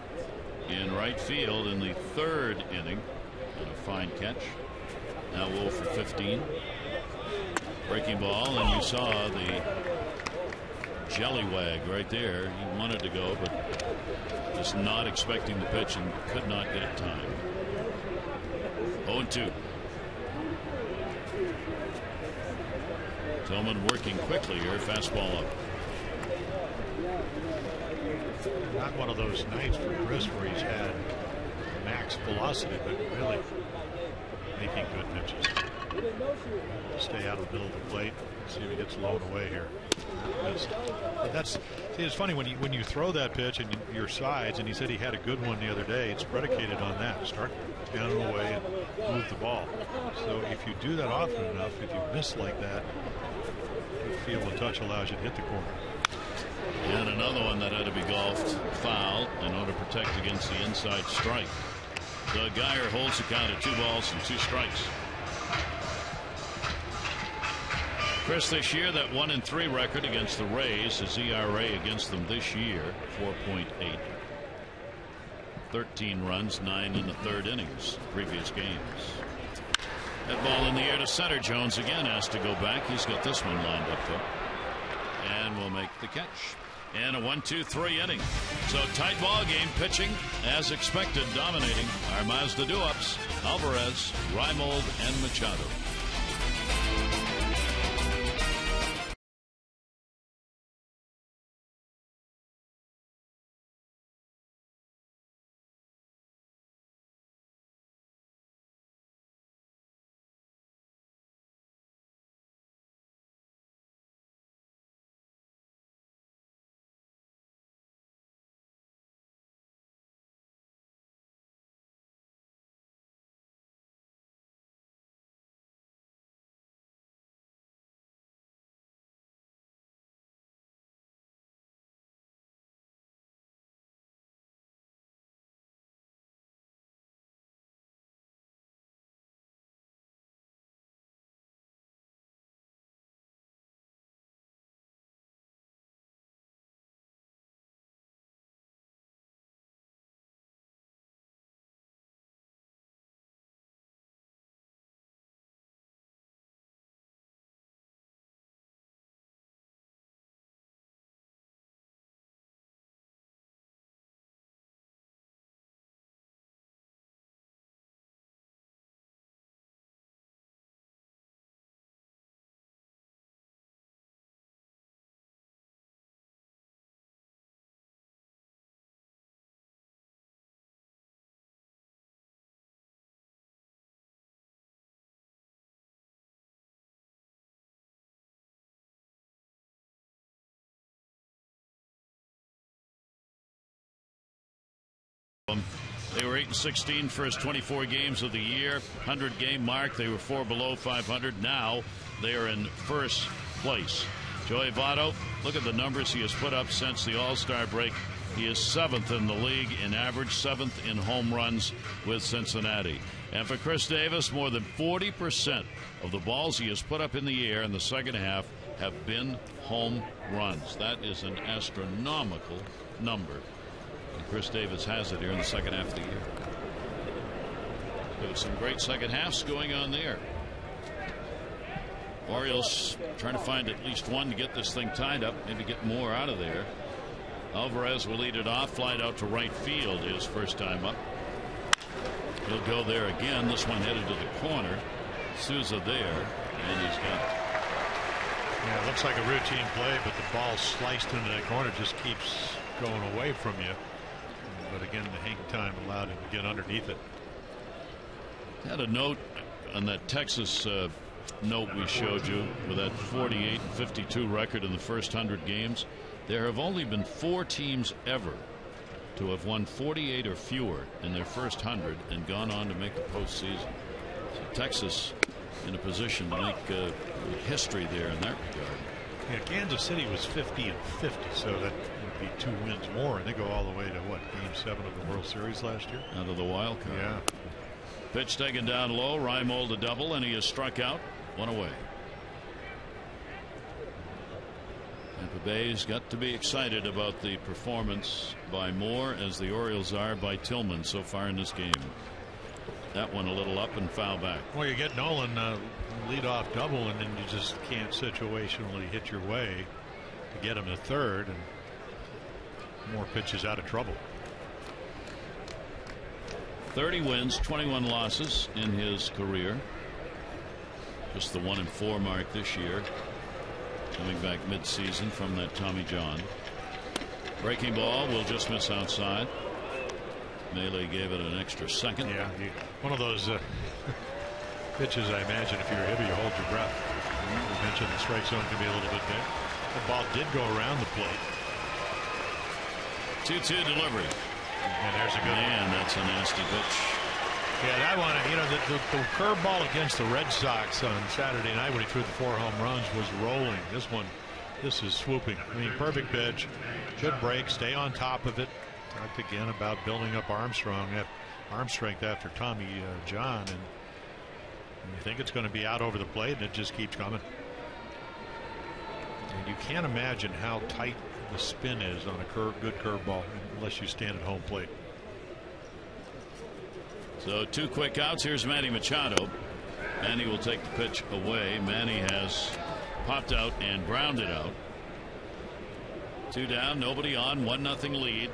in right field in the 3rd inning. And a fine catch. Now Wolf for 15. Breaking ball, and you saw the jelly wag right there. He wanted to go, but just not expecting the pitch and could not get it timed. 0-2. Tillman working quickly here. Fastball up. Not one of those nights for Chris where he's had max velocity, but really making good pitches. Stay out of the middle of the plate. See if he gets blown away here. But see, it's funny when you throw that pitch and your sides, and he said he had a good one the other day. It's predicated on that. Start down and away and move the ball. So if you do that often enough, if you miss like that, you feel the touch allows you to hit the corner. And another one that had to be golfed foul in order to protect against the inside strike. So Guyer holds the count at 2 balls and 2 strikes. Chris, this year, that 1-3 record against the Rays, his ERA against them this year, 4.8. 13 runs, 9 in the 3rd innings, previous games. That ball in the air to center. Jones again has to go back. He's got this one lined up, though. And will make the catch. And a 1-2-3 inning. So tight ball game, pitching as expected, dominating our Mazda do-ups. Alvarez, Reimold, and Machado. They were 8-16 first 24 games of the year. 100-game mark. They were 4 below 500. Now they are in first place. Joey Votto, look at the numbers he has put up since the All-Star break. He is 7th in the league in average, 7th in home runs with Cincinnati. And for Chris Davis, more than 40% of the balls he has put up in the air in the second half have been home runs. That is an astronomical number. And Chris Davis has it here in the second half of the year. There's some great second halves going on there. Orioles trying to find at least one to get this thing tied up, maybe get more out of there. Alvarez will lead it off, flied out to right field his first time up. He'll go there again. This one headed to the corner. Souza there, and he's got it. Yeah, it looks like a routine play, but the ball sliced into that corner just keeps going away from you. But again, the hang time allowed him to get underneath it. Had a note on that Texas note we showed you with that 48-52 record in the first 100 games. There have only been 4 teams ever to have won 48 or fewer in their first 100 and gone on to make the postseason. So Texas in a position to make history there in that regard. Yeah, Kansas City was 50-50, so that would be 2 wins more, and they go all the way to what, Game 7 of the World Series last year? Out of the wild card. Yeah. Pitch taken down low. Reimold a double, and he is struck out. 1 away. Tampa Bay's got to be excited about the performance by Moore as the Orioles are by Tillman so far in this game. That one a little up and foul back. Well, you get Nolan lead off double, and then you just can't situationally hit your way to get him to third, and Moore pitches out of trouble. 30 wins, 21 losses in his career. Just the 1-4 mark this year. Coming back mid-season from that Tommy John. Breaking ball will just miss outside. Melee gave it an extra second. Yeah, one of those pitches, I imagine, if you're a hitter, you hold your breath. You mentioned the strike zone can be a little bit big. The ball did go around the plate. 2-2 delivery. And there's a good man. That's a nasty pitch. Yeah, that one, you know, the curveball against the Red Sox on Saturday night when he threw the 4 home runs was rolling. This is swooping. I mean, perfect pitch, good break, stay on top of it. Talked again about building up arm strength after Tommy John, and you think it's going to be out over the plate, and it just keeps coming. And you can't imagine how tight the spin is on a good curveball unless you stand at home plate. So 2 quick outs. Here's Manny Machado. Manny will take the pitch away. Manny has popped out and grounded out. 2 down, nobody on, 1-0 lead.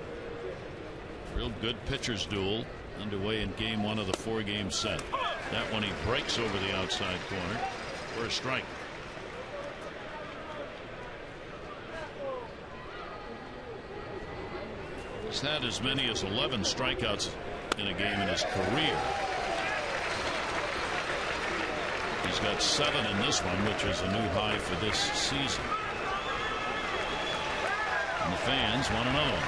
Real good pitchers duel underway in game 1 of the 4-game set. That one he breaks over the outside corner for a strike. He's had as many as 11 strikeouts in a game in his career. He's got 7 in this one, which is a new high for this season. And the fans want another one.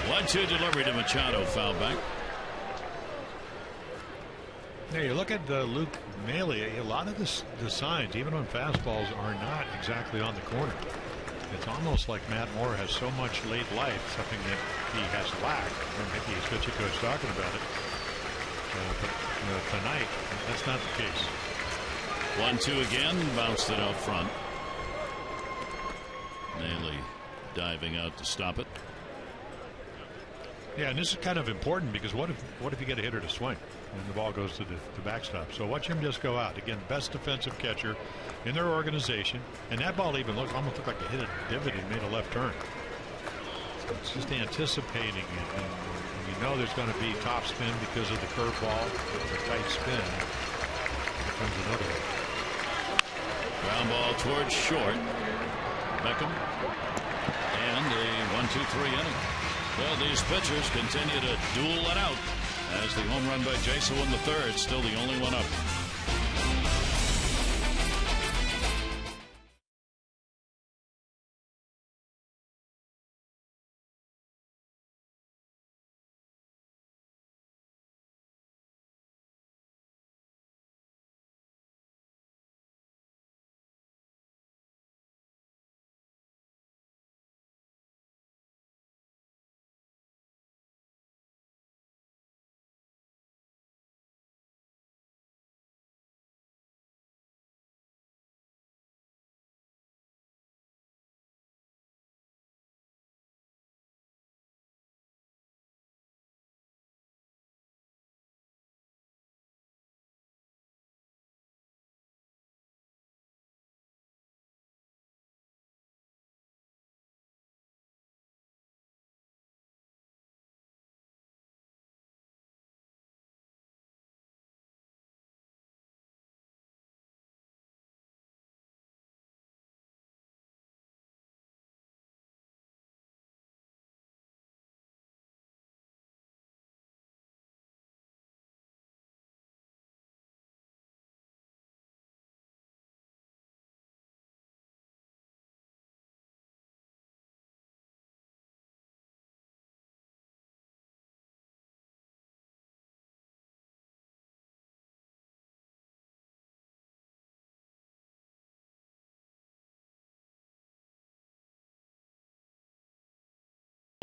One-two delivery to Machado, foul back. Yeah, you look at Luke Maile, a lot of the signs, even on fastballs, are not exactly on the corner. It's almost like Matt Moore has so much late life, something that he has lacked. Or maybe his pitching coach talking about it. But tonight, that's not the case. 1-2 again, bounced it out front. Maile diving out to stop it. Yeah, and this is kind of important because what if you get a hitter to swing and the ball goes to the backstop? So watch him just go out. Again, best defensive catcher in their organization, and that ball even almost looked like it hit a divot and made a left turn. So it's just anticipating it, and you know there's going to be top spin because of the curveball, the tight spin. Here comes another one. Ground ball towards short. Beckham, and a 1-2-3 inning. Well, these pitchers continue to duel it out as the home run by Jason in the third, still the only one up.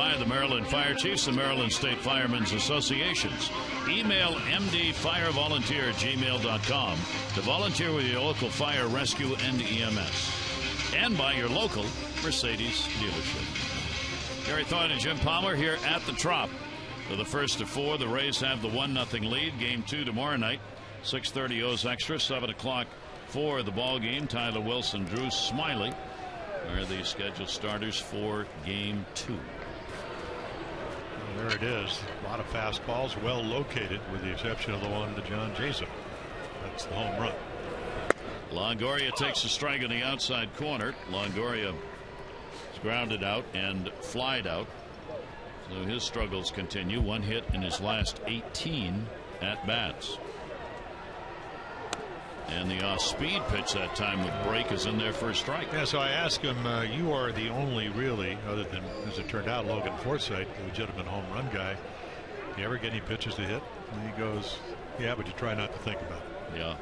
By the Maryland Fire Chiefs, the Maryland State Firemen's Associations. Email mdfirevolunteer@gmail.com to volunteer with your local fire, rescue, and EMS. And by your local Mercedes dealership. Gary Thorne and Jim Palmer here at the Trop. For the first of four, the Rays have the 1-0 lead. Game 2 tomorrow night, 6:30 O's Extra, 7 o'clock for the ball game. Tyler Wilson, Drew Smiley are the scheduled starters for Game 2. There it is. A lot of fastballs, well located, with the exception of the one to John Jason. That's the home run. Longoria takes a strike in the outside corner. Longoria is grounded out and flied out. So his struggles continue. One hit in his last 18 at bats. And the off-speed pitch that time with break is in there for a strike. Yeah, so I asked him, you are the only really, other than, as it turned out, Logan Forsythe, the legitimate home run guy. Do you ever get any pitches to hit? And he goes, yeah, but you try not to think about it. Yeah.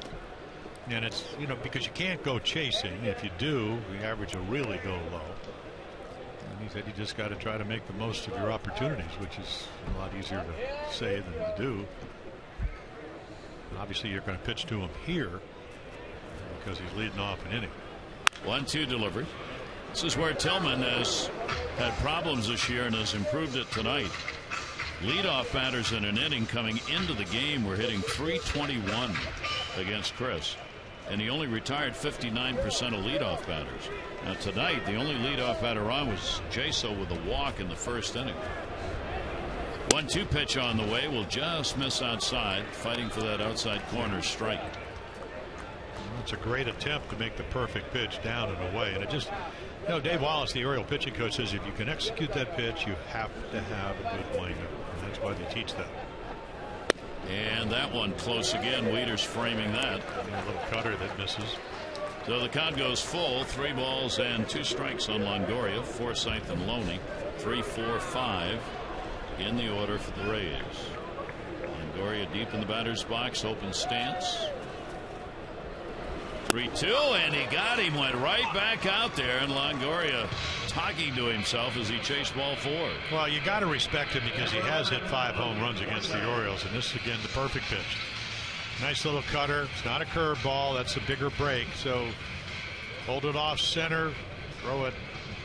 And it's, because you can't go chasing. If you do, the average will really go low. And he said you just got to try to make the most of your opportunities, which is a lot easier to say than to do. And obviously, you're going to pitch to him here because he's leading off an inning. 1-2 delivery. This is where Tillman has had problems this year and has improved it tonight. Leadoff batters in an inning coming into the game were hitting .321 against Chris, and he only retired 59% of leadoff batters. Now tonight, the only leadoff batter on was Jaso with a walk in the first inning. 1-2 pitch on the way, will just miss outside, fighting for that outside corner strike. It's a great attempt to make the perfect pitch down and away, and it just, Dave Wallace, the Oriole pitching coach, says if you can execute that pitch, you have to have a good windup, and that's why they teach that. And that one close again. Wieters framing that. A little cutter that misses. So the count goes full. 3 balls and 2 strikes on Longoria, Forsythe and Loney. 3, 4, 5 in the order for the Rays. Longoria deep in the batter's box, open stance. 3-2, and he got him. Went right back out there, and Longoria talking to himself as he chased ball 4. Well, you got to respect him because he has hit 5 home runs against the Orioles, and this is again the perfect pitch. Nice little cutter. It's not a curveball. That's a bigger break. So hold it off center, throw it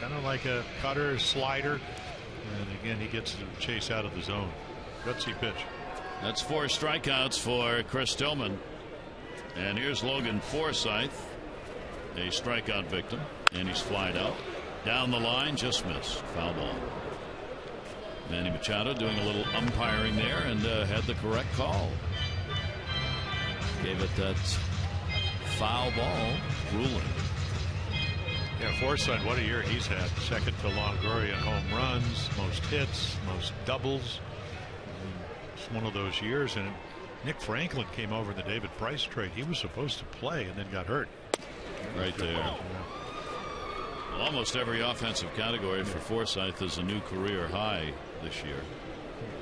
kind of like a cutter, slider, and again he gets the chase out of the zone. Gutsy pitch. That's 4 strikeouts for Chris Tillman. And here's Logan Forsythe, a strikeout victim, and he's flied out. Down the line, just missed. Foul ball. Manny Machado doing a little umpiring there and had the correct call. Gave it that foul ball ruling. Yeah, Forsythe, what a year he's had. Second to Longoria in home runs, most hits, most doubles. It's one of those years, and Nick Franklin came over in the David Price trade. He was supposed to play and then got hurt. Right there. Yeah. Almost every offensive category for Forsythe is a new career high this year.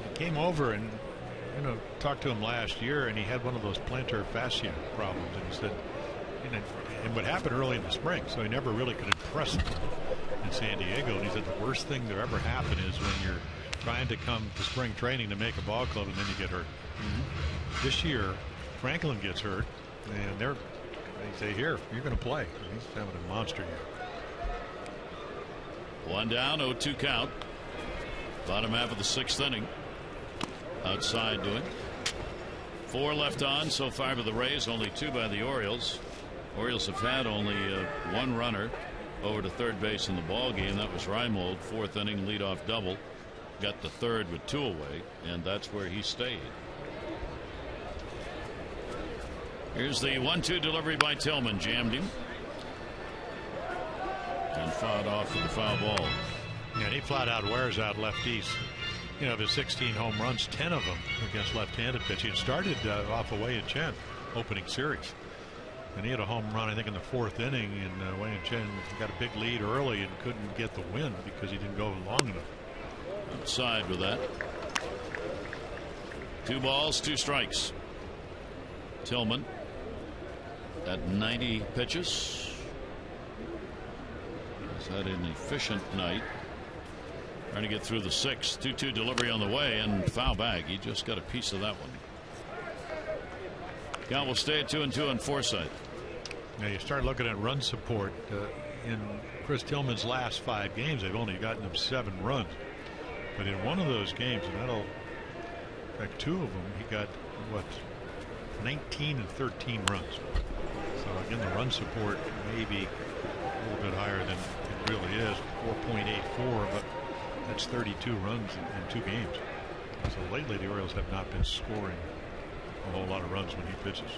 He came over and talked to him last year, and he had one of those plantar fascia problems, and he said, and what happened early in the spring, so he never really could impress him in San Diego. And he said the worst thing that ever happened is when you're trying to come to spring training to make a ball club and then you get hurt. This year, Franklin gets hurt, and they say, here, you're going to play. He's having a monster year. 1 down, 0-2 count. Bottom half of the 6th inning. Outside doing. 4 left on so far by the Rays, only 2 by the Orioles. Orioles have had only 1 runner over to third base in the ball game. That was Reimold, 4th inning leadoff double. Got the third with 2 away, and that's where he stayed. Here's the 1-2 delivery by Tillman. Jammed him. And fought off for the foul ball. Yeah, he flat out wears out lefties. Of his 16 home runs, 10 of them against left-handed pitching. It started off Wei and Chen opening series. And he had a home run, I think, in the 4th inning. And Wei and Chen got a big lead early and couldn't get the win because he didn't go long enough. Outside with that. 2 balls, 2 strikes. Tillman at 90 pitches. He's had an efficient night. Trying to get through the 6th. 2-2 delivery on the way and foul back. He just got a piece of that one. Count will stay at 2-2 on Forsythe. Now you start looking at run support. In Chris Tillman's last 5 games, they've only gotten him 7 runs. But in one of those games, and that'll affect 2 of them, he got, what, 19 and 13 runs. So again, the run support may be a little bit higher than it really is, 4.84, but that's 32 runs in 2 games. So lately the Orioles have not been scoring a whole lot of runs when he pitches.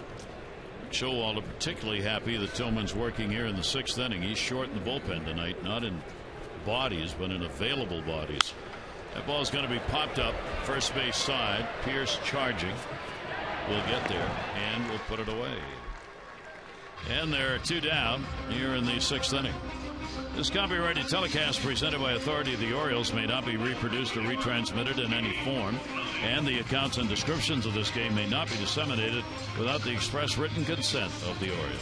Showalter particularly happy that Tillman's working here in the 6th inning. He's short in the bullpen tonight, not in bodies, but in available bodies. That ball's going to be popped up first base side. Pierce charging. Will get there and will put it away. And there are 2 down here in the 6th inning. This copyrighted telecast presented by authority of the Orioles may not be reproduced or retransmitted in any form, and the accounts and descriptions of this game may not be disseminated without the express written consent of the Orioles.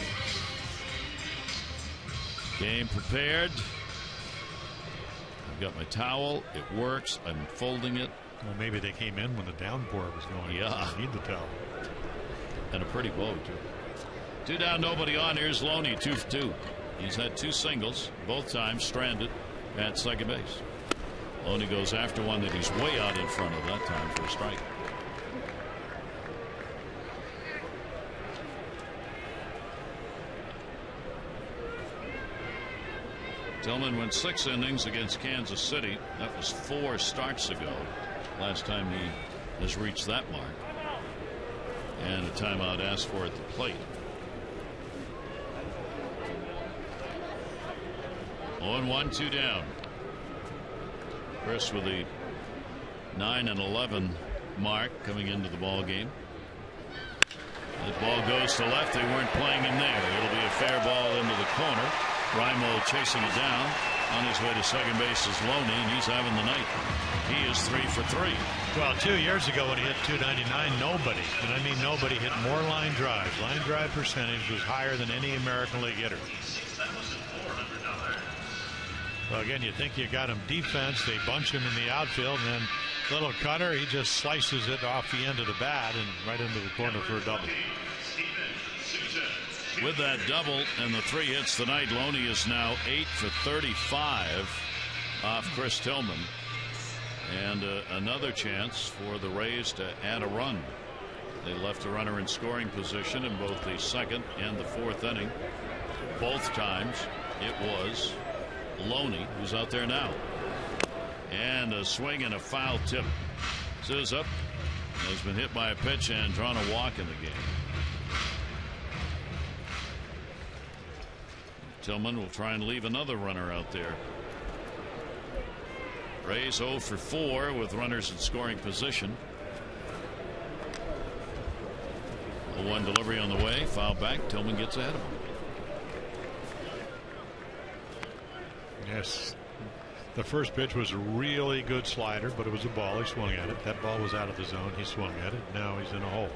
Game prepared. I've got my towel. It works. I'm folding it. Well, maybe they came in when the downpour was going. Yeah. They need the towel. And a pretty blow, too. 2 down, nobody on. Here's Loney, 2 for 2. He's had 2 singles, both times stranded at second base. Loney goes after one that he's way out in front of that time for a strike. Tillman went 6 innings against Kansas City. That was 4 starts ago. Last time he has reached that mark. And a timeout asked for at the plate. 0-1, 2 down. Chris with the 9-11 mark coming into the ball game. The ball goes to left. They weren't playing him there. It'll be a fair ball into the corner. Raimo chasing it down. On his way to second base is Loney, and he's having the night. He is 3 for 3. Well, 2 years ago when he hit 299, nobody, and I mean nobody, hit more line drives. Line drive percentage was higher than any American League hitter. Well, again, you think you got him defense. They bunch him in the outfield, and then little cutter, he just slices it off the end of the bat and right into the corner for a double. With that double and the 3 hits tonight, Loney is now 8 for 35 off Chris Tillman. And another chance for the Rays to add a run. They left a runner in scoring position in both the 2nd and the 4th inning. Both times it was Loney who's out there now. And a swing and a foul tip. Souza has been hit by a pitch and drawn a walk in the game. Tillman will try and leave another runner out there. Rays 0 for 4 with runners in scoring position. 0-1 delivery on the way. Foul back. Tillman gets ahead of him. Yes. The first pitch was a really good slider, but it was a ball. He swung at it. That ball was out of the zone. He swung at it. Now he's in a hole.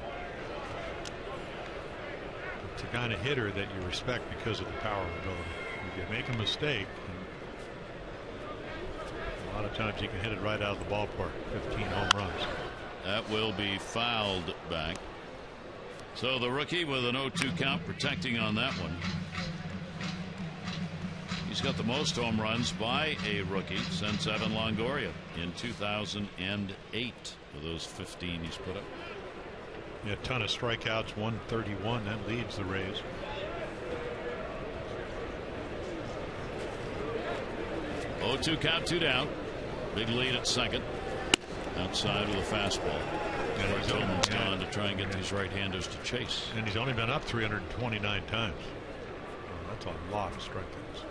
It's the kind of hitter that you respect because of the power ability. If you make a mistake, a lot of times you can hit it right out of the ballpark. 15 home runs. That will be fouled back. So the rookie with an 0-2 count protecting on that one. He's got the most home runs by a rookie since Evan Longoria in 2008 with those 15 he's put up. Yeah, a ton of strikeouts, 131. That leads the Rays. Oh, 2 count, 2 down. Big lead at second. Outside with a fastball. And Tillman's gone to try and get these right-handers to chase. And he's only been up 329 times. Well, that's a lot of strikeouts.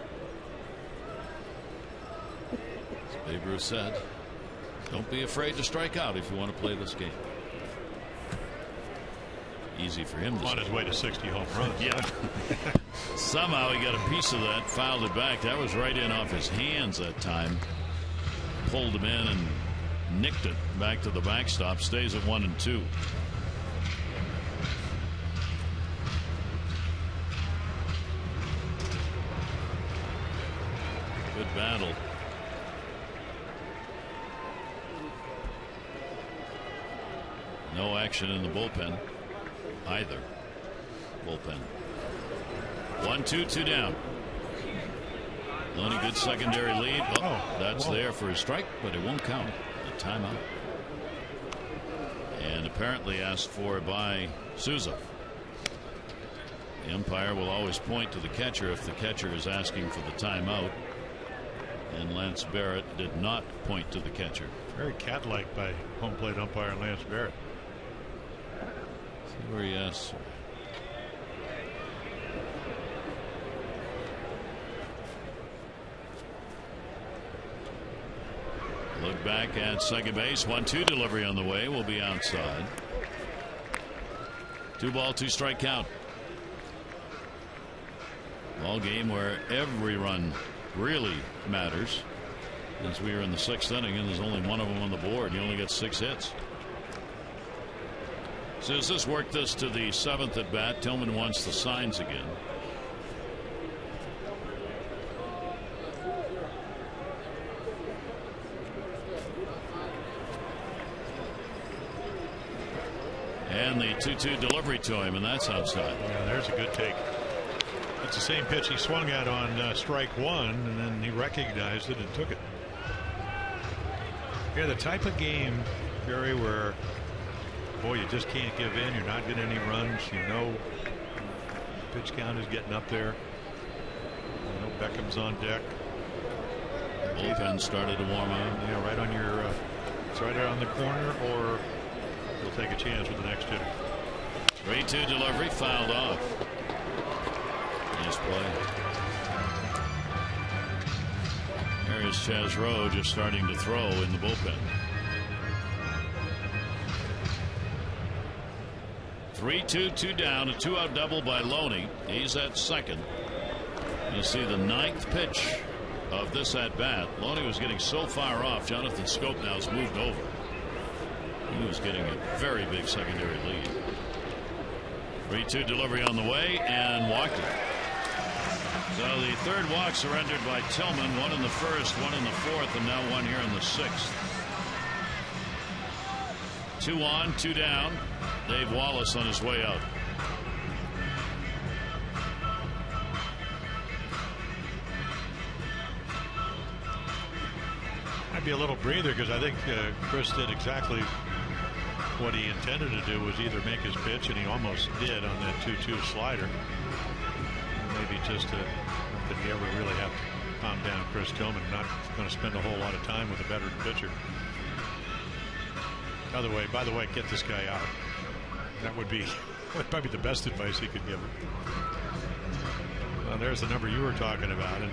As Babe Ruth said, don't be afraid to strike out if you want to play this game. Easy for him to on his way to 60 home runs. Yeah. Somehow he got a piece of that, fouled it back. That was right in off his hands that time. Pulled him in and nicked it back to the backstop. Stays at 1-2. Good battle. No action in the bullpen either. Bullpen. 1-2, 2 down. Loney, good secondary lead. That's there for a strike, but it won't count. A timeout. And apparently asked for by Souza. The umpire will always point to the catcher if the catcher is asking for the timeout. And Lance Barrett did not point to the catcher. Very cat-like by home plate umpire Lance Barrett. See where he asks. Look back at second base. 1-2 delivery on the way. Will be outside. 2 ball, 2 strike count. Ball game where every run really matters. As we are in the 6th inning and there's only one of them on the board. You only get 6 hits. So as this worked this to the 7th at bat, Tillman wants the signs again. And the 2-2 delivery to him, and that's outside. Yeah, there's a good take. That's the same pitch he swung at on strike 1, and then he recognized it and took it. Yeah, the type of game, Jerry, where, boy, you just can't give in. You're not getting any runs. You know, pitch count is getting up there. You know, Beckham's on deck. The bullpen started to warm up. Yeah, right on your, it's right there on the corner, or you'll take a chance with the next hitter. 3-2 delivery, fouled off. Nice play. There is Chaz Rowe just starting to throw in the bullpen. 3-2, 2 down, a 2-out double by Loney. He's at second. You see the 9th pitch of this at bat. Loney was getting so far off. Jonathan Scope now has moved over. He was getting a very big secondary lead. 3-2 delivery on the way and walked it. So the 3rd walk surrendered by Tillman. 1 in the 1st, 1 in the 4th, and now 1 here in the 6th. 2 on, 2 down. Dave Wallace on his way out. Might be a little breather because I think Chris did exactly what he intended to do, was either make his pitch, and he almost did on that 2-2 slider. Maybe just that you ever really have to calm down Chris Tillman. Not going to spend a whole lot of time with a veteran pitcher. By the way, get this guy out. That would be probably the best advice he could give him. Well, there's the number you were talking about. And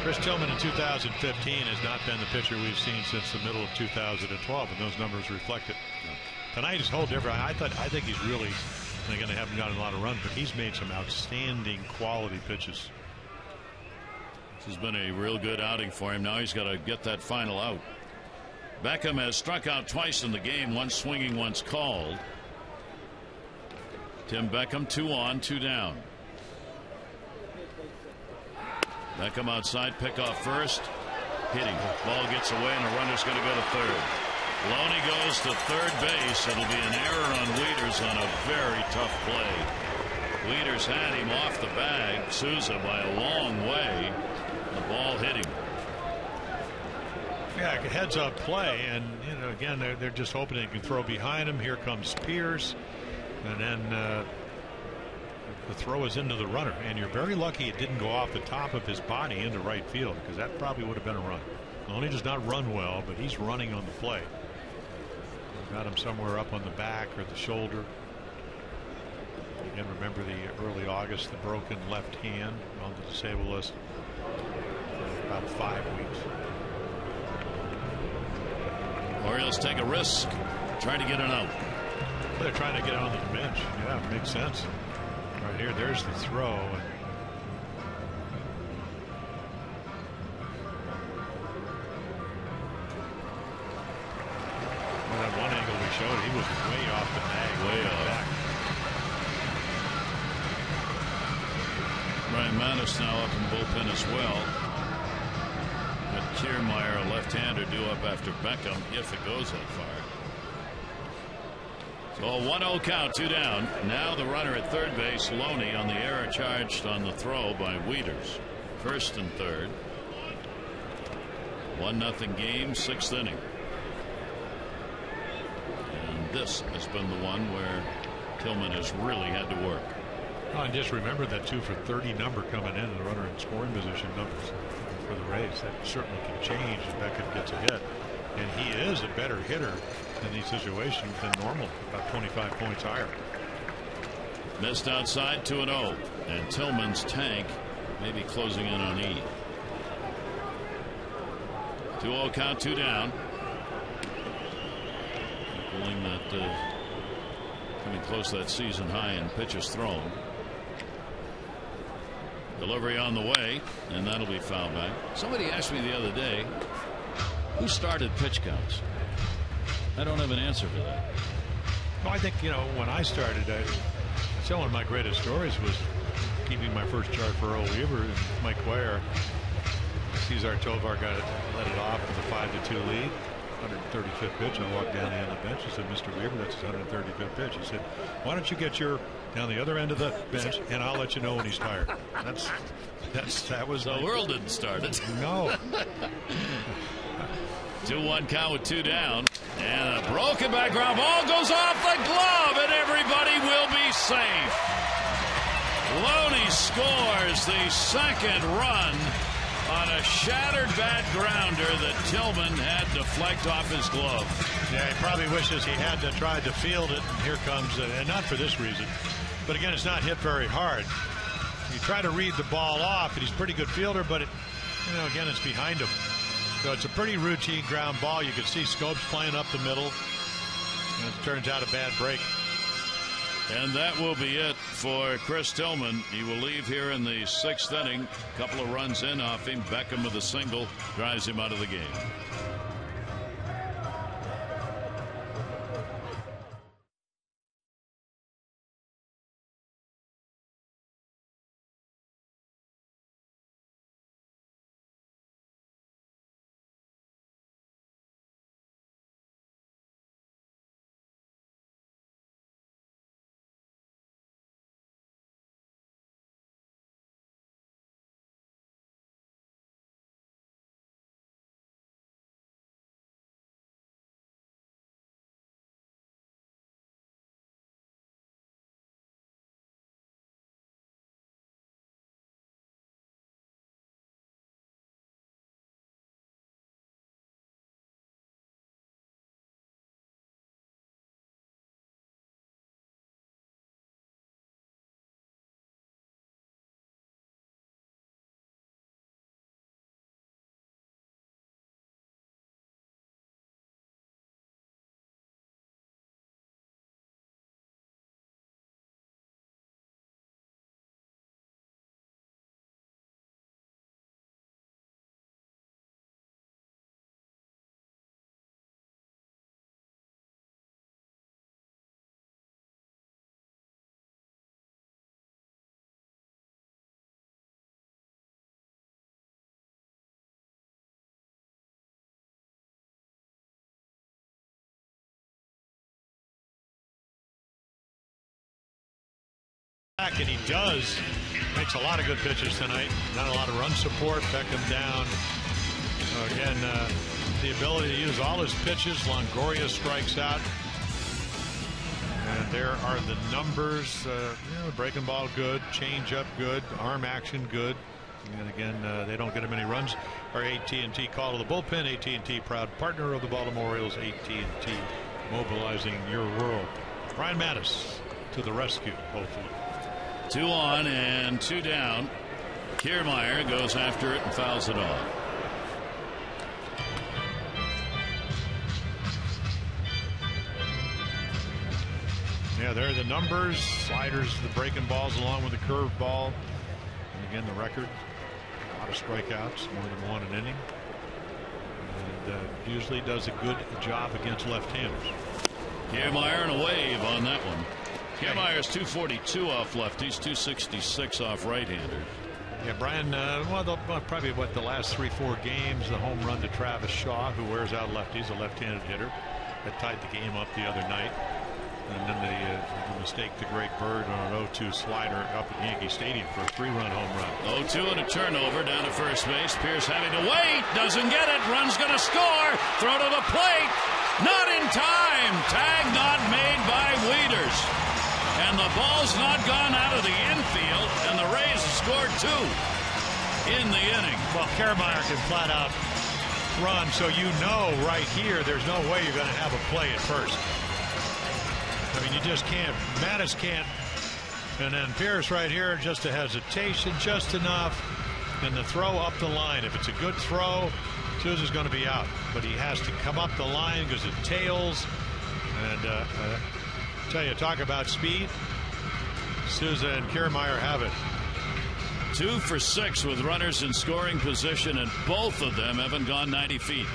Chris Tillman in 2015 has not been the pitcher we've seen since the middle of 2012, and those numbers reflect it. Tonight is a whole different. I think he's really going to have gotten a lot of runs, but he's made some outstanding quality pitches. This has been a real good outing for him. Now he's got to get that final out. Beckham has struck out twice in the game, once swinging, once called. Tim Beckham, 2 on, 2 down. Beckham outside, pick off first, hitting. Ball gets away, and the runner's going to go to third. Loney goes to third base. It'll be an error on Wieters on a very tough play. Wieters had him off the bag. Souza by a long way. The ball hitting. Yeah, heads up play, and again they're just hoping they can throw behind him. Here comes Pierce, and then the throw is into the runner, and you're very lucky it didn't go off the top of his body into right field, because that probably would have been a run. Loney does not run well, but he's running on the play. Got him somewhere up on the back or the shoulder. Again, remember the early August, the broken left hand on the disabled list for about 5 weeks. Orioles take a risk, trying to get it out. They're trying to get it on the bench. Yeah, makes sense. Right here, there's the throw. And that one angle we showed, he was way off the bag, way off. Back. Ryan Mattis now up in the bullpen as well. But Kiermaier, a left-hander, due up after Beckham if it goes that far. So a 1-0 count, 2 down. Now the runner at third base, Loney, on the error charged on the throw by Wieters. First and third. 1-0 game, 6th inning. And this has been the one where Tillman has really had to work. Oh, and just remember that 2 for 30 number coming in, the runner in scoring position numbers for the Rays. That certainly can change if Beckham gets a hit. And he is a better hitter in these situations than normal, about 25 points higher. Missed outside, 2-0. And Tillman's tank maybe closing in on E. 2-0 count, 2 down. Equaling that, coming close to that season high in pitches thrown. Delivery on the way, and that'll be fouled back. Somebody asked me the other day, who started pitch counts? I don't have an answer for that. Well, I think, when I started, one of my greatest stories was keeping my first chart for Earl Weaver and Mike Cuellar. Cesar Tovar let it off with a 5-2 lead. 135th pitch. I walked down the end of the bench. I said, Mr. Weaver, that's his 135th pitch. He said, why don't you get your down the other end of the bench, and I'll let you know when he's tired. That was. So Earl didn't start it. No. 2-1 count with 2 down, and a broken back ground ball goes off the glove, and everybody will be safe. Loney scores the second run on a shattered bat grounder that Tillman had deflect off his glove. Yeah, he probably wishes he had tried to field it. And here comes, and not for this reason, but again, it's not hit very hard. You try to read the ball off, and he's a pretty good fielder, but again, it's behind him. So it's a pretty routine ground ball. You can see Scopes playing up the middle, and it turns out a bad break. And that will be it for Chris Tillman. He will leave here in the 6th inning. A couple of runs in off him. Beckham with a single drives him out of the game. And he does. Makes a lot of good pitches tonight. Not a lot of run support. Beckham down. Again, the ability to use all his pitches. Longoria strikes out. And there are the numbers. Breaking ball good. Change up good. Arm action good. And again, they don't get him any runs. Our AT&T call to the bullpen. AT&T, proud partner of the Baltimore Orioles. AT&T mobilizing your world. Brian Mattis to the rescue, hopefully. 2 on and 2 down. Kiermaier goes after it and fouls it off. Yeah, there are the numbers. Sliders, the breaking balls along with the curve ball. And again, the record. A lot of strikeouts, more than one an inning. And usually does a good job against left-handers. Kiermaier and a wave on that one. Kiermaier's 242 off lefties, 266 off right-handers. Yeah, Brian, probably the last 3-4 games, the home run to Travis Shaw, who wears out lefties, a left-handed hitter, that tied the game up the other night. And then the mistake to Greg Bird on an 0-2 slider up at Yankee Stadium for a 3-run home run. 0-2 and a turnover down to first base. Pierce having to wait. Doesn't get it. Run's going to score. Throw to the plate. Not in time. Tag not made by Wieters. And the ball's not gone out of the infield. And the Rays have scored 2 in the inning. Well, Kiermaier can flat out run, so you know right here there's no way you're going to have a play at first. I mean, you just can't. Mattis can't. And then Pierce right here, just a hesitation, just enough. And the throw up the line. If it's a good throw, Souza's going to be out. But he has to come up the line because it tails. And tell you, talk about speed. Souza and Kiermaier have it. 2 for 6 with runners in scoring position, and both of them haven't gone 90 feet.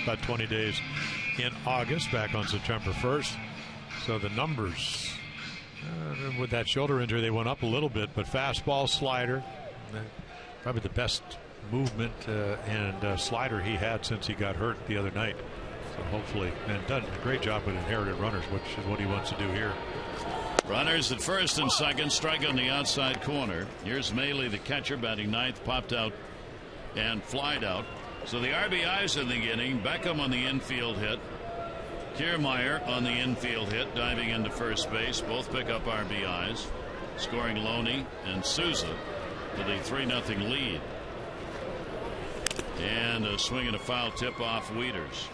About 20 days in August, back on September 1st. So the numbers with that shoulder injury, they went up a little bit, but fastball, slider, probably the best movement and slider he had since he got hurt the other night. So hopefully, and done a great job with inherited runners, which is what he wants to do here. Runners at first and second, strike on the outside corner. Here's Mailey, the catcher, batting ninth, popped out and flied out. So the RBIs in the inning, Beckham on the infield hit, Kiermaier on the infield hit, diving into first base. Both pick up RBIs, scoring Loney and Souza to the 3-0 lead. And a swing and a foul tip off Wieters.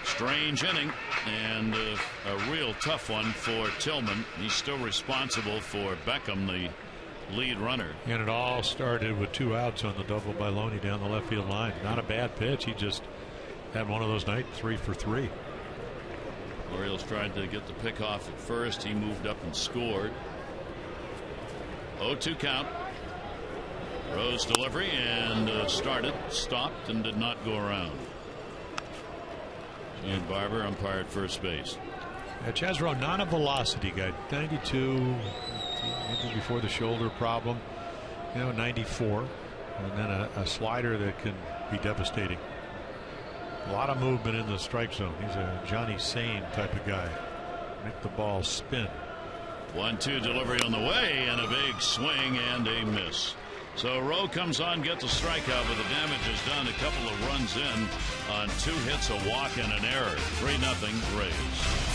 Strange inning and a real tough one for Tillman. He's still responsible for Beckham, the lead runner. And it all started with 2 outs on the double by Loney down the left field line. Not a bad pitch. He just had one of those nights, 3 for 3. Orioles tried to get the pick off at first. He moved up and scored. 0-2 count. Rose delivery and started, stopped, and did not go around. And Barber umpired first base. Chazro, not a velocity guy. 92 before the shoulder problem, 94, and then a slider that can be devastating. A lot of movement in the strike zone. He's a Johnny Sane type of guy. Make the ball spin. 1-2 delivery on the way, and a big swing and a miss. So Rowe comes on, gets a strikeout, but the damage is done. A couple of runs in on 2 hits, a walk, and an error. 3-0 Rays.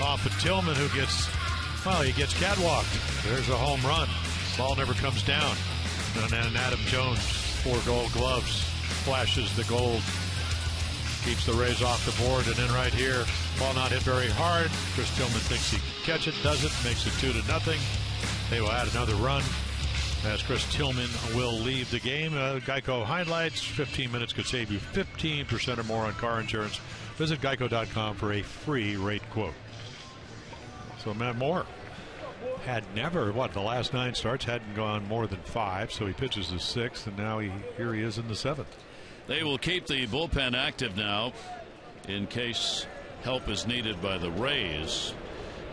Off of Tillman, who gets, well, he gets catwalked. There's a home run. Ball never comes down. And then Adam Jones, 4 gold gloves, flashes the gold. Keeps the Rays off the board. And then right here, ball not hit very hard. Chris Tillman thinks he can catch it, doesn't, makes it 2-0. They will add another run as Chris Tillman will leave the game. Geico highlights, 15 minutes could save you 15% or more on car insurance. Visit geico.com for a free rate quote. So Matt Moore had never, the last 9 starts hadn't gone more than 5, so he pitches the 6th, and now here he is in the 7th. They will keep the bullpen active now in case help is needed by the Rays.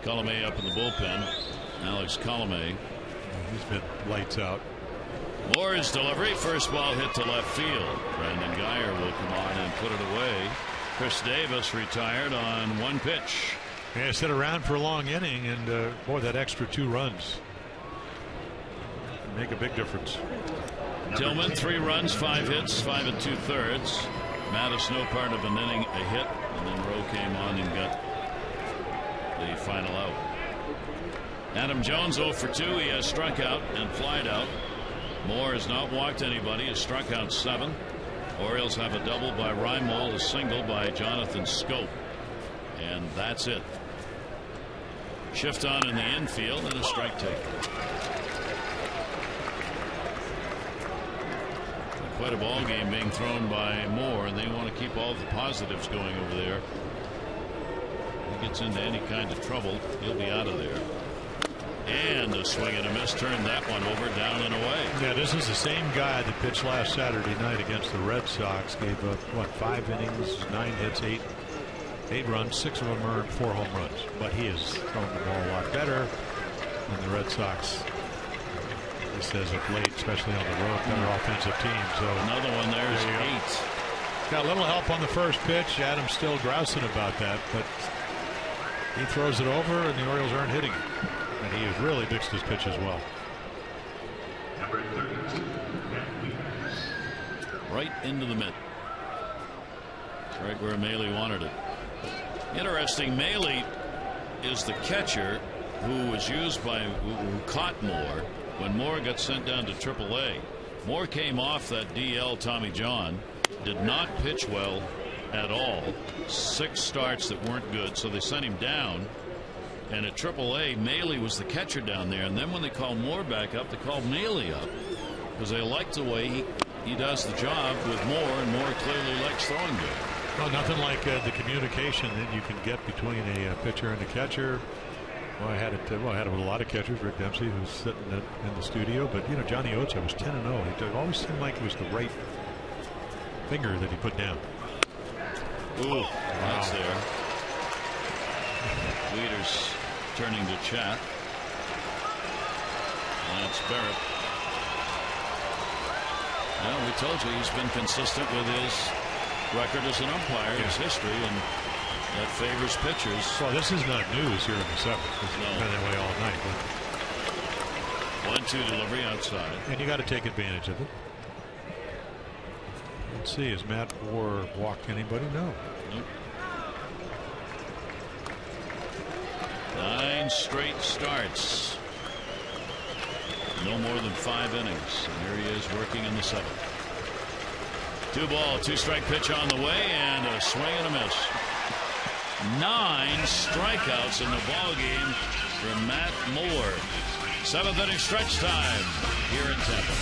Colomé up in the bullpen. Alex Colomé. He's been lights out. Moore's delivery, first ball hit to left field. Brandon Guyer will come on and put it away. Chris Davis retired on 1 pitch. Yeah, sit around for a long inning, and boy, that extra 2 runs make a big difference. Tillman, 3 runs, 5 hits, 5 2/3. Mattis, no part of an inning, a hit, and then Rowe came on and got the final out. Adam Jones 0 for 2. He has struck out and flied out. Moore has not walked anybody. Has struck out 7. Orioles have a double by Reimold, a single by Jonathan Scope, and that's it. Shift on in the infield and a strike take. Quite a ball game being thrown by Moore, and they want to keep all the positives going over there. If he gets into any kind of trouble, he'll be out of there. And a swing and a miss, turned that one over, down and away. Yeah, this is the same guy that pitched last Saturday night against the Red Sox. Gave up 5 innings, 9 hits, 8 runs, 6 of them earned 4 home runs. But he has thrown the ball a lot better than the Red Sox. He says of late, especially on the road, better offensive team. So another one there's 8. Got a little help on the first pitch. Adam's still grousing about that, but he throws it over, and the Orioles aren't hitting it. And he has really mixed his pitch as well. Right into the mitt. Right where Maile wanted it. Interesting, Maile is the catcher who was used by, who caught Moore when Moore got sent down to AAA. Moore came off that DL Tommy John, did not pitch well at all. 6 starts that weren't good, so they sent him down. And at AAA, Maile was the catcher down there. And then when they called Moore back up, they called Maile up because they liked the way he does the job with Moore, and Moore clearly likes throwing good. Well, nothing like the communication that you can get between a pitcher and a catcher. Well, I had it with a lot of catchers. Rick Dempsey, who's sitting in the studio, but Johnny Oates, was 10-0. It always seemed like it was the right finger that he put down. Ooh, that's there. Leaders turning to chat. Lance Barrett. Well, we told you he's been consistent with his record as an umpire, his history, and that favors pitchers. Well, this is not news here in the 7th. It's been that way all night. But 1-2 delivery outside. And you got to take advantage of it. Let's see, has Matt Moore walked anybody? No. Nope. 9 straight starts. No more than 5 innings. And here he is working in the 7th. 2 ball, 2 strike pitch on the way, and a swing and a miss. 9 strikeouts in the ball game for Matt Moore. 7th inning stretch time here in Tampa.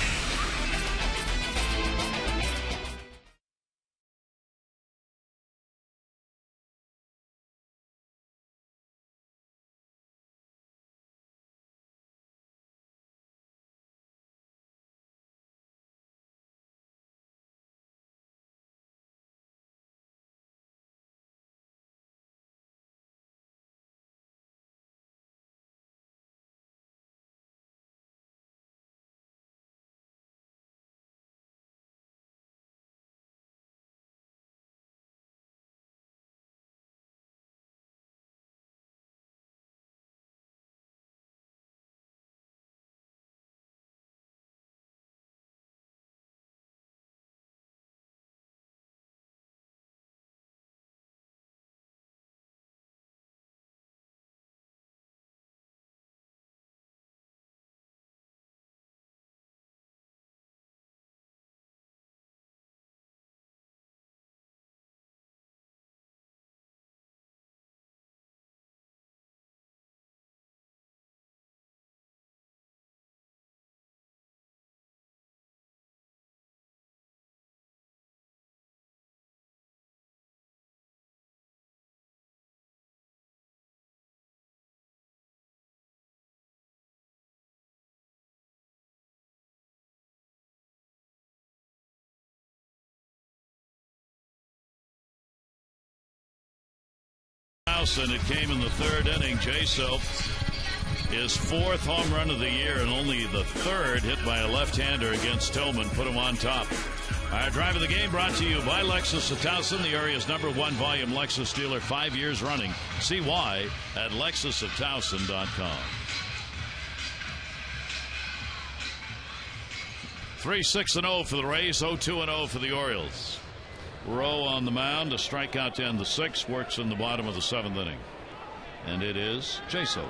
house, and it came in the third inning. Jaso, his fourth home run of the year and only the third hit by a left-hander against Tillman put him on top. Our drive of the game brought to you by Lexus of Towson, the area's #1 volume Lexus dealer 5 years running. See why at lexusoftowson.com. 3-6-0 for the Rays, 0-2-0 for the Orioles. Rowe on the mound, a strikeout to end the sixth, works in the bottom of the seventh inning. And it is Jaso.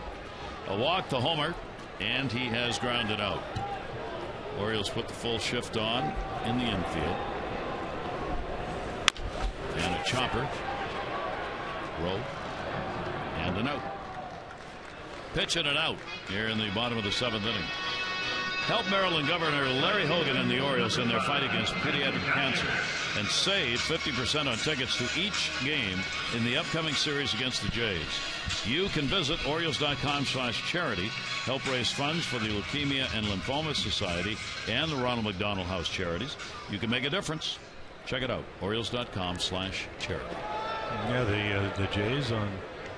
A walk, the homer, and he has grounded out. Orioles put the full shift on in the infield. And a chopper. Rowe. And an out. Pitch and an out here in the bottom of the seventh inning. Help Maryland Governor Larry Hogan and the Orioles in their fight against pediatric cancer and save 50% on tickets to each game in the upcoming series against the Jays. You can visit Orioles.com/charity, help raise funds for the Leukemia and Lymphoma Society and the Ronald McDonald House Charities. You can make a difference. Check it out, Orioles.com/charity. Yeah, the Jays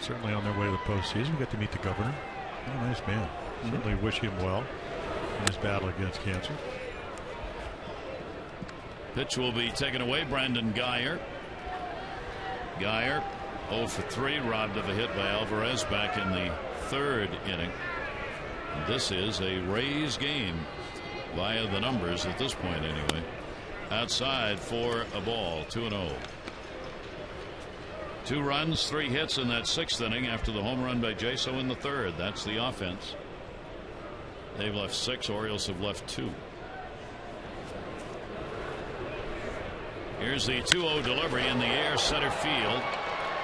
certainly on their way to the postseason. We got to meet the governor. Oh, nice man. Certainly wish him well in his battle against cancer. Pitch will be taken away. Brandon Guyer. Guyer 0 for 3, robbed of a hit by Alvarez back in the third inning. And this is a Rays game via the numbers at this point anyway. Outside for a ball, 2-0. 2 runs, 3 hits in that sixth inning after the home run by Jaso in the third. That's the offense. They've left 6. Orioles have left 2. Here's the 2-0 delivery in the air, center field.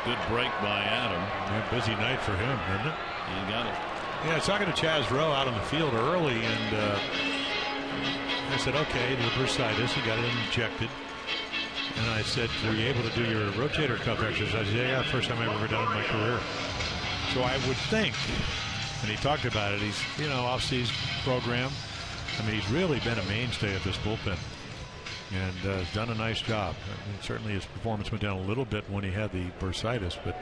Good break by Adam. Yeah, busy night for him, isn't it? He got it. Yeah, talking to Chaz Rowe out on the field early, and I said, okay, the bursitis, he got it injected. And I said, were you able to do your rotator cuff exercise? Yeah, first time I've ever done it in my career. So I would think, and he talked about it, he's, off-season program. I mean, he's really been a mainstay at this bullpen and has done a nice job. I mean, certainly his performance went down a little bit when he had the bursitis, but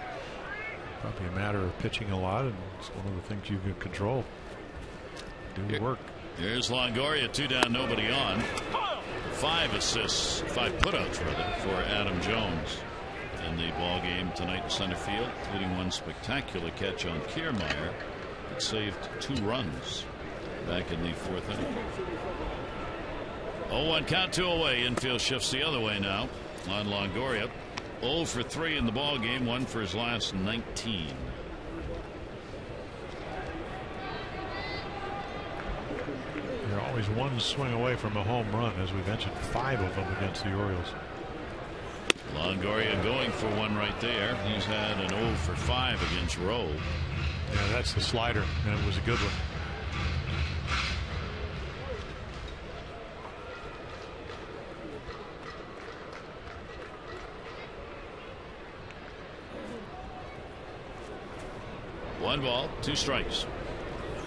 probably a matter of pitching a lot, and it's one of the things you can control. Do the work. Here's Longoria, 2 down, nobody on. 5 assists, 5 putouts rather, for Adam Jones in the ball game tonight in center field, including one spectacular catch on Kiermaier that saved 2 runs back in the fourth inning. 0-1 count, 2 away. Infield shifts the other way now on Longoria. 0 for 3 in the ball game, 1 for his last 19. They're always one swing away from a home run, as we mentioned, 5 of them against the Orioles. Longoria going for one right there. He's had an 0 for 5 against Rowe. Yeah, that's the slider, and it was a good one. One ball, 2 strikes.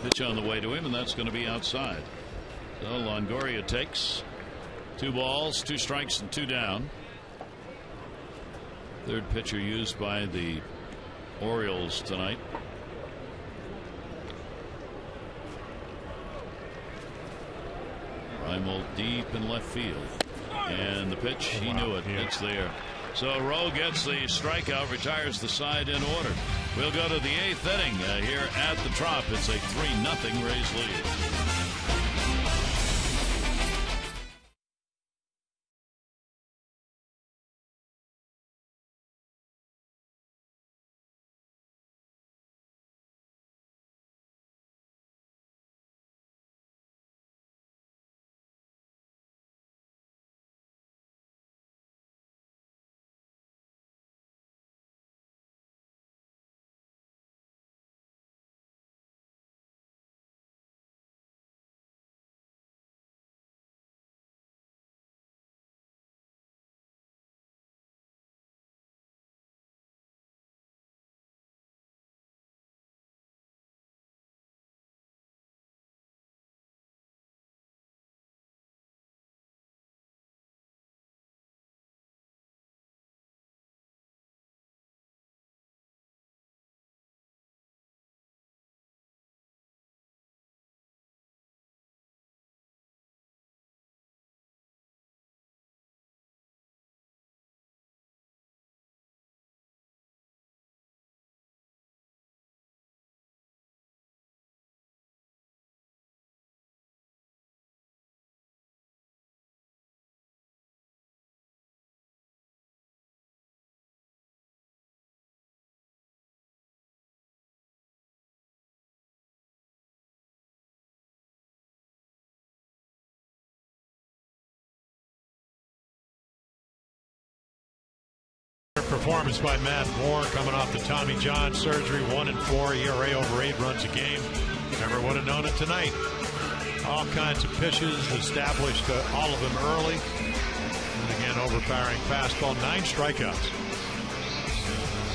Pitch on the way to him, and that's going to be outside. So Longoria takes 2 balls, 2 strikes, and 2 down. Third pitcher used by the Orioles tonight. Reimold deep in left field. And the pitch, he knew it. Yeah. It's there. So Rowe gets the strikeout, retires the side in order. We'll go to the 8th inning here at the Trop. It's a 3-0 Rays lead. performance by Matt Moore coming off the Tommy John surgery. 1-4, ERA over 8 runs a game. Never would have known it tonight. All kinds of pitches, established all of them early. And again, overpowering fastball, 9 strikeouts.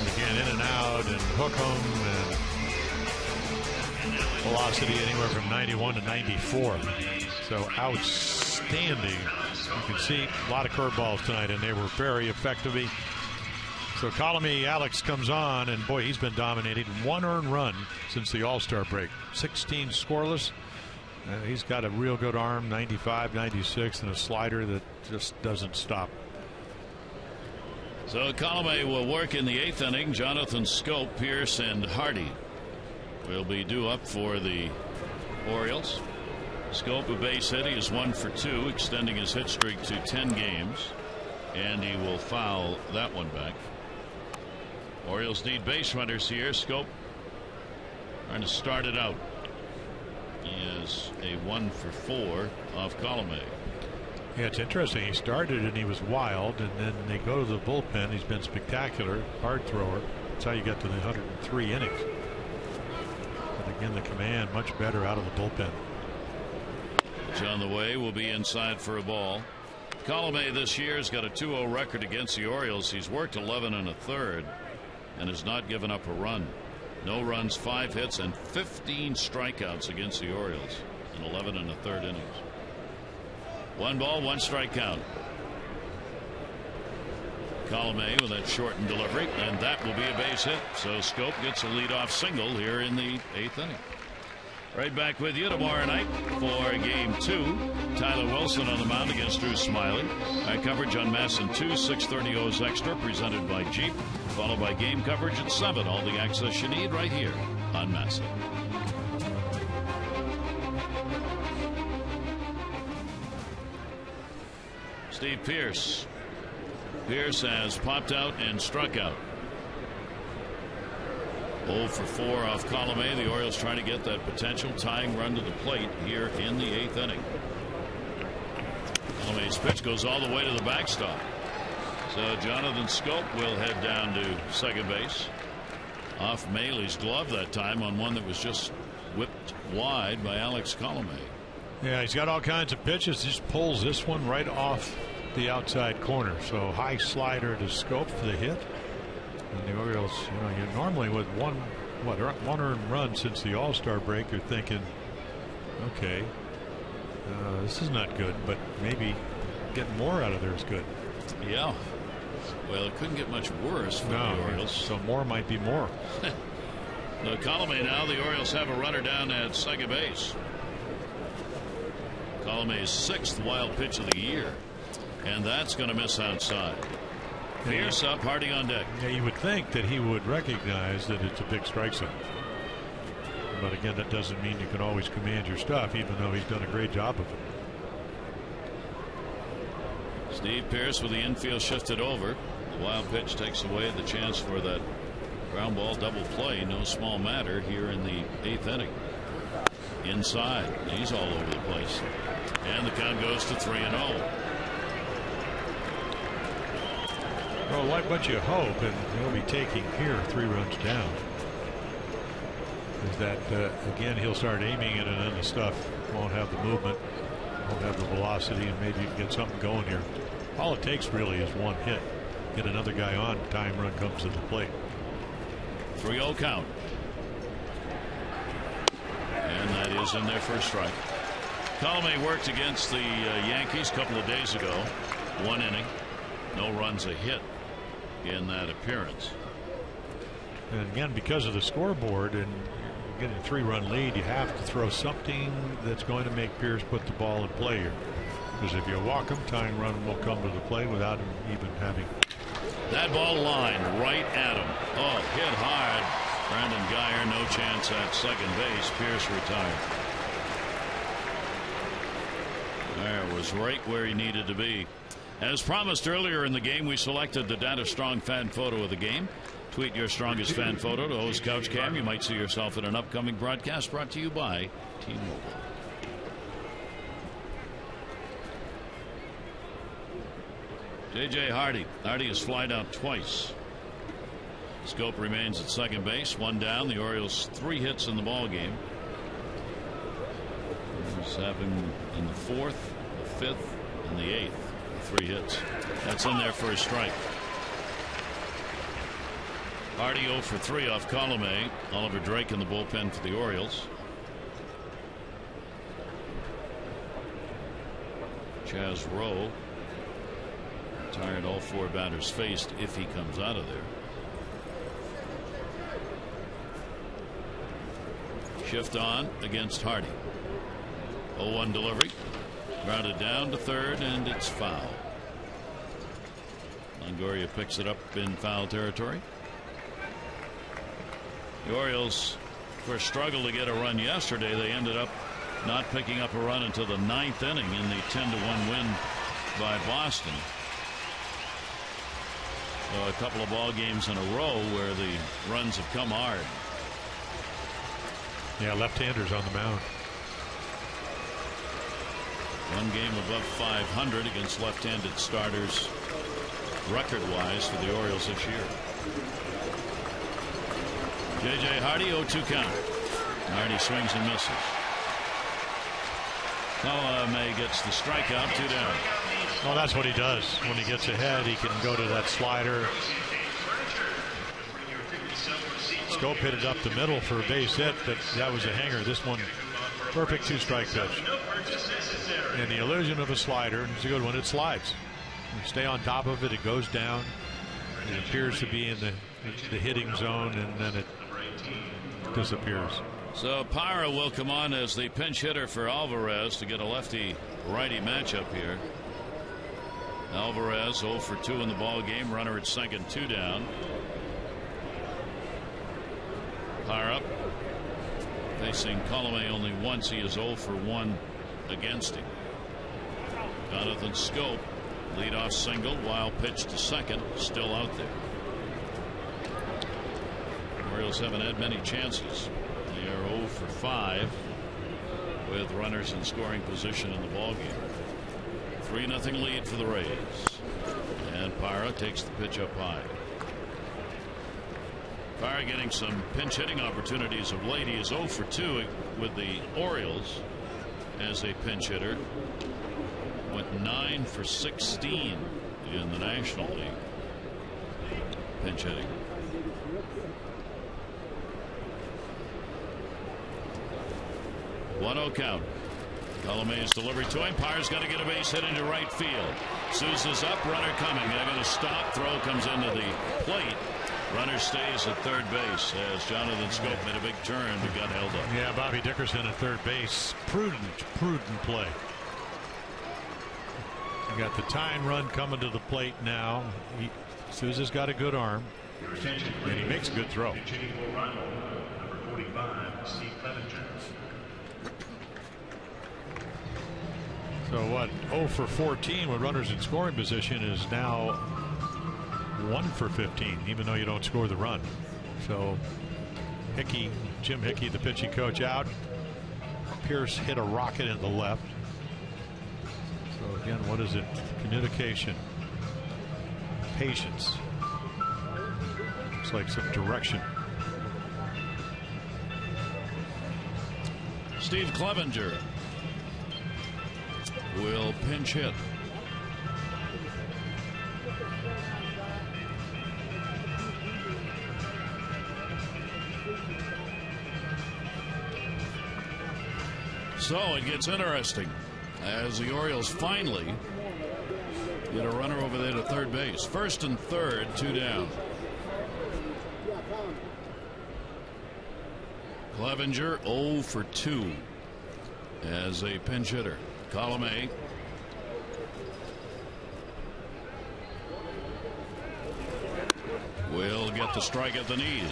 And again, in and out and hook 'em, and velocity anywhere from 91 to 94. So outstanding. You can see a lot of curveballs tonight, and they were very effective. So Colomé Alex comes on, and boy, he's been dominating. 1 earned run since the All-Star break. 16 scoreless. He's got a real good arm, 95, 96, and a slider that just doesn't stop. So Colomé will work in the 8th inning. Jonathan Scope, Pierce, and Hardy will be due up for the Orioles. Scope, a base hit. He is 1 for 2, extending his hit streak to 10 games, and he will foul that one back. Orioles need base runners here. Scope trying to start it out. He is a 1 for 4 off Colomé. Yeah, it's interesting. He started and he was wild, and then they go to the bullpen. He's been spectacular, hard thrower. That's how you get to the 103 innings. But again, the command much better out of the bullpen. Pitch on the way, will be inside for a ball. Colomé this year has got a 2-0 record against the Orioles. He's worked 11 1/3 and has not given up a run. No runs, 5 hits, and 15 strikeouts against the Orioles in 11 1/3 innings. 1 ball, 1 strike count. Colomé with that shortened delivery, and that will be a base hit. So Scope gets a leadoff single here in the 8th inning. Right back with you tomorrow night for Game 2. Tyler Wilson on the mound against Drew Smiley. Our coverage on MASN 2, 6:30 O's Extra, presented by Jeep. Followed by game coverage at 7. All the access you need right here on MASN. Steve Pierce. Pierce has popped out and struck out. 0 for 4 off Colomé. The Orioles trying to get that potential tying run to the plate here in the 8th inning. Colomé's pitch goes all the way to the backstop. So Jonathan Scope will head down to second base. Off Mailey's glove that time on one that was just whipped wide by Alex Colomé. Yeah, he's got all kinds of pitches. Just pulls this one right off the outside corner. So high slider to Scope for the hit. And the Orioles, you're normally with one earned run since the All-Star break, you're thinking, okay, this is not good, but maybe getting more out of there is good. Yeah. Well, it couldn't get much worse for the Orioles. So more might be more. No, Colomé now. The Orioles have a runner down at second base. Colomé's 6th wild pitch of the year, and that's going to miss outside. Pierce up, Hardy on deck. Yeah, you would think that he would recognize that it's a big strike zone. But again, that doesn't mean you can always command your stuff, even though he's done a great job of it. Steve Pierce with the infield shifted over. The wild pitch takes away the chance for that ground ball double play. No small matter here in the 8th inning. Inside. He's all over the place. And the count goes to 3-0. Well, like what you hope, and he'll be taking here 3 runs down, is that again he'll start aiming it, and then the stuff won't have the movement, won't have the velocity, and maybe you can get something going here. All it takes really is 1 hit. Get another guy on, time run comes to the plate. 3-0 count. And that is in there for a strike. Colomé worked against the Yankees a couple of days ago. 1 inning. No runs, a hit in that appearance. And again, because of the scoreboard and you're getting a 3-run lead, you have to throw something that's going to make Pierce put the ball in play here. Because if you walk him, tying run will come to the play without him even having. That ball lined right at him. Oh, hit hard. Brandon Guyer, no chance at second base. Pierce retired. There was right where he needed to be. As promised earlier in the game, we selected the Data Strong fan photo of the game. Tweet your strongest fan photo to O's Couch Cam. You might see yourself in an upcoming broadcast brought to you by T-Mobile. J.J. Hardy. Hardy has flied out twice Scope remains at second base, one down. The Orioles 3 hits in the ball game. This happened in the 4th, the 5th, and the 8th. 3 hits. That's in there for a strike. Hardy 0 for 3 off Colomé. Oliver Drake in the bullpen for the Orioles. Chaz Rowe tired all 4 batters faced if he comes out of there. Shift on against Hardy. 0-1 delivery. Grounded down to third, and it's foul. Longoria picks it up in foul territory. The Orioles, of course, struggled to get a run yesterday. They ended up not picking up a run until the 9th inning in the 10-1 win by Boston. So a couple of ball games in a row where the runs have come hard. Yeah, left-handers on the mound. One game above 500 against left-handed starters record-wise for the Orioles this year. J.J. Hardy 0-2 count. Hardy swings and misses. Colomé gets the strikeout, 2 down. Well, that's what he does. When he gets ahead, he can go to that slider. Scope hit it up the middle for a base hit, but that was a hanger. This one, perfect 2-strike pitch. And the illusion of a slider, it's a good one, it slides. You stay on top of it, it goes down. It appears to be in the hitting zone, and then it disappears. So Parra will come on as the pinch hitter for Alvarez to get a lefty-righty matchup here. Alvarez 0 for 2 in the ball game. Runner at second, 2 down. Parra facing Colomé only once. He is 0 for 1 against him. Jonathan Scope, leadoff single, wild pitch to second, still out there. The Orioles haven't had many chances. They are 0 for 5 with runners in scoring position in the ballgame. 3-0 lead for the Rays. And Parra takes the pitch up high. Parra getting some pinch hitting opportunities of late. He is 0 for 2 with the Orioles as a pinch hitter. Went 9 for 16 in the National League. Pinch hitting. One 0 count. Colomé's delivery to him. Parra's got to get a base hit into right field. Sousa's up, runner coming. They're going to stop. Throw comes into the plate. Runner stays at third base as Jonathan Scope made a big turn but got held up. Yeah, Bobby Dickerson at third base. Prudent play. You got the tying run coming to the plate now. Sousa's got a good arm, and he makes a good throw. So what? 0 for 14 with runners in scoring position is now 1 for 15, even though you don't score the run. So Jim Hickey, the pitching coach, out. Pierce hit a rocket in the left. So again, what is it? Communication, patience. Looks like some direction. Steve Clevenger will pinch hit. So it gets interesting as the Orioles finally get a runner over there to third base. First and third, 2 down. Clevenger 0 for 2 as a pinch hitter. Colomé will get the strike at the knees.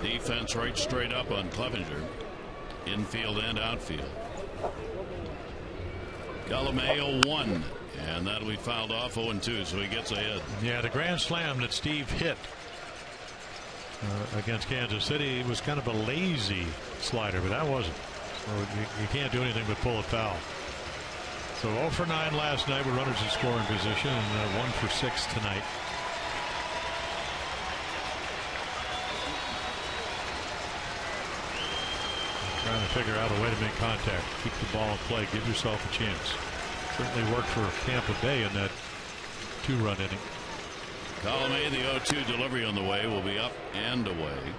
Defense right straight up on Clevenger, infield and outfield. Colomé 0-1, and that'll be fouled off. 0-2, so he gets ahead. Yeah, the grand slam that Steve hit against Kansas City. It was kind of a lazy slider, but that wasn't. So you can't do anything but pull it foul. So 0 for 9 last night with runners in scoring position, and 1 for 6 tonight. Trying to figure out a way to make contact, keep the ball in play, give yourself a chance. Certainly worked for Tampa Bay in that 2-run inning. Colomé, the 0-2 delivery on the way, will be up and away.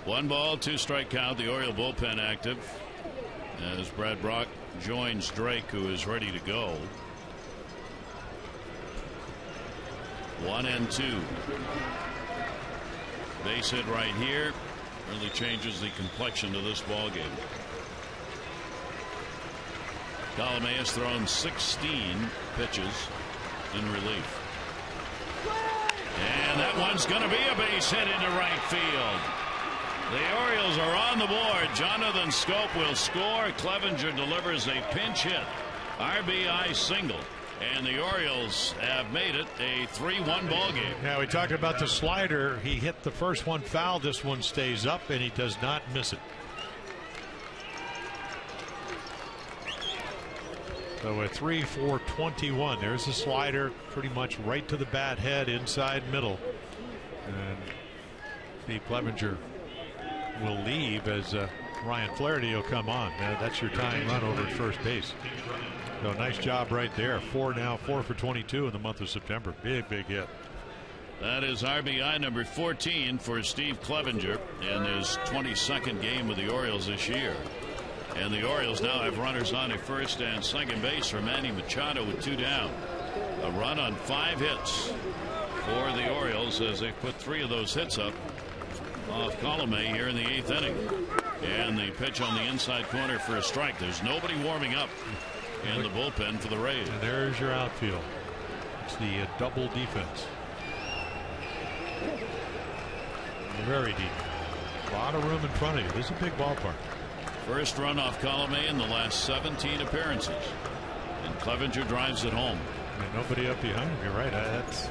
1 ball, 2 strike count. The Oriole bullpen active as Brad Brock joins Drake, who is ready to go. 1-2. Base hit right here really changes the complexion of this ball game. Colomé has thrown 16 pitches in relief. And that one's going to be a base hit into right field. The Orioles are on the board. Jonathan Scope will score. Clevenger delivers a pinch hit RBI single, and the Orioles have made it a 3-1 ball game. Now, we talked about the slider. He hit the first one foul. This one stays up, and he does not miss it. So a 3-4-21. There's the slider, pretty much right to the bat head, inside middle. And Steve Clevenger will leave as Ryan Flaherty will come on. That's your tying run over at first base. So nice job right there. 4 for 22 in the month of September. Big hit. That is RBI number 14 for Steve Clevenger in his 22nd game with the Orioles this year. And the Orioles now have runners on at first and second base for Manny Machado with 2 down. A run on 5 hits for the Orioles as they put 3 of those hits up off Colomé here in the 8th inning. And the pitch on the inside corner for a strike. There's nobody warming up in the bullpen for the Rays. And there's your outfield. It's the double defense. Very deep. A lot of room in front of you. This is a big ballpark. First run off Colomé in the last 17 appearances. And Clevenger drives it home. And nobody up behind him. You're right. That's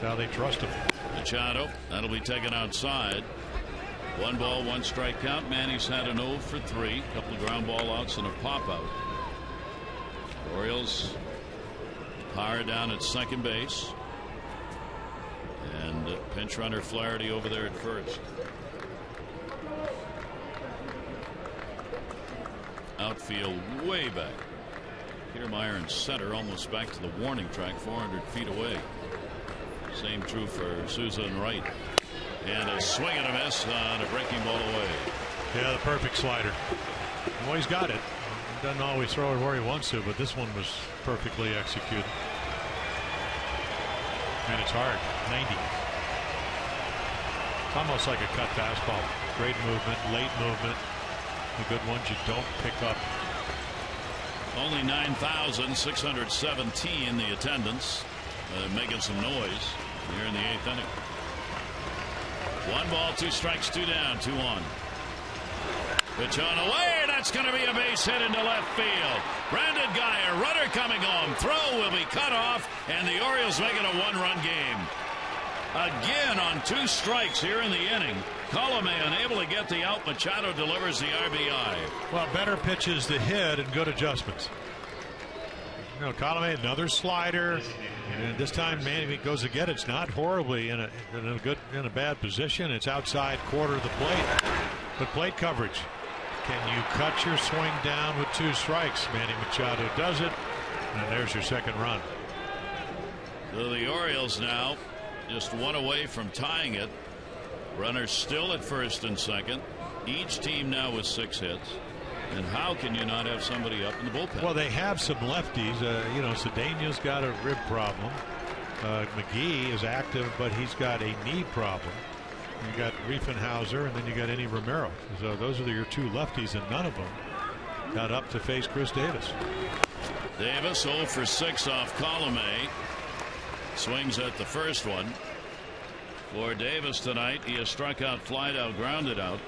how they trust him. Machado, that'll be taken outside. 1 ball, 1 strike count. Manny's had an 0 for 3. A couple of ground ball outs and a pop out. Orioles power down at second base. And pinch runner Flaherty over there at first. Outfield way back. Kiermaier in center, almost back to the warning track, 400 feet away. Same true for Souza in right. And a swing and a miss on a breaking ball away. Yeah, the perfect slider. Well, he's got it. He doesn't always throw it where he wants to, but this one was perfectly executed. And it's hard. 90. It's almost like a cut fastball. Great movement, late movement. The good ones you don't pick up. Only 9,617 the attendance, making some noise here in the 8th inning. 1 ball, 2 strikes, 2 down, 2 on. Pitch on away. That's going to be a base hit into left field. Brandon Guyer, runner coming home. Throw will be cut off, and the Orioles make it a 1-run game. Again on 2 strikes here in the inning. Colomé unable to get the out. Machado delivers the RBI. Well, better pitches to hit and good adjustments. You know, Colomé, another slider, and this time Manny goes to get it. It's not horribly in a bad position. It's outside quarter of the plate, but plate coverage. Can you cut your swing down with 2 strikes? Manny Machado does it, and there's your second run. So the Orioles now just 1 away from tying it. Runners still at first and second. Each team now with 6 hits. And how can you not have somebody up in the bullpen? Well, they have some lefties. You know, Cedeno's got a rib problem. McGee is active, but he's got a knee problem. You got Riefenhauser, and then you got Enny Romero. So those are your 2 lefties, and none of them got up to face Chris Davis. Davis 0 for 6 off Colomé. Swings at the first one. For Davis tonight, he has struck out, flied out, grounded out.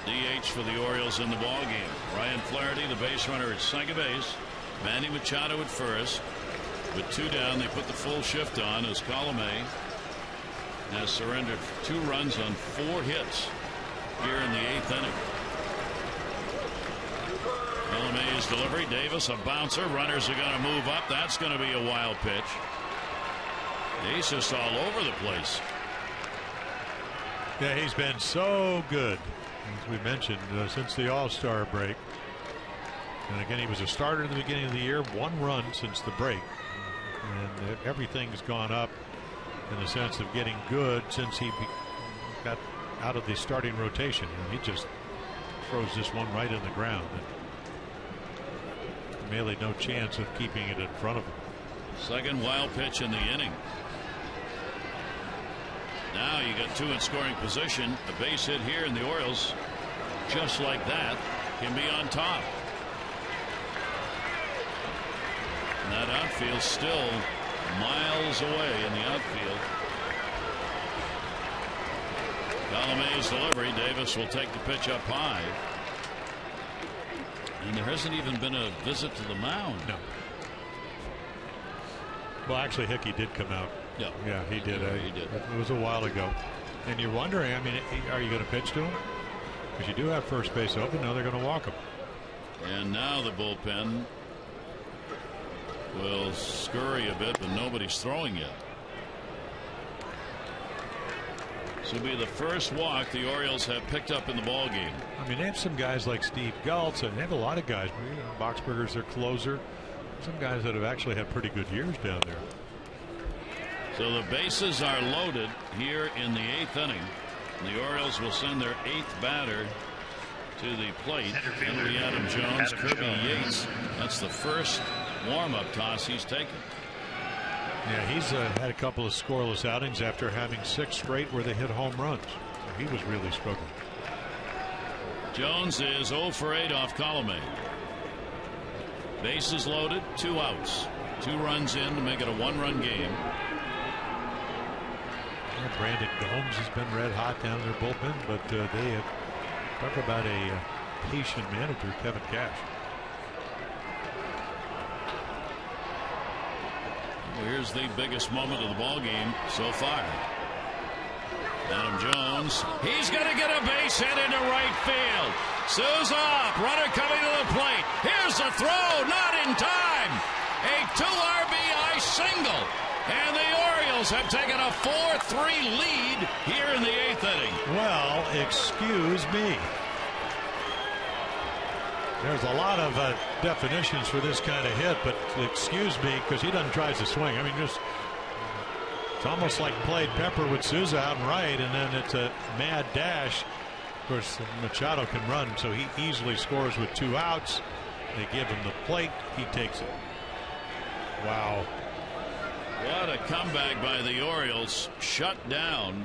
DH for the Orioles in the ball game. Ryan Flaherty, the base runner at second base. Manny Machado at first. With 2 down, they put the full shift on as Colomé has surrendered 2 runs on 4 hits here in the 8th inning. May's delivery. Davis, a bouncer. Runners are going to move up. That's going to be a wild pitch. He's just all over the place. Yeah, he's been so good, as we mentioned, since the All-Star break. And again, he was a starter in the beginning of the year, 1 run since the break. And everything's gone up in the sense of getting good since he got out of the starting rotation. And he just throws this one right in the ground. And Maile no chance of keeping it in front of him. Second wild pitch in the inning. Now you got 2 in scoring position. A base hit here, and the Orioles, just like that, can be on top. And that outfield still miles away in the outfield. Colomé's delivery. Davis will take the pitch up high. And there hasn't even been a visit to the mound. No. Well, actually, Hickey did come out. Yeah, he did. Yeah, he did. It was a while ago. And you're wondering, I mean, are you going to pitch to him? Because you do have first base open. Now they're going to walk him. And now the bullpen will scurry a bit, but nobody's throwing yet. This will be the first walk the Orioles have picked up in the ball game. I mean, they have some guys like Steve Gultz, and they have a lot of guys. Boxberger's their closer. Some guys that have actually had pretty good years down there. So the bases are loaded here in the 8th inning. The Orioles will send their 8th batter to the plate. It'll be Adam Jones. Kirby Yates. That's the first warm-up toss he's taken. Yeah, he's had a couple of scoreless outings after having 6 straight where they hit home runs. So he was really struggling. Jones is 0 for 8 off Colomé. Bases loaded, 2 outs. 2 runs in to make it a 1-run game. Brandon Gomes has been red hot down in their bullpen, but they have talk about a patient manager, Kevin Cash. Well, here's the biggest moment of the ball game so far. Adam Jones, he's going to get a base hit into right field. Souza up, runner coming to the plate. Here's the throw, not in time. A 2 RBI single. And the Orioles have taken a 4-3 lead here in the 8th inning. Well, excuse me. There's a lot of definitions for this kind of hit, but excuse me, because he doesn't try to swing. I mean, just it's almost like played Pepper with Souza out and right, and then it's a mad dash. Of course, Machado can run, so he easily scores with 2 outs. They give him the plate. He takes it. Wow. What a comeback by the Orioles, shut down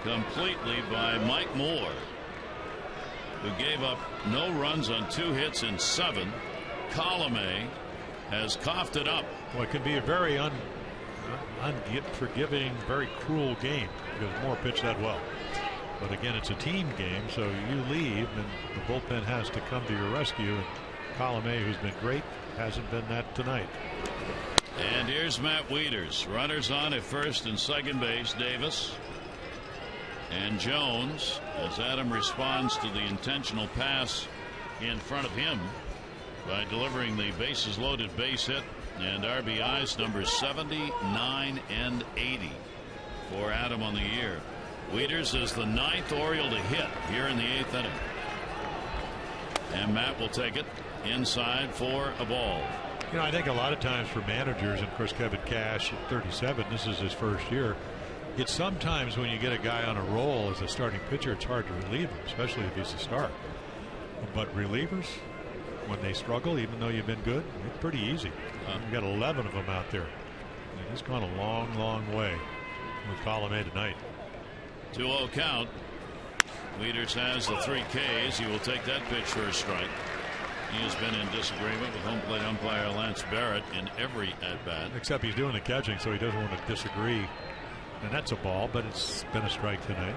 completely by Mike Moore, who gave up no runs on 2 hits in 7. Colomé has coughed it up. Well, it can be a very unforgiving, very cruel game because Moore pitched that well. But again, it's a team game, so you leave and the bullpen has to come to your rescue. And Colomé, who's been great, hasn't been that tonight. And here's Matt Wieters. Runners on at first and second base. Davis and Jones, as Adam responds to the intentional pass in front of him by delivering the bases loaded base hit, and RBIs numbers 79 and 80 for Adam on the year. Wieters is the 9th Oriole to hit here in the 8th inning. And Matt will take it inside for a ball. You know, I think a lot of times for managers, and of course Kevin Cash at 37, this is his first year, it's sometimes when you get a guy on a roll as a starting pitcher, it's hard to relieve him, especially if he's a star. But relievers, when they struggle, even though you've been good, it's pretty easy. You've got 11 of them out there. And he's gone a long, long way with Colomé tonight. 2-0 count. Wieters has the 3 Ks. He will take that pitch for a strike. He has been in disagreement with home plate umpire Lance Barrett in every at-bat. Except he's doing the catching, so he doesn't want to disagree. And that's a ball, but it's been a strike tonight.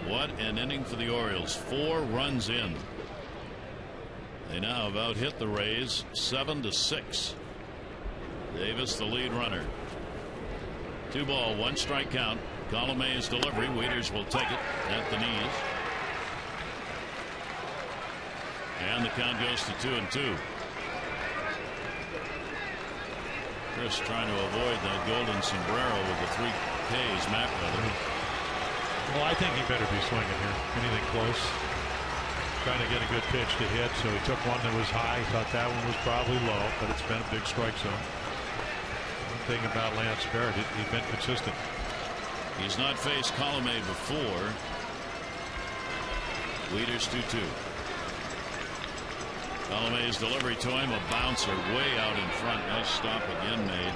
What an inning for the Orioles. 4 runs in. They now have out-hit the Rays 7-6. Davis, the lead runner. 2 ball, 1 strike count. Colome's delivery. Wieters will take it at the knees. And the count goes to 2-2. Chris trying to avoid that golden sombrero with the 3 Ks. Matt rather. Well, I think he better be swinging here. Anything close. Trying to get a good pitch to hit, so he took one that was high. Thought that one was probably low, but it's been a big strike zone. One thing about Lance Barrett, he's been consistent. He's not faced Colome before. Wieters 2-2. Colome's delivery to him, a bouncer way out in front. Nice stop again made.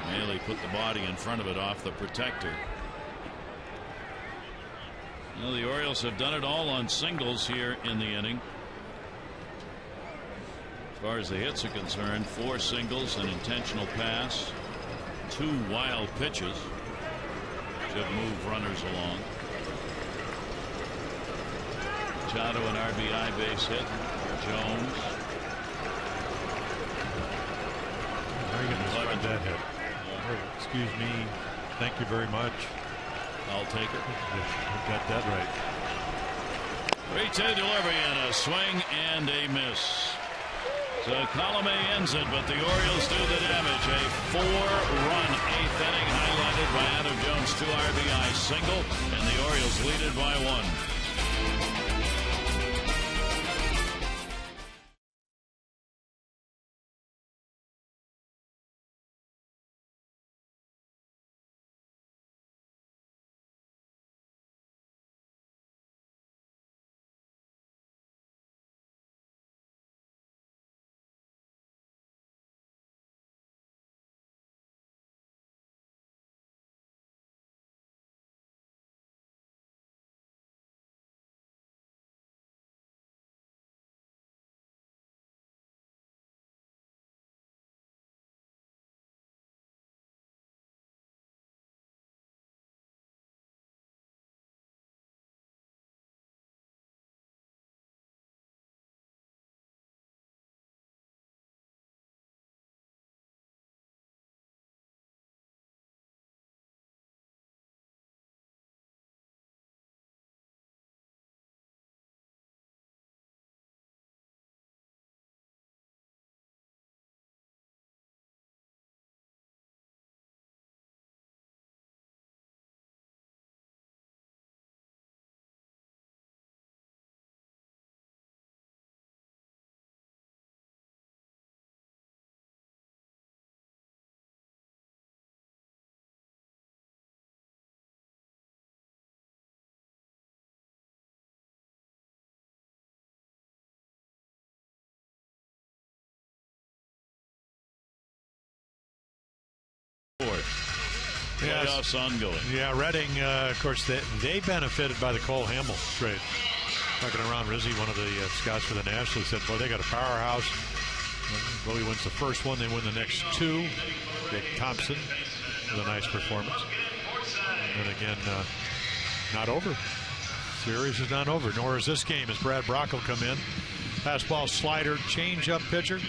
Mahle put the body in front of it off the protector. Well, the Orioles have done it all on singles here in the inning. As far as the hits are concerned, 4 singles, an intentional pass, 2 wild pitches should move runners along. Machado an RBI base hit. Jones. How are you going to start that hit? Oh, excuse me. Thank you very much. I'll take it. You got that right. 3-2 delivery and a swing and a miss. So Colome ends it, but the Orioles do the damage. A 4-run 8th inning highlighted by Adam Jones' 2 RBI single, and the Orioles lead it by 1. Playoffs ongoing. Yeah, Reading, of course, they benefited by the Cole Hamels trade. Talking around Rizzi, one of the scouts for the Nationals, said, boy, they got a powerhouse. Bowie wins the first one. They win the next 2. Jake Thompson with a nice performance. And again, not over. Series is not over, nor is this game as Brad Brock will come in. Fastball, slider, change-up pitcher.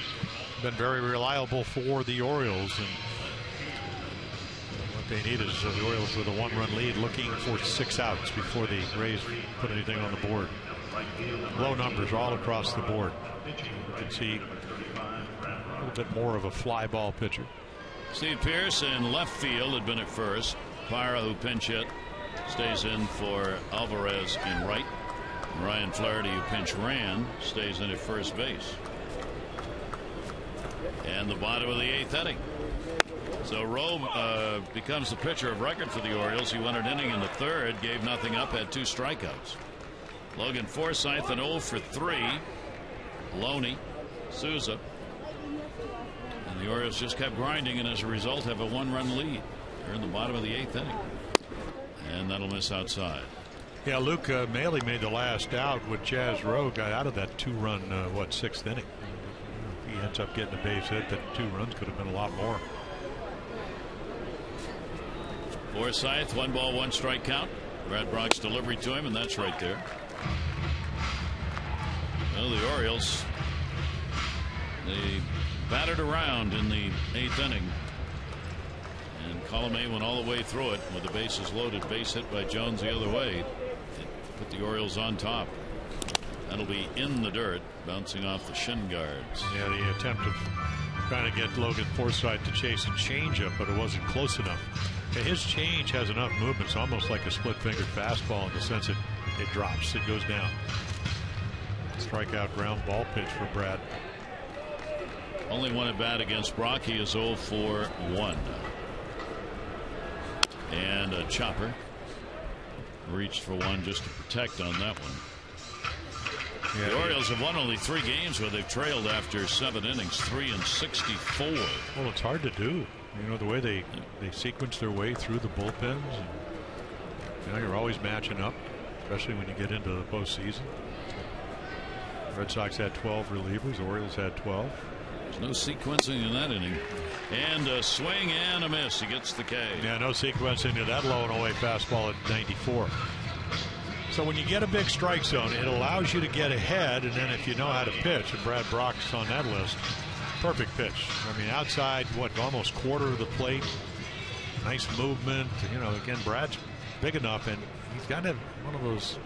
Been very reliable for the Orioles. And they need is the Orioles with a 1-run lead, looking for 6 outs before the Rays put anything on the board. Low numbers all across the board. You can see a little bit more of a fly ball pitcher. Steve Pearce in left field had been at first. Pyra, who pinch hit, stays in for Alvarez in right. Ryan Flaherty, who pinch ran, stays in at first base. And the bottom of the 8th inning. So Rowe becomes the pitcher of record for the Orioles. He won an inning in the 3rd, gave nothing up, had 2 strikeouts. Logan Forsythe an 0 for 3. Loney, Souza. And the Orioles just kept grinding, and as a result have a 1-run lead. They're in the bottom of the 8th inning. And that'll miss outside. Yeah, Luke Mahle made the last out with Jazz Rowe, got out of that 2-run, 6th inning. If he ends up getting a base hit, that 2 runs could have been a lot more. Forsythe, 1 ball, 1 strike count. Brad Brock's delivery to him, and that's right there. Well, the Orioles, they battered around in the 8th inning. And And Colomé went all the way through it with the bases loaded. Base hit by Jones the other way. Put the Orioles on top. That'll be in the dirt, bouncing off the shin guards. Yeah, the attempt of trying to get Logan Forsythe to chase a changeup, but it wasn't close enough. And his change has enough movement. It's almost like a split-fingered fastball in the sense it drops, it goes down. Strikeout ground ball pitch for Brad. Only one at bat against Brock. He is 0 for 1. And a chopper. Reached for one just to protect on that one. Yeah, the Orioles have won only 3 games where they've trailed after 7 innings, 3 and 64. Well, it's hard to do. You know, the way they sequence their way through the bullpens. And, you know, you're always matching up, especially when you get into the postseason. Red Sox had 12 relievers. The Orioles had 12. There's no sequencing in that inning. And a swing and a miss. He gets the K. Yeah, no sequencing to that low and away fastball at 94. So when you get a big strike zone, it allows you to get ahead, and then if you know how to pitch, and Brad Brock's on that list, perfect pitch. I mean, outside, almost quarter of the plate. Nice movement. You know, again, Brad's big enough, and he's got one of those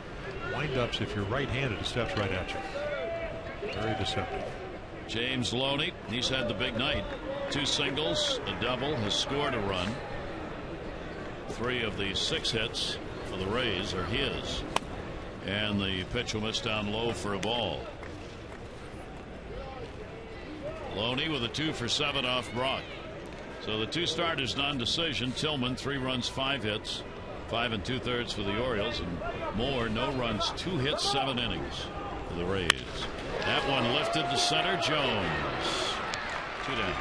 wind-ups. If you're right-handed, it steps right at you. Very deceptive. James Loney, he's had the big night. 2 singles, a double, has scored a run. 3 of the 6 hits for the Rays are his. And the pitch will miss down low for a ball. Loney with a 2 for 7 off Brock. So the 2 starters non-decision. Tillman 3 runs 5 hits, 5 2/3 for the Orioles, and Moore no runs, 2 hits, 7 innings for the Rays. That one lifted to center. Jones 2 down.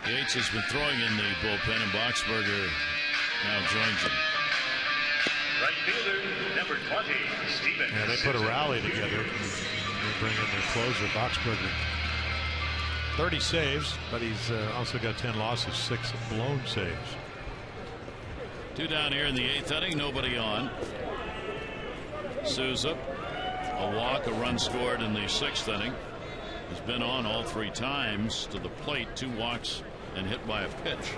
Yates has been throwing in the bullpen, and Boxberger now joins him. Right fielder, number 20, Stevens. Yeah, they put a rally together. They bring in their closer, Boxberger. 30 saves, but he's also got 10 losses, 6 blown saves. 2 down here in the 8th inning. Nobody on. Souza, a walk, a run scored in the 6th inning. He's been on all 3 times to the plate. 2 walks and hit by a pitch.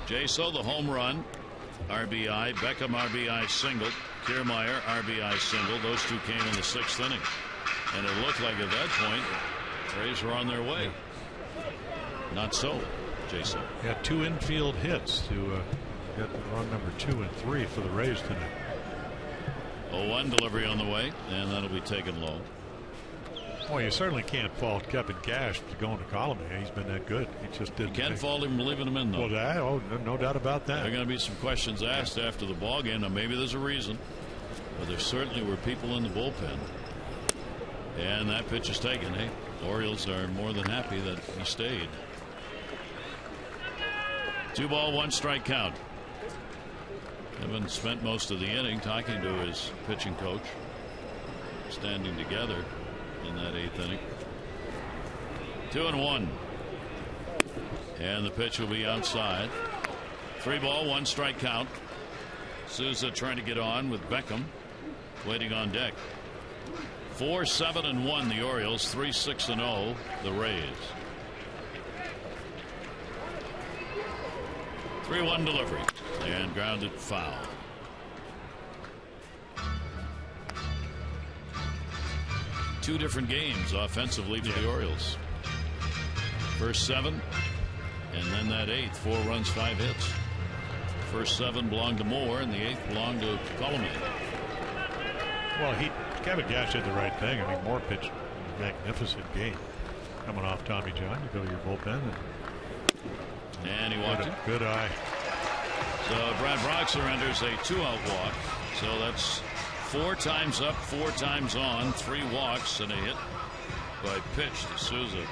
Jaso, the home run, RBI. Beckham, RBI single. Kiermaier, RBI single. Those 2 came in the 6th inning. And it looked like at that point, the Rays were on their way. Not so, Jason. He had 2 infield hits to get run number 2 and 3 for the Rays tonight. 0-1 delivery on the way, and that'll be taken low. Well, you certainly can't fault Kevin Cash for going to Colomé. He's been that good. He just didn't. You can't fault him leaving him in, though. Well, no doubt about that. There are going to be some questions asked after the ball game. Now, maybe there's a reason, but there certainly were people in the bullpen. And that pitch is taken. Hey, the Orioles are more than happy that he stayed. 2 ball, 1 strike count. Evan spent most of the inning talking to his pitching coach, standing together in that 8th inning. 2-1. And the pitch will be outside. 3 ball, 1 strike count. Souza trying to get on with Beckham waiting on deck. 4-7-1 the Orioles, 3-6-0 the Rays. 3-1 delivery and grounded foul. Two different games offensively for the Orioles. First 7 and then that 8th, 4 runs, 5 hits. First 7 belonged to Moore and the 8th belonged to Colomé. Well, Kevin Cash did the right thing. I mean, Moore pitched a magnificent game coming off Tommy John. You go to your bullpen and he walked it. Good eye. So Brad Brock surrenders a 2-out walk. So that's 4 times up, 4 times on, 3 walks and a hit by pitch to Souza.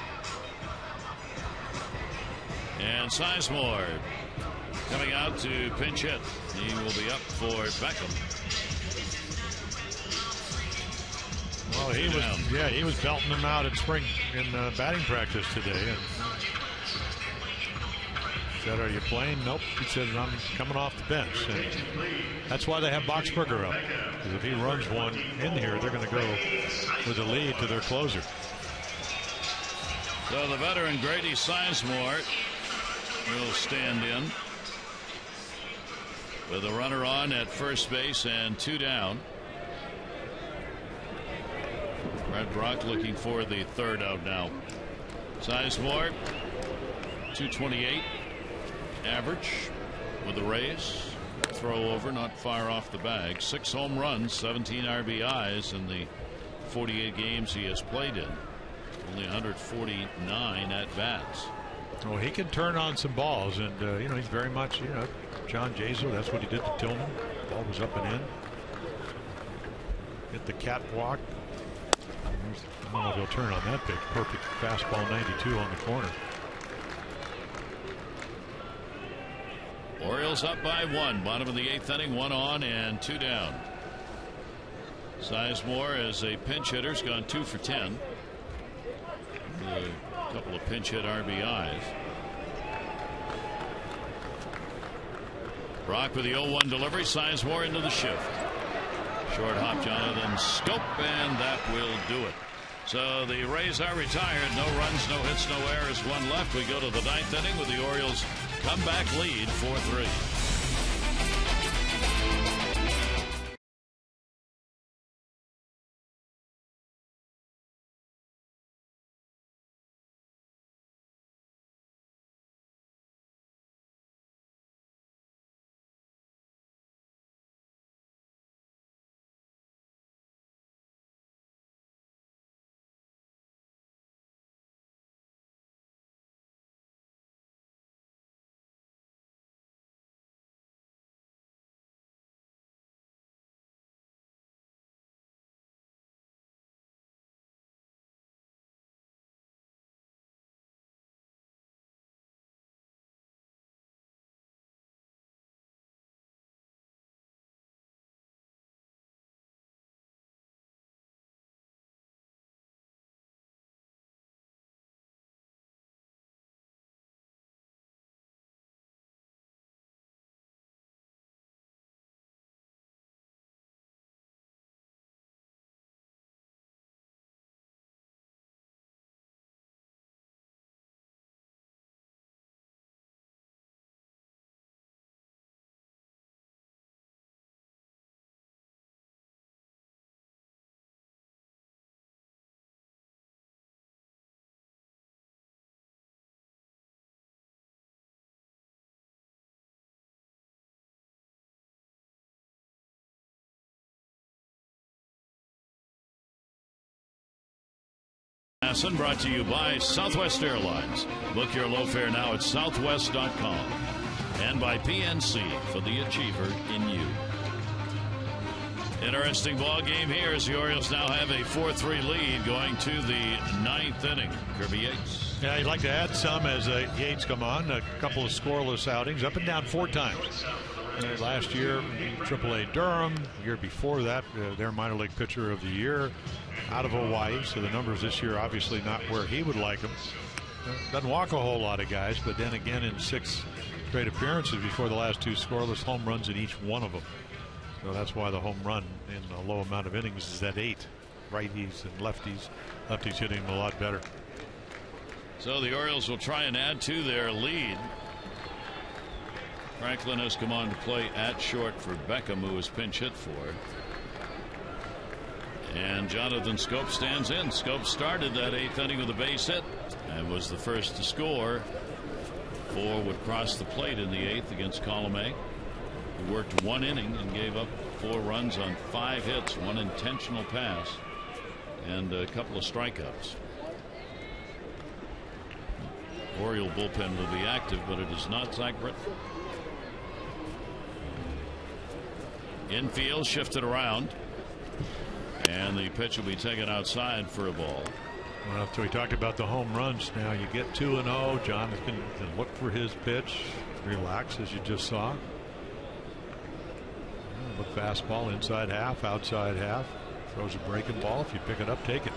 And Sizemore coming out to pinch hit. He will be up for Beckham. Well, he was belting them out at spring in batting practice today. And said, "Are you playing?" "Nope." He said, "I'm coming off the bench." And that's why they have Boxberger up. Because if he runs one in here, they're going to go with a lead to their closer. So the veteran Grady Sizemore will stand in with a runner on at first base and 2 down. Brett Brock looking for the 3rd out now. Sizemore, 228 average with the Rays. Throw over, not far off the bag. 6 home runs, 17 RBIs in the 48 games he has played in. Only 149 at bats. Well, he can turn on some balls, and he's very much John Jaso. That's what he did to Tillman. Ball was up and in. Hit the catwalk. I don't know if he'll turn on that pitch. Perfect fastball, 92 on the corner. Orioles up by 1. Bottom of the 8th inning. 1 on and 2 down. Sizemore as a pinch hitter has gone 2 for 10. A couple of pinch hit RBIs. Brock with the 0-1 delivery. Sizemore into the shift. Short hop, Jonathan Schoop, and that will do it. So the Rays are retired. No runs, no hits, no errors. 1 left. We go to the 9th inning with the Orioles comeback lead 4-3. Brought to you by Southwest Airlines. Book your low fare now at southwest.com. And by PNC for the achiever in you. Interesting ball game here as the Orioles now have a 4-3 lead going to the 9th inning. Kirby Yates. Yeah, you'd like to add some as Yates come on. A couple of scoreless outings, up and down 4 times. Last year, AAA Durham. The year before that, their minor league pitcher of the year out of Hawaii. So the numbers this year obviously not where he would like them. Doesn't walk a whole lot of guys, but then again in 6 straight appearances before the last 2 scoreless, home runs in each one of them. So that's why the home run in a low amount of innings is at 8. Righties and lefties. Lefties hitting him a lot better. So the Orioles will try and add to their lead. Franklin has come on to play at short for Beckham, who was pinch hit for. And Jonathan Schoop stands in. Schoop started that 8th inning with a base hit and was the first to score. 4 would cross the plate in the 8th against Column A. He worked 1 inning and gave up 4 runs on 5 hits, 1 intentional pass, and a couple of strikeouts. Oriole bullpen will be active, but it is not Zach Britton. Infield shifted around, and the pitch will be taken outside for a ball. Well, so we talked about the home runs. Now you get 2-0. Jonathan can look for his pitch, relax as you just saw. Look, fastball inside half, outside half. Throws a breaking ball. If you pick it up, take it.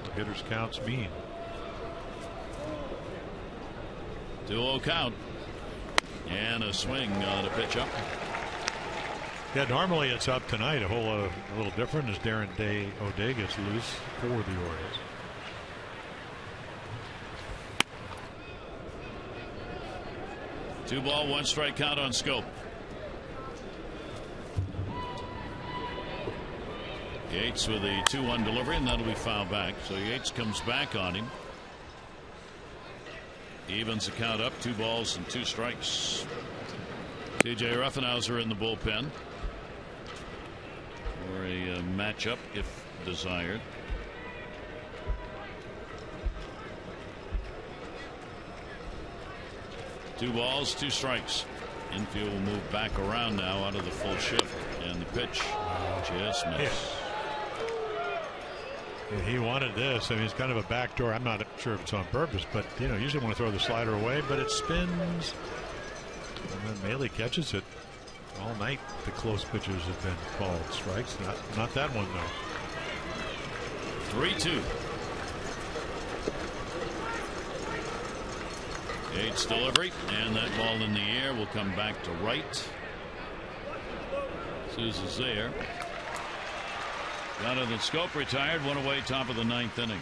The hitter's counts mean. 2-0 count, and a swing on a pitch up. Yeah, normally it's up tonight. A little different as Darren O'Day gets loose for the Orioles. 2 ball, 1 strike count on Scope. Yates with a 2-1 delivery, and that'll be fouled back. So Yates comes back on him. Evens the count up, 2 balls and 2 strikes. TJ Ruffenhauser in the bullpen for a matchup if desired. Two balls, 2 strikes. Infield will move back around now out of the full shift, and the pitch just missed. Yeah, he wanted this. I mean, it's kind of a backdoor. I'm not sure if it's on purpose, but usually want to throw the slider away, but it spins, and then Maile catches it. All night the close pitches have been called strikes. Not that one though. 3-2. Yates delivery, and that ball in the air will come back to right. Souza's there. Jonathan Scope retired, 1 away, top of the 9th inning.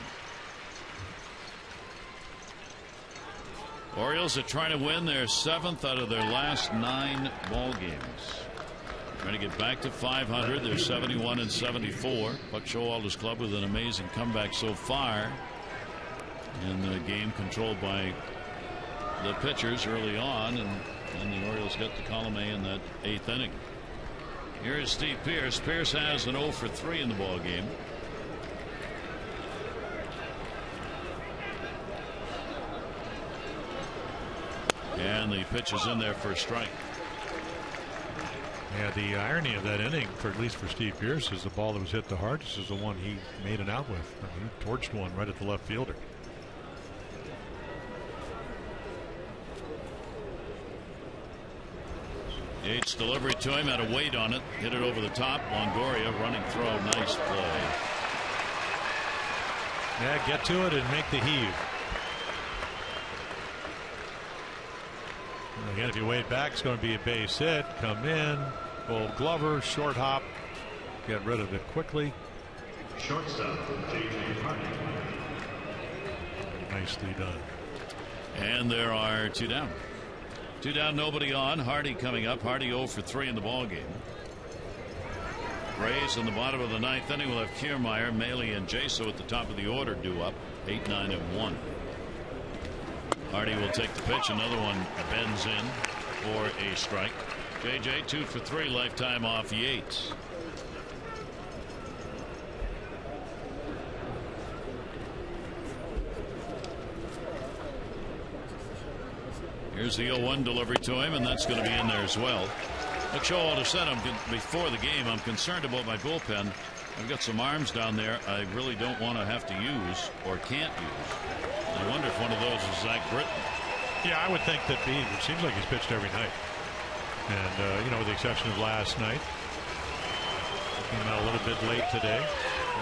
Orioles are trying to win their 7th out of their last 9 ball games. Trying to get back to 500. They're 71 and 74. Buck Showalter's club with an amazing comeback so far in the game controlled by the pitchers early on, and the Orioles got to column A in that 8th inning. Here is Steve Pearce. Pearce has an 0 for 3 in the ball game. And the pitch is in there for a strike. Yeah, the irony of that inning, for at least for Steve Pearce, is the ball that was hit the hardest is the one he made an out with. I mean, he torched one right at the left fielder. Yates delivery to him, had a weight on it, hit it over the top. Longoria running throw, nice play. Yeah, get to it and make the heave. And again, if you wait back, it's going to be a base hit. Come in, Gold Glover, short hop, get rid of it quickly. Shortstop, J.J. Hardy. Nicely done. And there are 2 down. 2 down, nobody on. Hardy coming up. Hardy 0 for 3 in the ball game. Rays in the bottom of the 9th inning will have Kiermaier, Maile, and Jaso at the top of the order due up. 8, 9, and 1. Hardy will take the pitch. Another one bends in for a strike. JJ 2 for 3 lifetime off Yates. Here's the 0-1 delivery to him, and that's going to be in there as well. Like Showalter said before the game, I'm concerned about my bullpen. I've got some arms down there I really don't want to have to use or can't use. I wonder if one of those is Zach Britton. Yeah, I would think that it seems like he's pitched every night. And, with the exception of last night. Came out a little bit late today.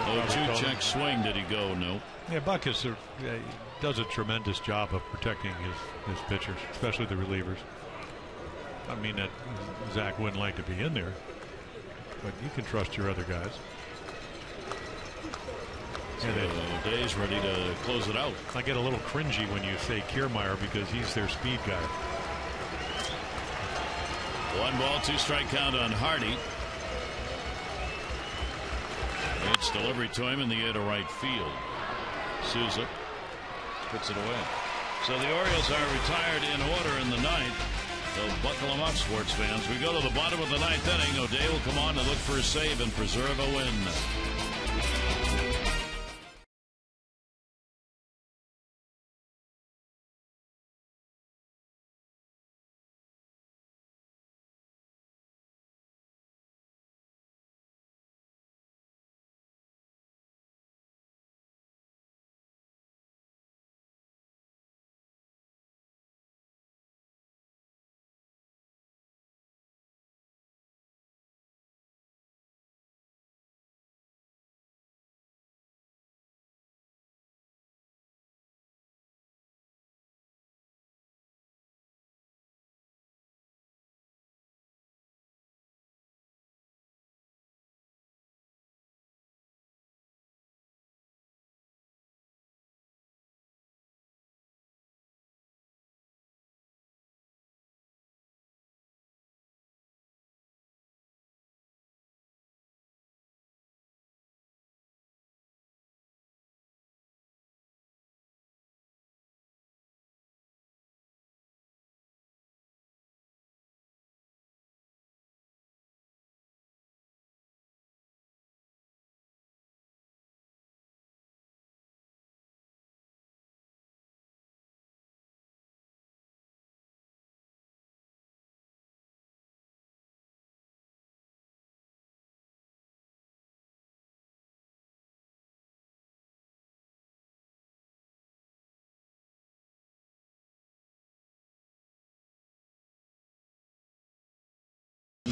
0-2 check swing. Did he go? No. Yeah, Buck does a tremendous job of protecting his pitchers, especially the relievers. I mean that Zach wouldn't like to be in there, but you can trust your other guys. So Day's ready to close it out. I get a little cringy when you say Kiermaier because he's their speed guy. 1 ball, 2 strike count on Hardy. It's delivery to him in the air to right field. Souza puts it away. So the Orioles are retired in order in the 9th. So buckle them up, sports fans. We go to the bottom of the 9th inning. O'Day will come on to look for a save and preserve a win.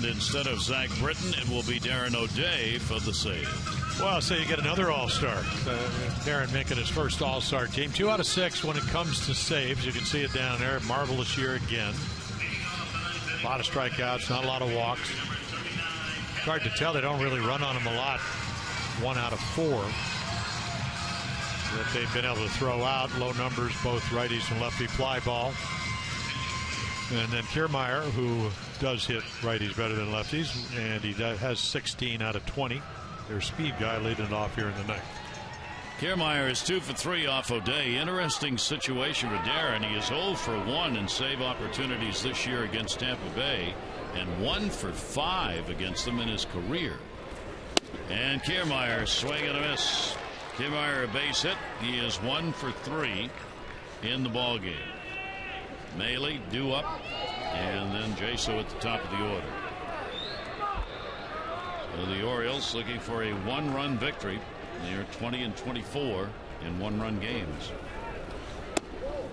And instead of Zach Britton, it will be Darren O'Day for the save. Well, so you get another All-Star. Darren making his first All-Star team. 2 out of 6 when it comes to saves. You can see it down there. Marvelous year again. A lot of strikeouts, not a lot of walks. It's hard to tell. They don't really run on him a lot. 1 out of 4 that they've been able to throw out. Low numbers, both righties and lefty fly ball. And then Kiermaier, who does hit righties better than lefties, and he has 16 out of 20. Their speed guy leading it off here in the ninth. Kiermaier is 2 for 3 off O'Day. Interesting situation with Darren. He is 0 for 1 in save opportunities this year against Tampa Bay, and 1 for 5 against them in his career. And Kiermaier swing and a miss. Kiermaier a base hit. He is 1 for 3 in the ball game. Maile due up, and then Jaso at the top of the order. So the Orioles looking for a 1-run victory. They are 20-24 in 1-run games.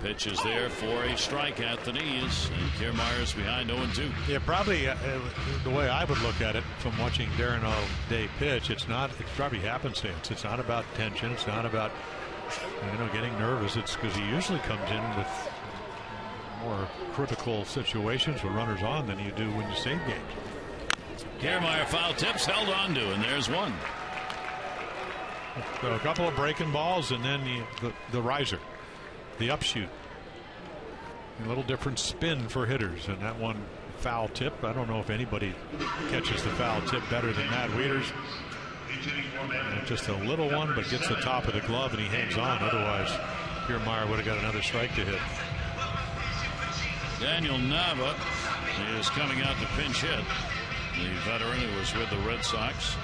Pitch is there for a strike at the knees, and Kiermaier's behind 0-2. Yeah, probably the way I would look at it from watching Darren O'Day pitch, it's probably happenstance. It's not about tension. It's not about getting nervous. It's because he usually comes in with more critical situations with runners on than you do when you save games. Kiermaier foul tips, held on to, and there's one. So a couple of breaking balls, and then the riser, the upshoot. A little different spin for hitters, and that one foul tip. I don't know if anybody catches the foul tip better than Matt Wieters. Just a little one, but gets the top of the glove, and he hangs on. Otherwise, Kiermaier would have got another strike to hit. Daniel Nava is coming out to pinch hit. The veteran who was with the Red Sox.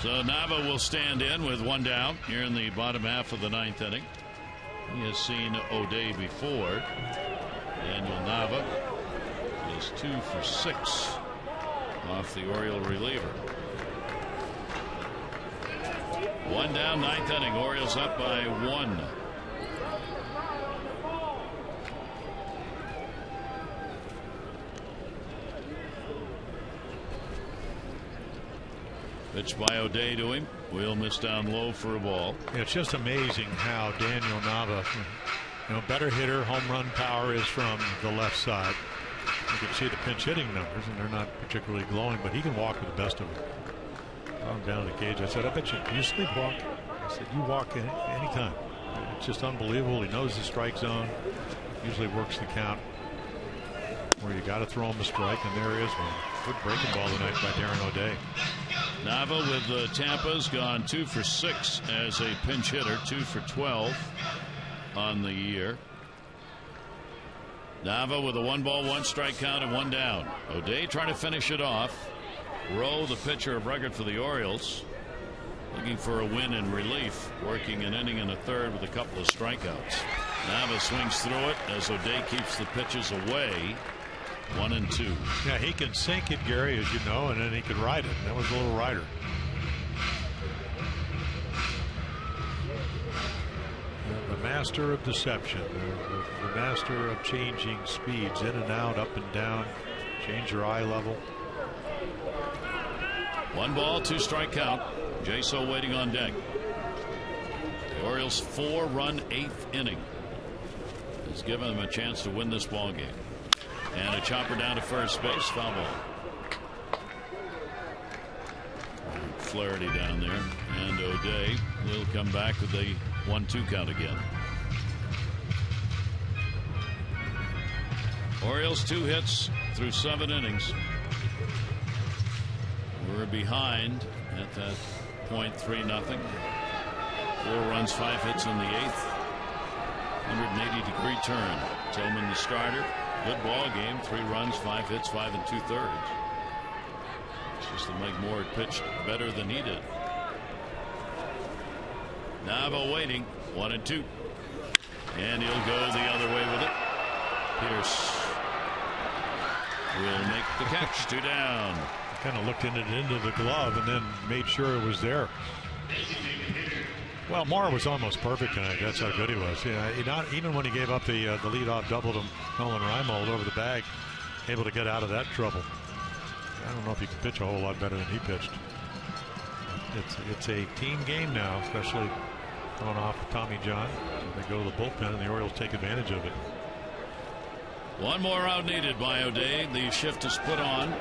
So Nava will stand in with 1 down here in the bottom half of the 9th inning. He has seen O'Day before. Daniel Nava is 2 for 6 off the Oriole reliever. 1 down, 9th inning. Orioles up by 1. Pitch by O'Day to him. Will miss down low for a ball. Yeah, it's just amazing how Daniel Nava, better hitter, home run power is from the left side. You can see the pinch hitting numbers, and they're not particularly glowing, but he can walk with the best of them. I'm down in the cage. I said, I bet you sleepwalk? I said, you walk anytime. It's just unbelievable. He knows the strike zone. Usually works the count where you got to throw him a strike, and there is one. Good breaking ball tonight by Darren O'Day. Nava with the Tampa's gone 2 for 6 as a pinch hitter, 2 for 12 on the year. Nava with a 1-ball, 1-strike count and 1 down. O'Day trying to finish it off. Rowe, the pitcher of record for the Orioles, looking for a win in relief, working an inning and a third with a couple of strikeouts. Nava swings through it as O'Day keeps the pitches away. 1-2. Yeah, he can sink it, Gary, as you know, and then he could ride it. That was a little rider. The master of deception, the master of changing speeds in and out, up and down, change your eye level. 1 ball, 2-strike count. Jaso waiting on deck. The Orioles' 4-run 8th inning has given them a chance to win this ball game. And a chopper down to first base, foul ball. Flaherty down there, and O'Day will come back with a 1-2 count again. Orioles 2 hits through 7 innings. We're behind at that point, 3-0. 4 runs, 5 hits in the 8th. 180-degree turn. Tillman the starter. Good ball game. 3 runs, 5 hits, 5 2/3. It's just that Mike Moore had pitched better than he did. Nava waiting. 1-2. And he'll go the other way with it. Pierce will make the catch. 2 down. Kind of looked into the glove and then made sure it was there. Well, Moore was almost perfect tonight. That's how good he was. Yeah, even when he gave up the leadoff double to Nolan Reimold over the bag, able to get out of that trouble. know if he can pitch a whole lot better than he pitched. It's a team game now, especially going off Tommy John. They go to the bullpen, and the Orioles take advantage of it. One more out needed by O'Day. The shift is put on.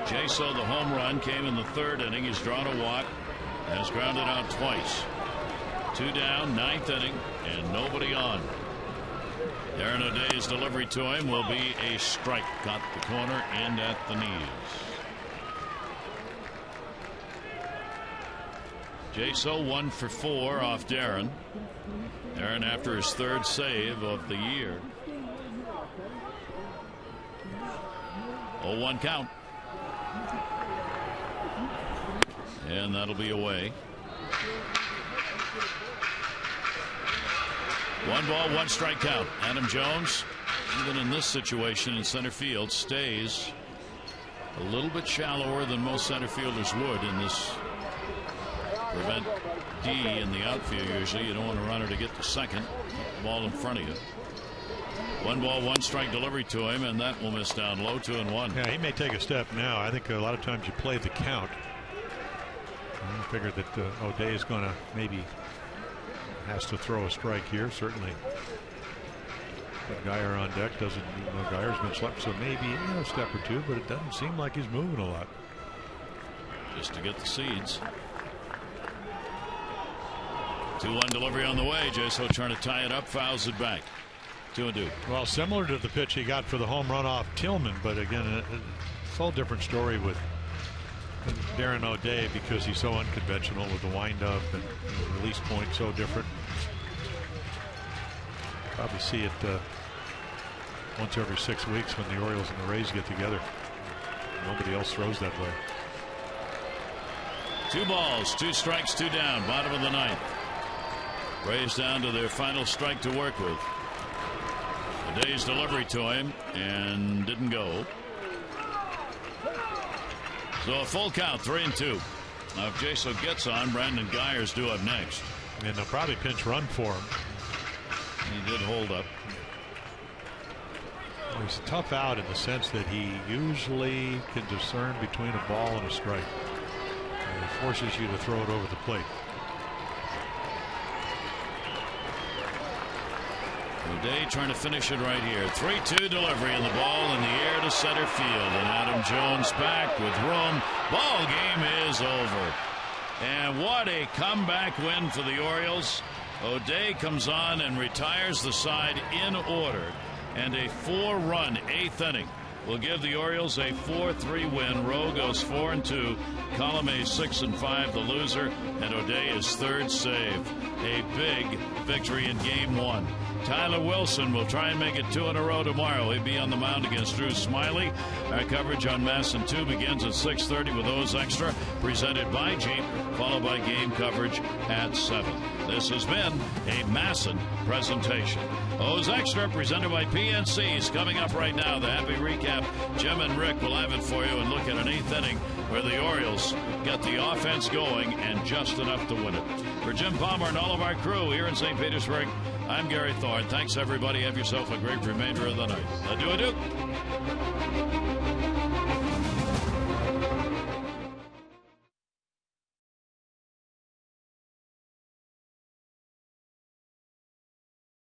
Jaso, the home run, came in the third inning. He's drawn a walk, has grounded out twice. 2 down, 9th inning, and nobody on. Aaron O'Day's delivery to him will be a strike. Got the corner and at the knees. Jaso 1 for 4 off Darren. Aaron after his 3rd save of the year. 0-1 count. And that'll be away. 1 ball, 1 strike count. Adam Jones, even in this situation in center field, stays a little bit shallower than most center fielders would in this. Prevent D in the outfield usually. You don't want to run her to get to second. Put the ball in front of you. 1 ball, 1 strike delivery to him, and that will miss down low. 2-1. Yeah, he may take a step now. I think a lot of times you play the count. I figured that O'Day is going to maybe has to throw a strike here. Certainly. But Geyer on deck doesn't. Geyer's been slept, so maybe a step or two, but it doesn't seem like he's moving a lot. Just to get the seeds. 2-1 delivery on the way. Jaso trying to tie it up, fouls it back. 2-2. Well, similar to the pitch he got for the home run off Tillman, but again, it's a whole different story with Darren O'Day because he's so unconventional with the windup and the release point so different. Probably see it once every 6 weeks when the Orioles and the Rays get together. Nobody else throws that way. 2 balls, 2 strikes, 2 down. Bottom of the 9th. Rays down to their final strike to work with. O'Day's delivery to him and didn't go. So a full count, 3-2. Now if Jaso gets on, Brandon Geyer's due up next. And they'll probably pinch run for him. He did hold up. Well, he's a tough out in the sense that he usually can discern between a ball and a strike. And it forces you to throw it over the plate. O'Day trying to finish it right here. 3-2 delivery, and the ball in the air to center field. And Adam Jones back with room. Ball game is over. And what a comeback win for the Orioles. O'Day comes on and retires the side in order. And a 4-run 8th inning will give the Orioles a 4-3 win. Rowe goes 4-2. Column A 6-5, the loser, and O'Day is 3rd save. A big victory in Game 1. Tyler Wilson will try and make it 2 in a row tomorrow. He'll be on the mound against Drew Smiley. Our coverage on MASN 2 begins at 6:30 with O's Extra, presented by Jeep, followed by game coverage at 7. This has been a MASN presentation. O's Extra, presented by PNC, is coming up right now. The happy recap. Jim and Rick will have it for you and look at an 8th inning where the Orioles got the offense going and just enough to win it. For Jim Palmer and all of our crew here in St. Petersburg, I'm Gary Thorne. Thanks, everybody. Have yourself a great remainder of the night. Adieu, adieu.